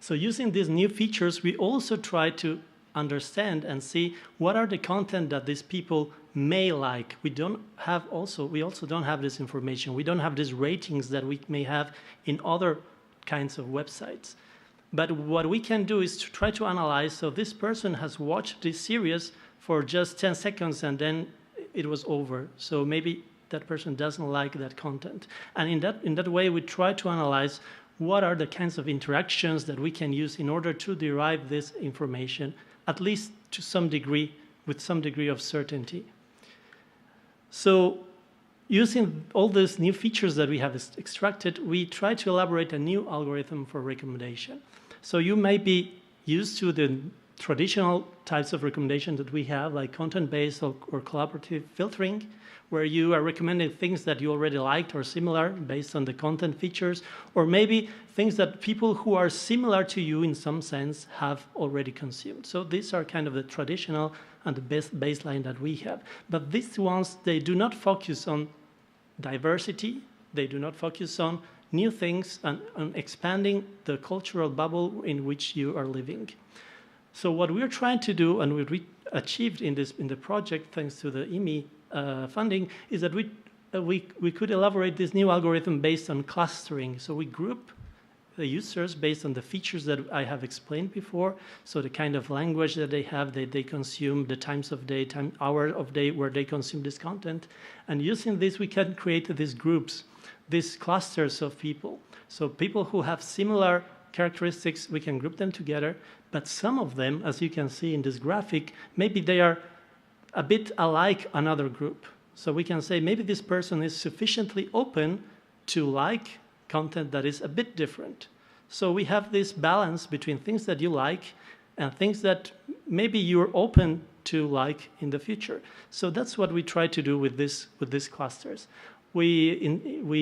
So using these new features, we also try to understand and see what are the content that these people may like. We also don't have this information. We don't have these ratings that we may have in other kinds of websites. But what we can do is to try to analyze, so this person has watched this series for just 10 seconds and then it was over. So maybe that person doesn't like that content. And in that way, we try to analyze what are the kinds of interactions that we can use in order to derive this information, at least to some degree, with some degree of certainty. So using all these new features that we have extracted, we try to elaborate a new algorithm for recommendation. So you may be used to the traditional types of recommendations that we have, like content-based or collaborative filtering, where you are recommending things that you already liked or similar based on the content features, or maybe things that people who are similar to you in some sense have already consumed. So these are kind of the traditional and the best baseline that we have. But these ones, they do not focus on diversity, they do not focus on new things and on expanding the cultural bubble in which you are living. So what we're trying to do, and we achieved in the project thanks to the IMI funding, is that we could elaborate this new algorithm based on clustering. So we group the users based on the features that I have explained before. So the kind of language that they have, that they consume, the times of day, hour of day where they consume this content. And using this, we can create these groups, these clusters of people. So people who have similar characteristics, we can group them together, but some of them, as you can see in this graphic, maybe they are a bit alike another group. So we can say maybe this person is sufficiently open to like content that is a bit different. So we have this balance between things that you like and things that maybe you're open to like in the future. So that's what we try to do with these clusters. We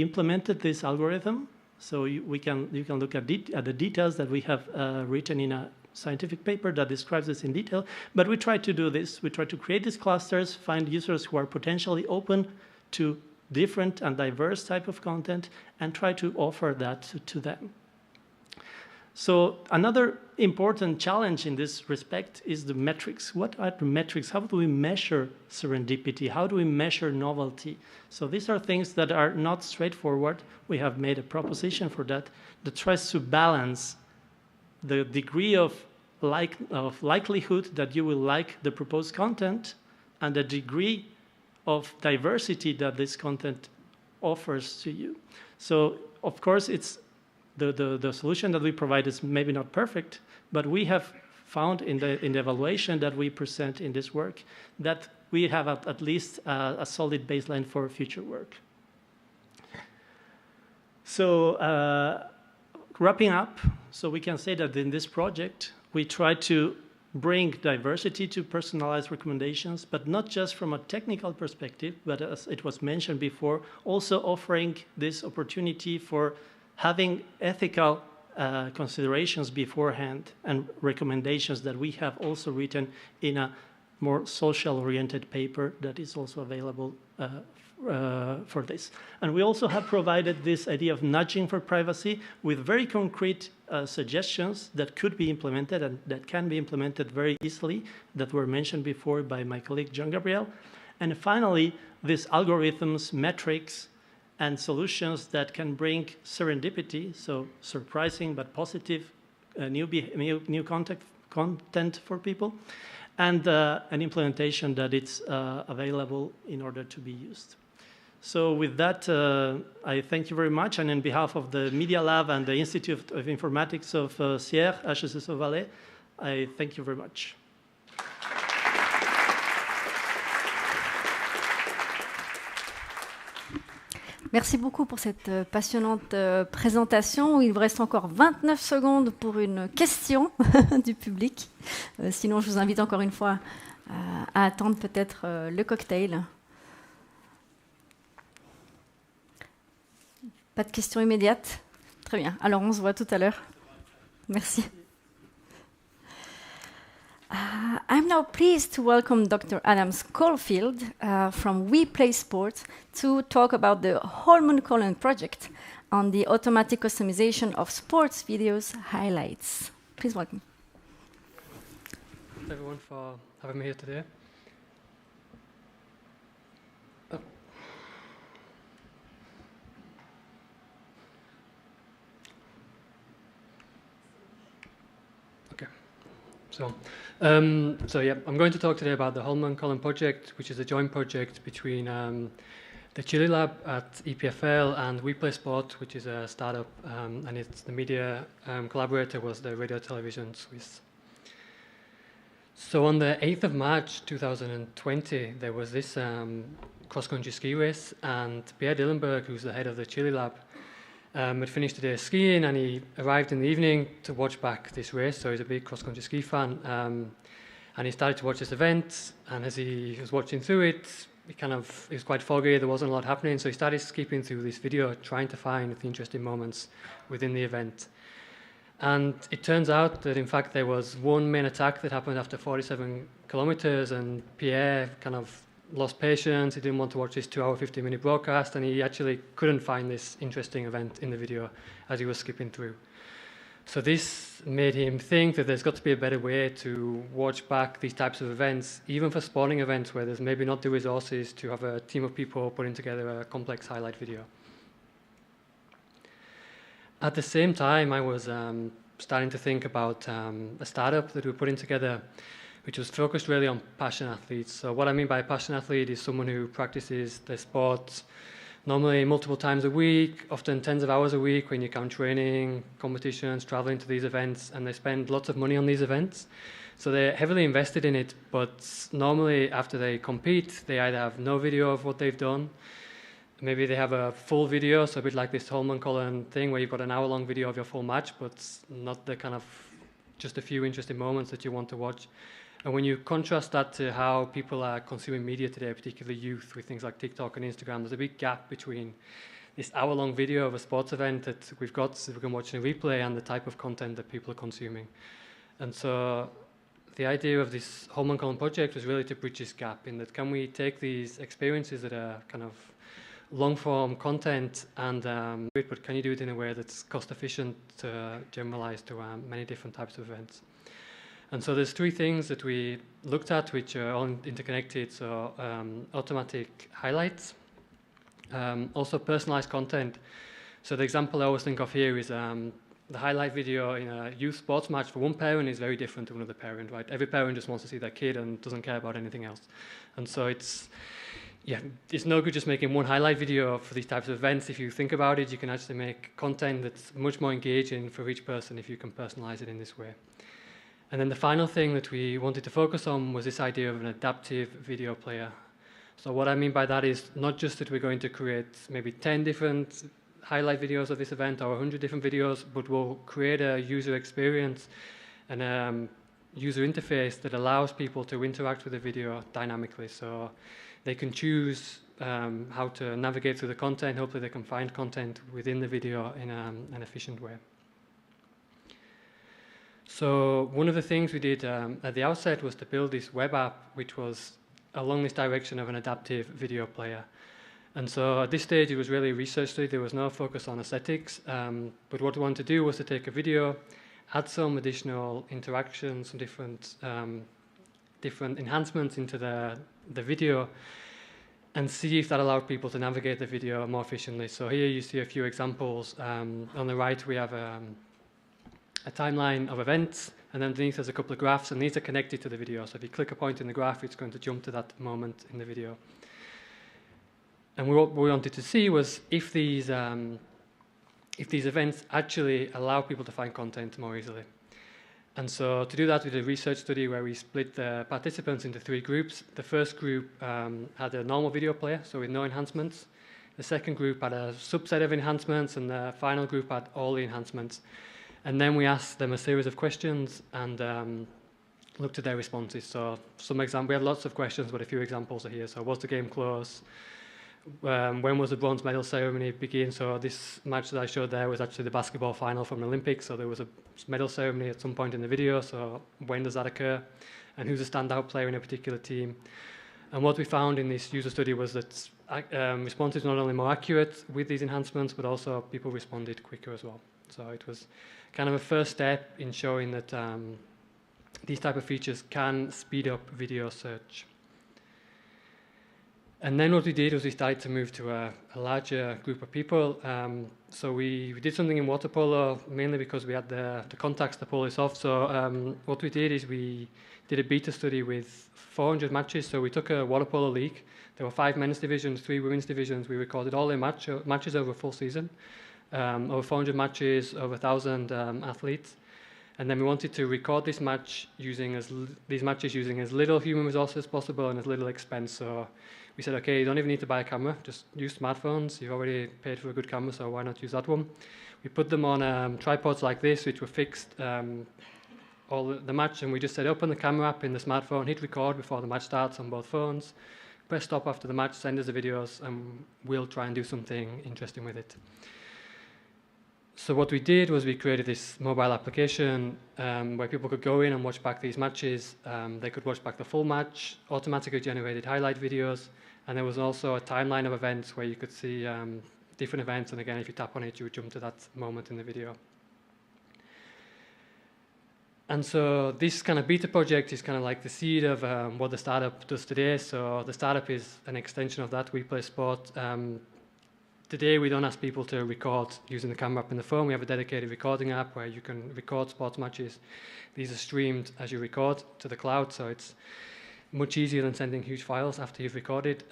implemented this algorithm, so you can look at the details that we have written in a scientific paper that describes this in detail. But we try to do this. We try to create these clusters, find users who are potentially open to different and diverse type of content, and try to offer that to them. So another important challenge in this respect is the metrics. What are the metrics? How do we measure serendipity? How do we measure novelty? So these are things that are not straightforward. We have made a proposition for that tries to balance the degree of likelihood that you will like the proposed content and the degree of diversity that this content offers to you. So of course, it's the solution that we provide is maybe not perfect, but we have found in the evaluation that we present in this work that we have at least a solid baseline for future work. So wrapping up, so we can say that in this project, we try to bring diversity to personalized recommendations, but not just from a technical perspective, but as it was mentioned before, also offering this opportunity for having ethical considerations beforehand and recommendations that we have also written in a more social-oriented paper that is also available for this. And we also have provided this idea of nudging for privacy with very concrete suggestions that could be implemented and that can be implemented very easily that were mentioned before by my colleague Jean-Gabriel. And finally, these algorithms, metrics, and solutions that can bring serendipity, so surprising but positive new content for people, and an implementation that it's available in order to be used. So with that, I thank you very much, and on behalf of the Media Lab and the Institute of Informatics of Sierre, HSSO Valais, I thank you very much. Merci beaucoup pour cette passionnante présentation. Il vous reste encore 29 secondes pour une question du public. Sinon, je vous invite encore une fois à attendre peut-être le cocktail. Pas de questions immédiates? Très bien. Alors, on se voit tout à l'heure. Merci. I'm now pleased to welcome Dr. Adam Schofield from We Play Sports to talk about the Holman Colon project on the automatic customization of sports videos highlights. Please welcome. Thanks everyone for having me here today. So yeah, I'm going to talk today about the Holman Colon project, which is a joint project between the Chile Lab at EPFL and We Play Sport, which is a startup, and it's the media collaborator was the Radio Television Suisse. So on the 8th of March 2020, there was this cross-country ski race, and Pierre Dillenberg, who's the head of the Chile Lab, had finished the day skiing, and he arrived in the evening to watch back this race. So he's a big cross-country ski fan, and he started to watch this event. And as he was watching through it, it was quite foggy. There wasn't a lot happening, so he started skipping through this video, trying to find the interesting moments within the event. And it turns out that in fact there was one main attack that happened after 47 kilometers, and Pierre lost patience. He didn't want to watch this 2-hour, 50-minute broadcast, and he actually couldn't find this interesting event in the video as he was skipping through. So this made him think that there's got to be a better way to watch back these types of events, even for sporting events where there's maybe not the resources to have a team of people putting together a complex highlight video. At the same time, I was starting to think about a startup that we're putting together, which was focused really on passion athletes. So what I mean by a passion athlete is someone who practices their sport normally multiple times a week, often tens of hours a week when you count training, competitions, traveling to these events, and they spend lots of money on these events. So they're heavily invested in it, but normally after they compete, they either have no video of what they've done, maybe they have a full video, so a bit like this Holmenkollen thing where you've got an hour-long video of your full match, but not the kind of just a few interesting moments that you want to watch. And when you contrast that to how people are consuming media today, particularly youth, with things like TikTok and Instagram, there's a big gap between this hour-long video of a sports event that we've got, so we can watch in a replay, and the type of content that people are consuming. And so the idea of this Holmenkollen project was really to bridge this gap, in that can we take these experiences that are kind of long-form content and but can you do it in a way that's cost-efficient to generalize to many different types of events? And so there's three things that we looked at, which are all interconnected. So automatic highlights, also personalized content. So the example I always think of here is the highlight video in a youth sports match for one parent is very different to another parent, right? Every parent just wants to see their kid and doesn't care about anything else. And so it's no good just making one highlight video for these types of events. If you think about it, you can actually make content that's much more engaging for each person if you can personalize it in this way. And then the final thing that we wanted to focus on was this idea of an adaptive video player. So what I mean by that is not just that we're going to create maybe 10 different highlight videos of this event or 100 different videos, but we'll create a user experience and a user interface that allows people to interact with the video dynamically. So they can choose how to navigate through the content. Hopefully they can find content within the video in an efficient way. So one of the things we did at the outset was to build this web app, which was along this direction of an adaptive video player. And so at this stage, it was really a research study. There was no focus on aesthetics. But what we wanted to do was to take a video, add some additional interactions, some different enhancements into the video, and see if that allowed people to navigate the video more efficiently. So here you see a few examples. On the right, we have a timeline of events, and underneath there's a couple of graphs, and these are connected to the video. So if you click a point in the graph, it's going to jump to that moment in the video. And what we wanted to see was if these events actually allow people to find content more easily. And so to do that, we did a research study where we split the participants into three groups. The first group had a normal video player, so with no enhancements. The second group had a subset of enhancements, and the final group had all the enhancements. And then we asked them a series of questions and looked at their responses. So we had lots of questions, but a few examples are here. So was the game close? When was the bronze medal ceremony begin? So this match that I showed there was actually the basketball final from the Olympics. So there was a medal ceremony at some point in the video. So when does that occur? And who's a standout player in a particular team? And what we found in this user study was that responses not only more accurate with these enhancements, but also people responded quicker as well. So it was kind of a first step in showing that these type of features can speed up video search. And then what we did was we started to move to a larger group of people. So we did something in water polo, mainly because we had the contacts to pull this off. So what we did is we did a beta study with 400 matches. So we took a water polo league. There were 5 men's divisions, 3 women's divisions. We recorded all their matches over a full season, over 400 matches, over 1,000 athletes. And then we wanted to record this match these matches using as little human resources as possible and as little expense. So we said, okay, you don't even need to buy a camera, just use smartphones. You've already paid for a good camera, so why not use that one? We put them on tripods like this, which were fixed all the match, and we just said, open the camera app in the smartphone, hit record before the match starts on both phones, press stop after the match, send us the videos, and we'll try and do something interesting with it. So what we did was we created this mobile application where people could go in and watch back these matches. They could watch back the full match, automatically generated highlight videos, and there was also a timeline of events where you could see different events, and again, if you tap on it, you would jump to that moment in the video. And so this kind of beta project is kind of like the seed of what the startup does today. So the startup is an extension of that. We play sport. Today, we don't ask people to record using the camera app in the phone. We have a dedicated recording app where you can record sports matches. These are streamed as you record to the cloud, so much easier than sending huge files after you've recorded.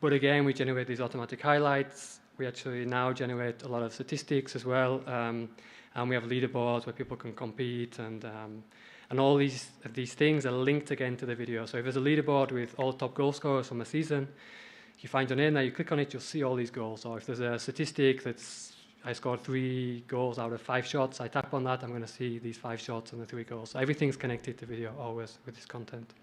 But again, we generate these automatic highlights. We actually now generate a lot of statistics as well. And we have leaderboards where people can compete, and all these things are linked again to the video. So if there's a leaderboard with all top goal scorers from a season, you find your name there, you click on it, you'll see all these goals. Or if there's a statistic that's, I scored 3 goals out of 5 shots, I tap on that, I'm going to see these 5 shots and the 3 goals. So everything's connected to video always with this content.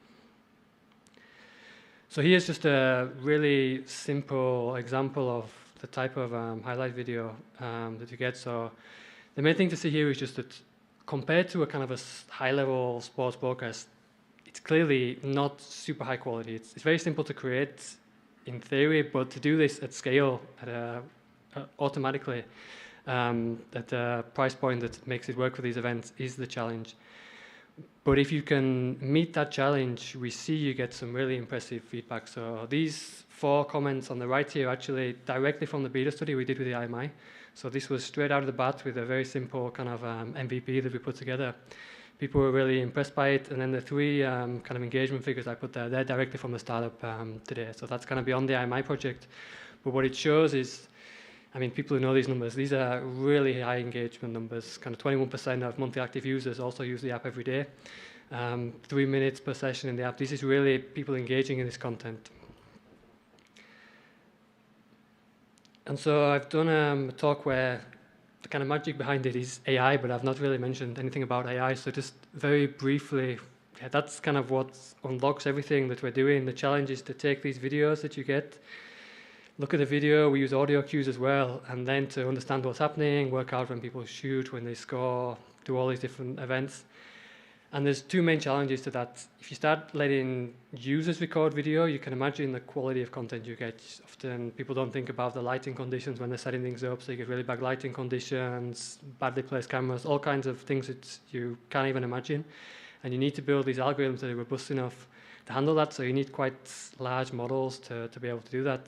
So here's just a really simple example of the type of highlight video that you get. So the main thing to see here is just that compared to a kind of a high-level sports broadcast, it's clearly not super high quality. It's very simple to create in theory, but to do this at scale, automatically, at a price point that makes it work for these events is the challenge. But if you can meet that challenge, we see you get some really impressive feedback. So these 4 comments on the right here are actually directly from the beta study we did with the IMI. So this was straight out of the bat with a very simple kind of MVP that we put together. People were really impressed by it. And then the 3 kind of engagement figures I put there, they're directly from the startup today. So that's kind of beyond the IMI project. But what it shows is, I mean, people who know these numbers, these are really high engagement numbers. Kind of 21% of monthly active users also use the app every day. 3 minutes per session in the app. This is really people engaging in this content. And so I've done a talk where the kind of magic behind it is AI, but I've not really mentioned anything about AI. So just very briefly, yeah, that's kind of what unlocks everything that we're doing. The challenge is to take these videos that you get, look at the video, we use audio cues as well, and then to understand what's happening, work out when people shoot, when they score, do all these different events. And there's 2 main challenges to that. If you start letting users record video, you can imagine the quality of content you get. Often people don't think about the lighting conditions when they're setting things up, so you get really bad lighting conditions, badly placed cameras, all kinds of things that you can't even imagine. And you need to build these algorithms that are robust enough to handle that, so you need quite large models to be able to do that.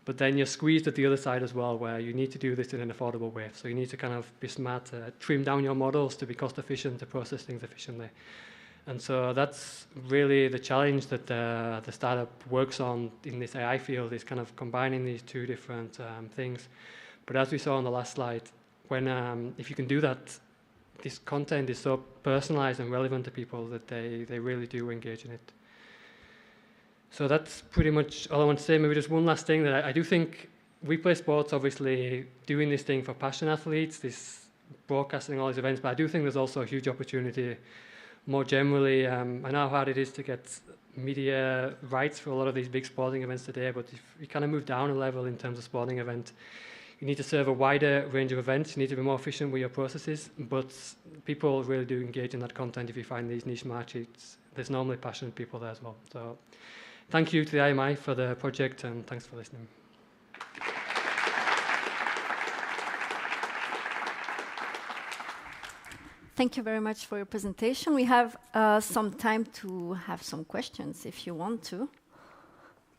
But then you're squeezed at the other side as well, where you need to do this in an affordable way. So you need to kind of be smart, trim down your models to be cost efficient, to process things efficiently. And so that's really the challenge that the startup works on in this AI field, is kind of combining these 2 different things. But as we saw on the last slide, when if you can do that, this content is so personalized and relevant to people that they really do engage in it. So that's pretty much all I want to say. Maybe just one last thing, that I do think Replay Sports obviously doing this thing for passion athletes, this broadcasting all these events, but I do think there's also a huge opportunity more generally. I know how hard it is to get media rights for a lot of these big sporting events today, but if you kind of move down a level in terms of sporting event, you need to serve a wider range of events, you need to be more efficient with your processes, but people really do engage in that content if you find these niche markets. There's normally passionate people there as well. So thank you to the IMI for the project, and thanks for listening. Thank you very much for your presentation. We have some time to have some questions if you want to.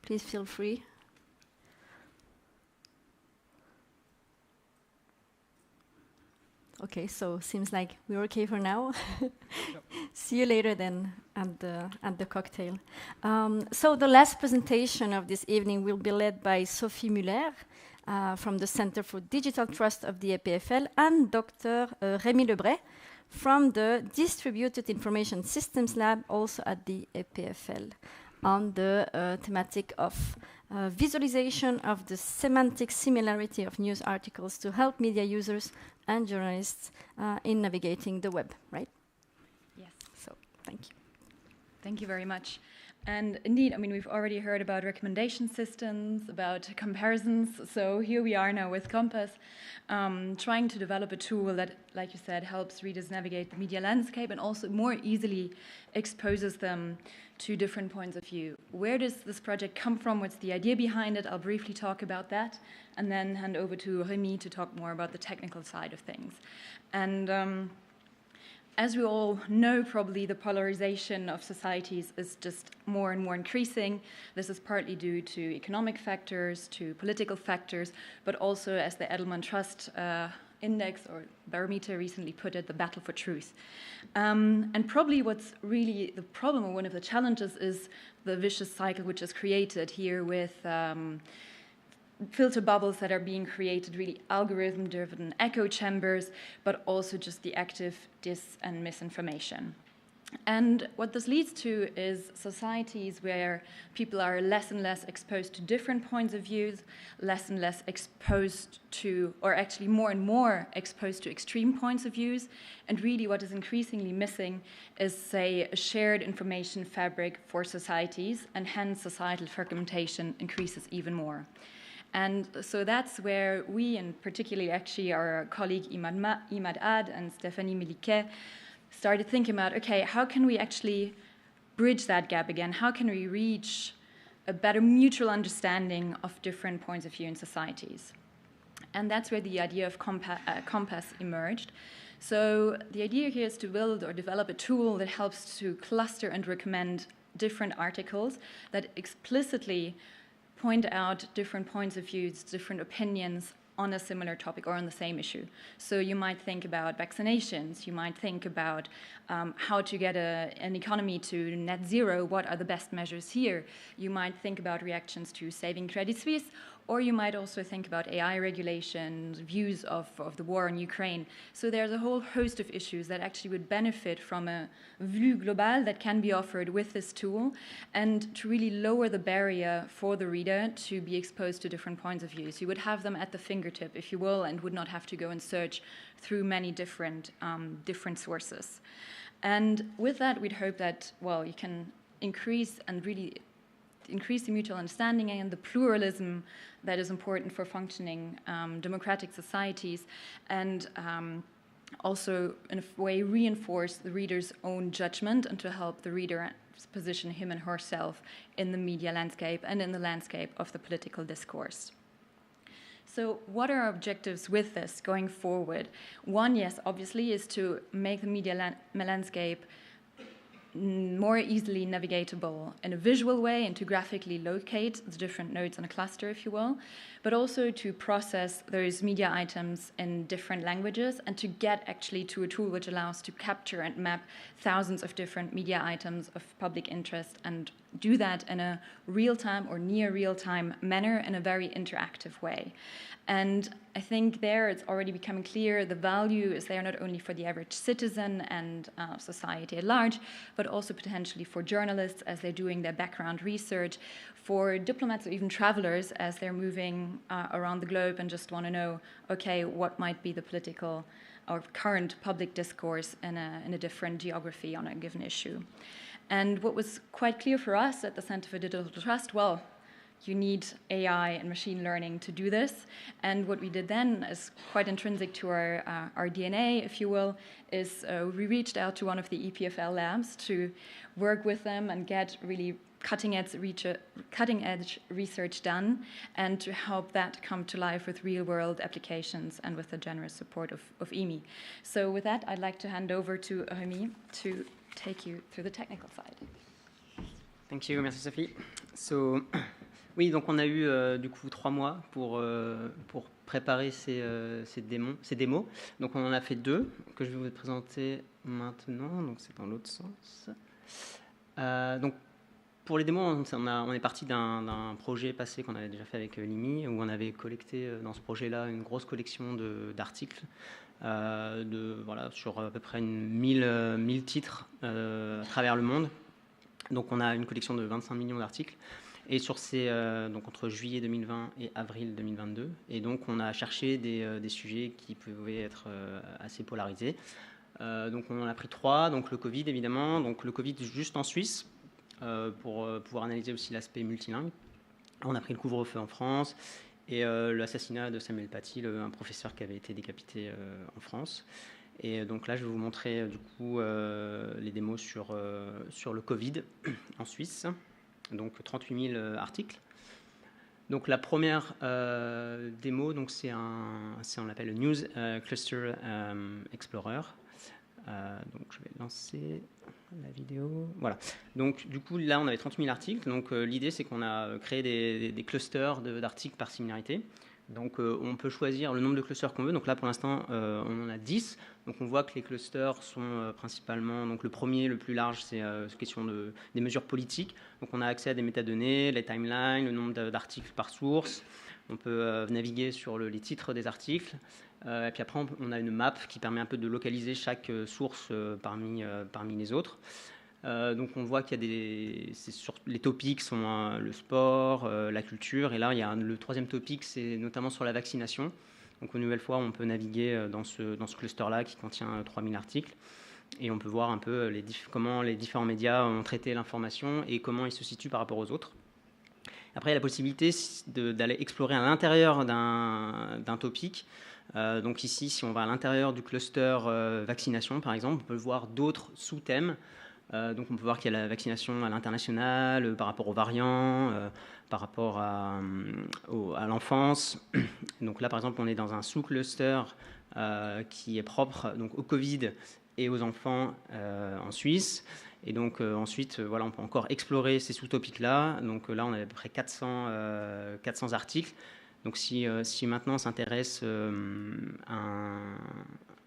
Please feel free. Okay, so seems like we're okay for now. See you later then at the cocktail. So the last presentation of this evening will be led by Sophie Muller from the Center for Digital Trust of the EPFL, and Dr. Rémi Lebray from the Distributed Information Systems Lab, also at the EPFL, on the thematic of visualization of the semantic similarity of news articles to help media users and journalists in navigating the web, right? Yes. So, thank you. Thank you very much. And indeed, I mean, we've already heard about recommendation systems, about comparisons. So here we are now with Compass, trying to develop a tool that, like you said, helps readers navigate the media landscape and also more easily exposes them to different points of view. Where does this project come from? What's the idea behind it? I'll briefly talk about that, and then hand over to Rémi to talk more about the technical side of things. And as we all know, probably the polarization of societies is just more and more increasing. This is partly due to economic factors, to political factors, but also, as the Edelman Trust Index or Barometer recently put it, the battle for truth. And probably what's really the problem, or one of the challenges, is the vicious cycle which is created here with filter bubbles that are being created, really algorithm-driven echo chambers, but also just the active dis and misinformation. And what this leads to is societies where people are less and less exposed to different points of views, less and less exposed to, or actually more and more exposed to extreme points of views. And really what is increasingly missing is, say, a shared information fabric for societies, and hence societal fragmentation increases even more. And so that's where we, and particularly actually our colleague Imad Ad and Stéphanie Milliquet, started thinking about, okay, how can we actually bridge that gap again? How can we reach a better mutual understanding of different points of view in societies? And that's where the idea of Compass emerged. So the idea here is to build or develop a tool that helps to cluster and recommend different articles that explicitly point out different points of views, different opinions on a similar topic or on the same issue. So you might think about vaccinations, you might think about how to get an economy to net zero, what are the best measures here? You might think about reactions to saving Credit Suisse, or you might also think about AI regulations, views of the war in Ukraine. So there's a whole host of issues that actually would benefit from a vue global that can be offered with this tool, and to really lower the barrier for the reader to be exposed to different points of view. So you would have them at the fingertip, if you will, and would not have to go and search through many different sources. And with that, we'd hope that, well, you can increase the mutual understanding and the pluralism that is important for functioning democratic societies, and also in a way reinforce the reader's own judgment, and to help the reader position him and herself in the media landscape and in the landscape of the political discourse. So what are our objectives with this going forward? One, yes, obviously, is to make the media landscape more easily navigatable in a visual way, and to graphically locate the different nodes in a cluster, if you will, but also to process those media items in different languages, and to get actually to a tool which allows to capture and map thousands of different media items of public interest, and do that in a real-time or near real-time manner in a very interactive way. And I think there it's already becoming clear the value is there not only for the average citizen and society at large, but also potentially for journalists as they're doing their background research, for diplomats or even travelers as they're moving around the globe and just want to know, okay, what might be the political or current public discourse in a different geography on a given issue. And what was quite clear for us at the Center for Digital Trust, well, you need AI and machine learning to do this. And what we did then is quite intrinsic to our DNA, if you will, is we reached out to one of the EPFL labs to work with them and get really cutting-edge research done, and to help that come to life with real-world applications and with the generous support of IMI. So with that, I'd like to hand over to Remy to take you through the technical side. Thank you, merci Sophie. So, oui, donc on a eu du coup 3 mois pour préparer ces démos. Donc on en a fait 2 que je vais vous présenter maintenant. Donc c'est dans l'autre sens. Donc pour les démos, on est parti d'un projet passé qu'on avait déjà fait avec l'IMI, où on avait collecté dans ce projet-là une grosse collection d'articles sur à peu près 1000 titres à travers le monde. Donc on a une collection de 25 millions d'articles. Et sur donc entre juillet 2020 et avril 2022. Et donc on a cherché des sujets qui pouvaient être assez polarisés. Donc on en a pris 3. Donc le Covid, évidemment. Donc le Covid juste en Suisse, pour pouvoir analyser aussi l'aspect multilingue. On a pris le couvre-feu en France et l'assassinat de Samuel Paty, un professeur qui avait été décapité en France. Et donc là, je vais vous montrer du coup les démos sur le Covid en Suisse. Donc 38 000 articles. Donc la première démo, donc on l'appelle le News Cluster Explorer. Donc je vais lancer la vidéo. Voilà. Donc du coup là on avait 30 000 articles. Donc l'idée c'est qu'on a créé des clusters d'articles par similarité. Donc on peut choisir le nombre de clusters qu'on veut. Donc là pour l'instant on en a 10. Donc on voit que les clusters sont principalement, donc le premier, le plus large, c'est question des mesures politiques. Donc on a accès à des métadonnées, les timelines, le nombre d'articles par source. On peut naviguer sur les titres des articles. Et puis après on a une map qui permet un peu de localiser chaque source parmi les autres. Donc on voit qu'il y a les topics sont le sport, la culture, et là il y a le troisième topic, c'est notamment sur la vaccination. Donc une nouvelle fois on peut naviguer dans ce cluster-là qui contient 3000 articles, et on peut voir un peu comment les différents médias ont traité l'information et comment ils se situent par rapport aux autres. Après il y a la possibilité d'aller explorer à l'intérieur d'un topic. Donc ici si on va à l'intérieur du cluster vaccination par exemple, on peut voir d'autres sous-thèmes. Donc on peut voir qu'il y a la vaccination à l'international, par rapport aux variants, par rapport à l'enfance. Donc là par exemple on est dans un sous-cluster qui est propre donc, au Covid et aux enfants en Suisse. Et donc ensuite voilà, on peut encore explorer ces sous-topics-là. Donc là on a à peu près 400 articles. Donc si maintenant on s'intéresse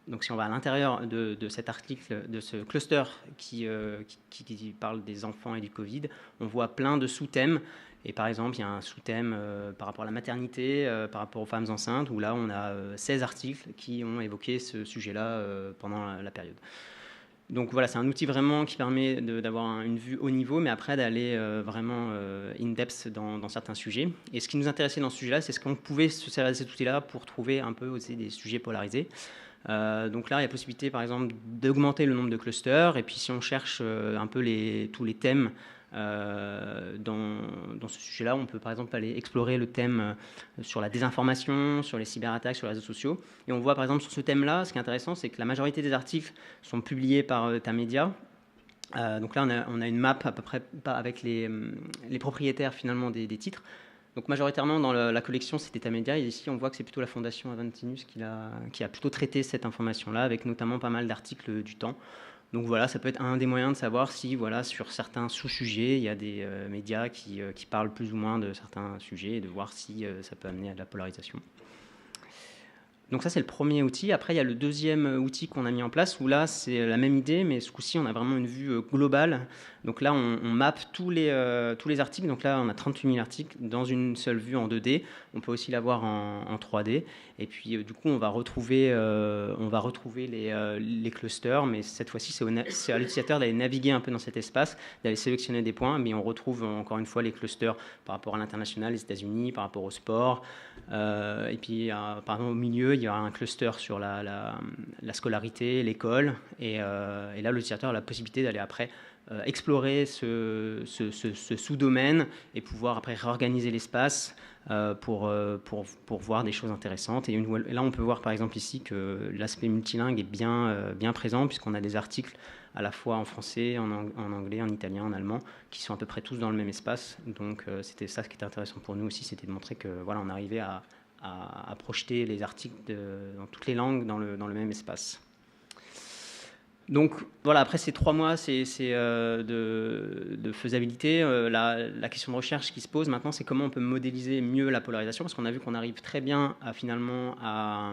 donc si on va à l'intérieur de cet article, de ce cluster qui parle des enfants et du Covid, on voit plein de sous-thèmes. Et par exemple, il y a un sous-thème par rapport à la maternité, par rapport aux femmes enceintes, où là, on a 16 articles qui ont évoqué ce sujet-là pendant la période. Donc voilà, c'est un outil vraiment qui permet d'avoir une vue haut niveau, mais après d'aller vraiment in-depth dans certains sujets. Et ce qui nous intéressait dans ce sujet-là, c'est ce qu'on pouvait se servir de cet outil-là pour trouver un peu aussi des sujets polarisés. Donc là, il y a possibilité, par exemple, d'augmenter le nombre de clusters. Et puis, si on cherche un peu tous les thèmes dans ce sujet-là, on peut, par exemple, aller explorer le thème sur la désinformation, sur les cyberattaques, sur les réseaux sociaux. Et on voit, par exemple, sur ce thème-là, ce qui est intéressant, c'est que la majorité des articles sont publiés par Tamedia. Donc là, on a une map à peu près avec les propriétaires, finalement, des titres. Donc majoritairement dans la collection c'était Tamedia, et ici on voit que c'est plutôt la fondation Aventinus qui a plutôt traité cette information-là, avec notamment pas mal d'articles du temps. Donc voilà, ça peut être un des moyens de savoir si voilà, sur certains sous-sujets, il y a des médias qui parlent plus ou moins de certains sujets, et de voir si ça peut amener à de la polarisation. Donc ça c'est le premier outil. Après il y a le deuxième outil qu'on a mis en place, où là c'est la même idée, mais ce coup-ci on a vraiment une vue globale. Donc là on mappe tous les articles. Donc là on a 38 000 articles dans une seule vue en 2D. On peut aussi l'avoir en 3D. Et puis du coup on va retrouver les clusters, mais cette fois-ci c'est à l'utilisateur d'aller naviguer un peu dans cet espace, d'aller sélectionner des points, mais on retrouve encore une fois les clusters par rapport à l'international, les États-Unis, par rapport au sport. Et puis par exemple au milieu il y aura un cluster sur la scolarité, l'école, et là l'utilisateur a la possibilité d'aller après explorer ce sous-domaine et pouvoir après réorganiser l'espace pour voir des choses intéressantes. Et là on peut voir par exemple ici que l'aspect multilingue est bien présent, puisqu'on a des articles à la fois en français, en anglais, en italien, en allemand, qui sont à peu près tous dans le même espace. Donc c'était ça ce qui était intéressant pour nous aussi, c'était de montrer que voilà, on arrivait à projeter les articles dans toutes les langues dans le même espace. Donc voilà, après ces 3 mois de faisabilité, la question de recherche qui se pose maintenant, c'est comment on peut modéliser mieux la polarisation, parce qu'on a vu qu'on arrive très bien à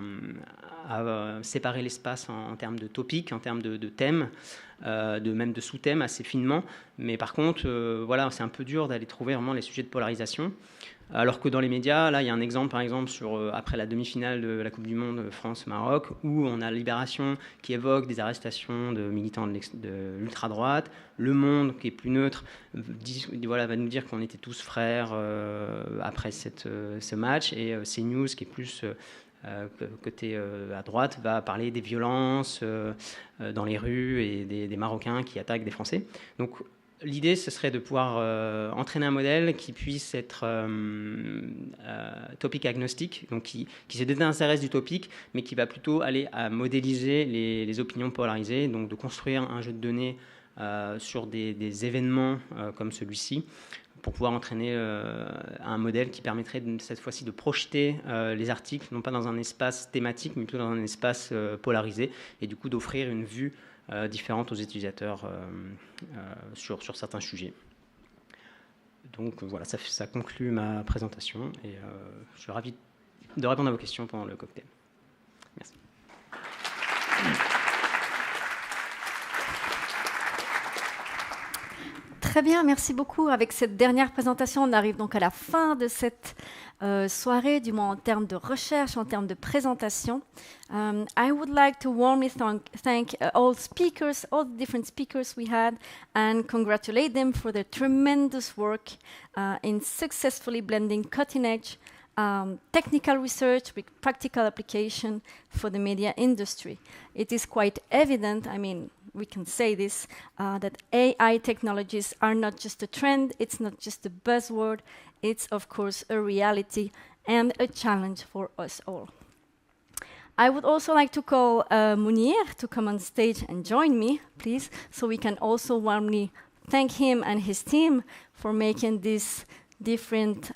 séparer l'espace en termes de topics, en termes de thèmes, même de sous-thèmes assez finement. Mais par contre, voilà, c'est un peu dur d'aller trouver vraiment les sujets de polarisation. Alors que dans les médias, là, il y a un exemple, par exemple, après la demi-finale de la Coupe du Monde France-Maroc, où on a Libération qui évoque des arrestations de militants de l'ultra-droite. Le Monde, qui est plus neutre, va nous dire qu'on était tous frères après ce match. Et CNews, qui est plus côté à droite, va parler des violences dans les rues et des Marocains qui attaquent des Français. Donc, l'idée, ce serait de pouvoir entraîner un modèle qui puisse être topic agnostique, donc qui se désintéresse du topic, mais qui va plutôt aller à modéliser les opinions polarisées, donc de construire un jeu de données sur des événements comme celui-ci, pour pouvoir entraîner un modèle qui permettrait cette fois-ci de projeter les articles, non pas dans un espace thématique, mais plutôt dans un espace polarisé, et du coup d'offrir une vue différentes aux utilisateurs sur certains sujets. Donc voilà, ça conclut ma présentation, et je suis ravi de répondre à vos questions pendant le cocktail. Merci. Très bien, merci beaucoup. Avec cette dernière présentation, on arrive donc à la fin de cette soirée, du moins en termes de recherche, en termes de présentation. I would like to warmly thank all speakers, all the different speakers we had, and congratulate them for their tremendous work in successfully blending cutting-edge technical research with practical application for the media industry. It is quite evident, I mean, we can say this, that AI technologies are not just a trend, it's not just a buzzword, it's of course a reality and a challenge for us all. I would also like to call Munir to come on stage and join me, please, so we can also warmly thank him and his team for making these different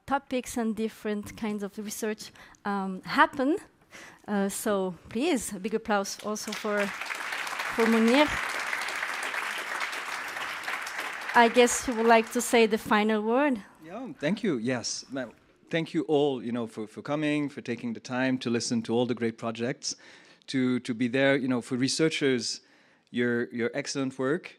topics and different kinds of research happen. So please, a big applause also for Munir. I guess you would like to say the final word. Yeah, thank you. Yes, thank you all, for coming, for taking the time to listen to all the great projects, to be there. For researchers, your excellent work.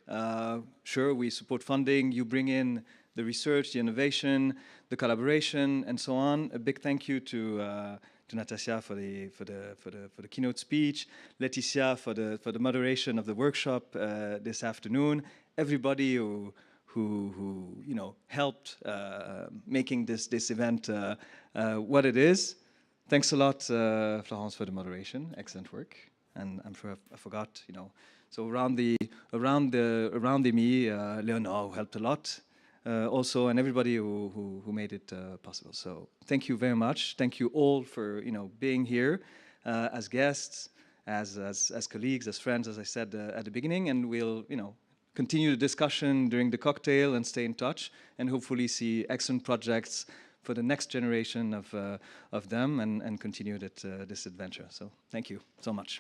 Sure, we support funding. You bring in the research, the innovation, the collaboration, and so on. A big thank you to Natasja for the keynote speech, Laetitia for the moderation of the workshop this afternoon. Everybody who helped making this event what it is. Thanks a lot, Florence, for the moderation. Excellent work. And I'm sure I forgot, So around the IMI, Leonor helped a lot. Also, and everybody who made it possible. So thank you very much. Thank you all for being here as guests, as colleagues, as friends, as I said at the beginning. And we'll continue the discussion during the cocktail and stay in touch, and hopefully see excellent projects for the next generation of them, and continue this adventure. So thank you so much.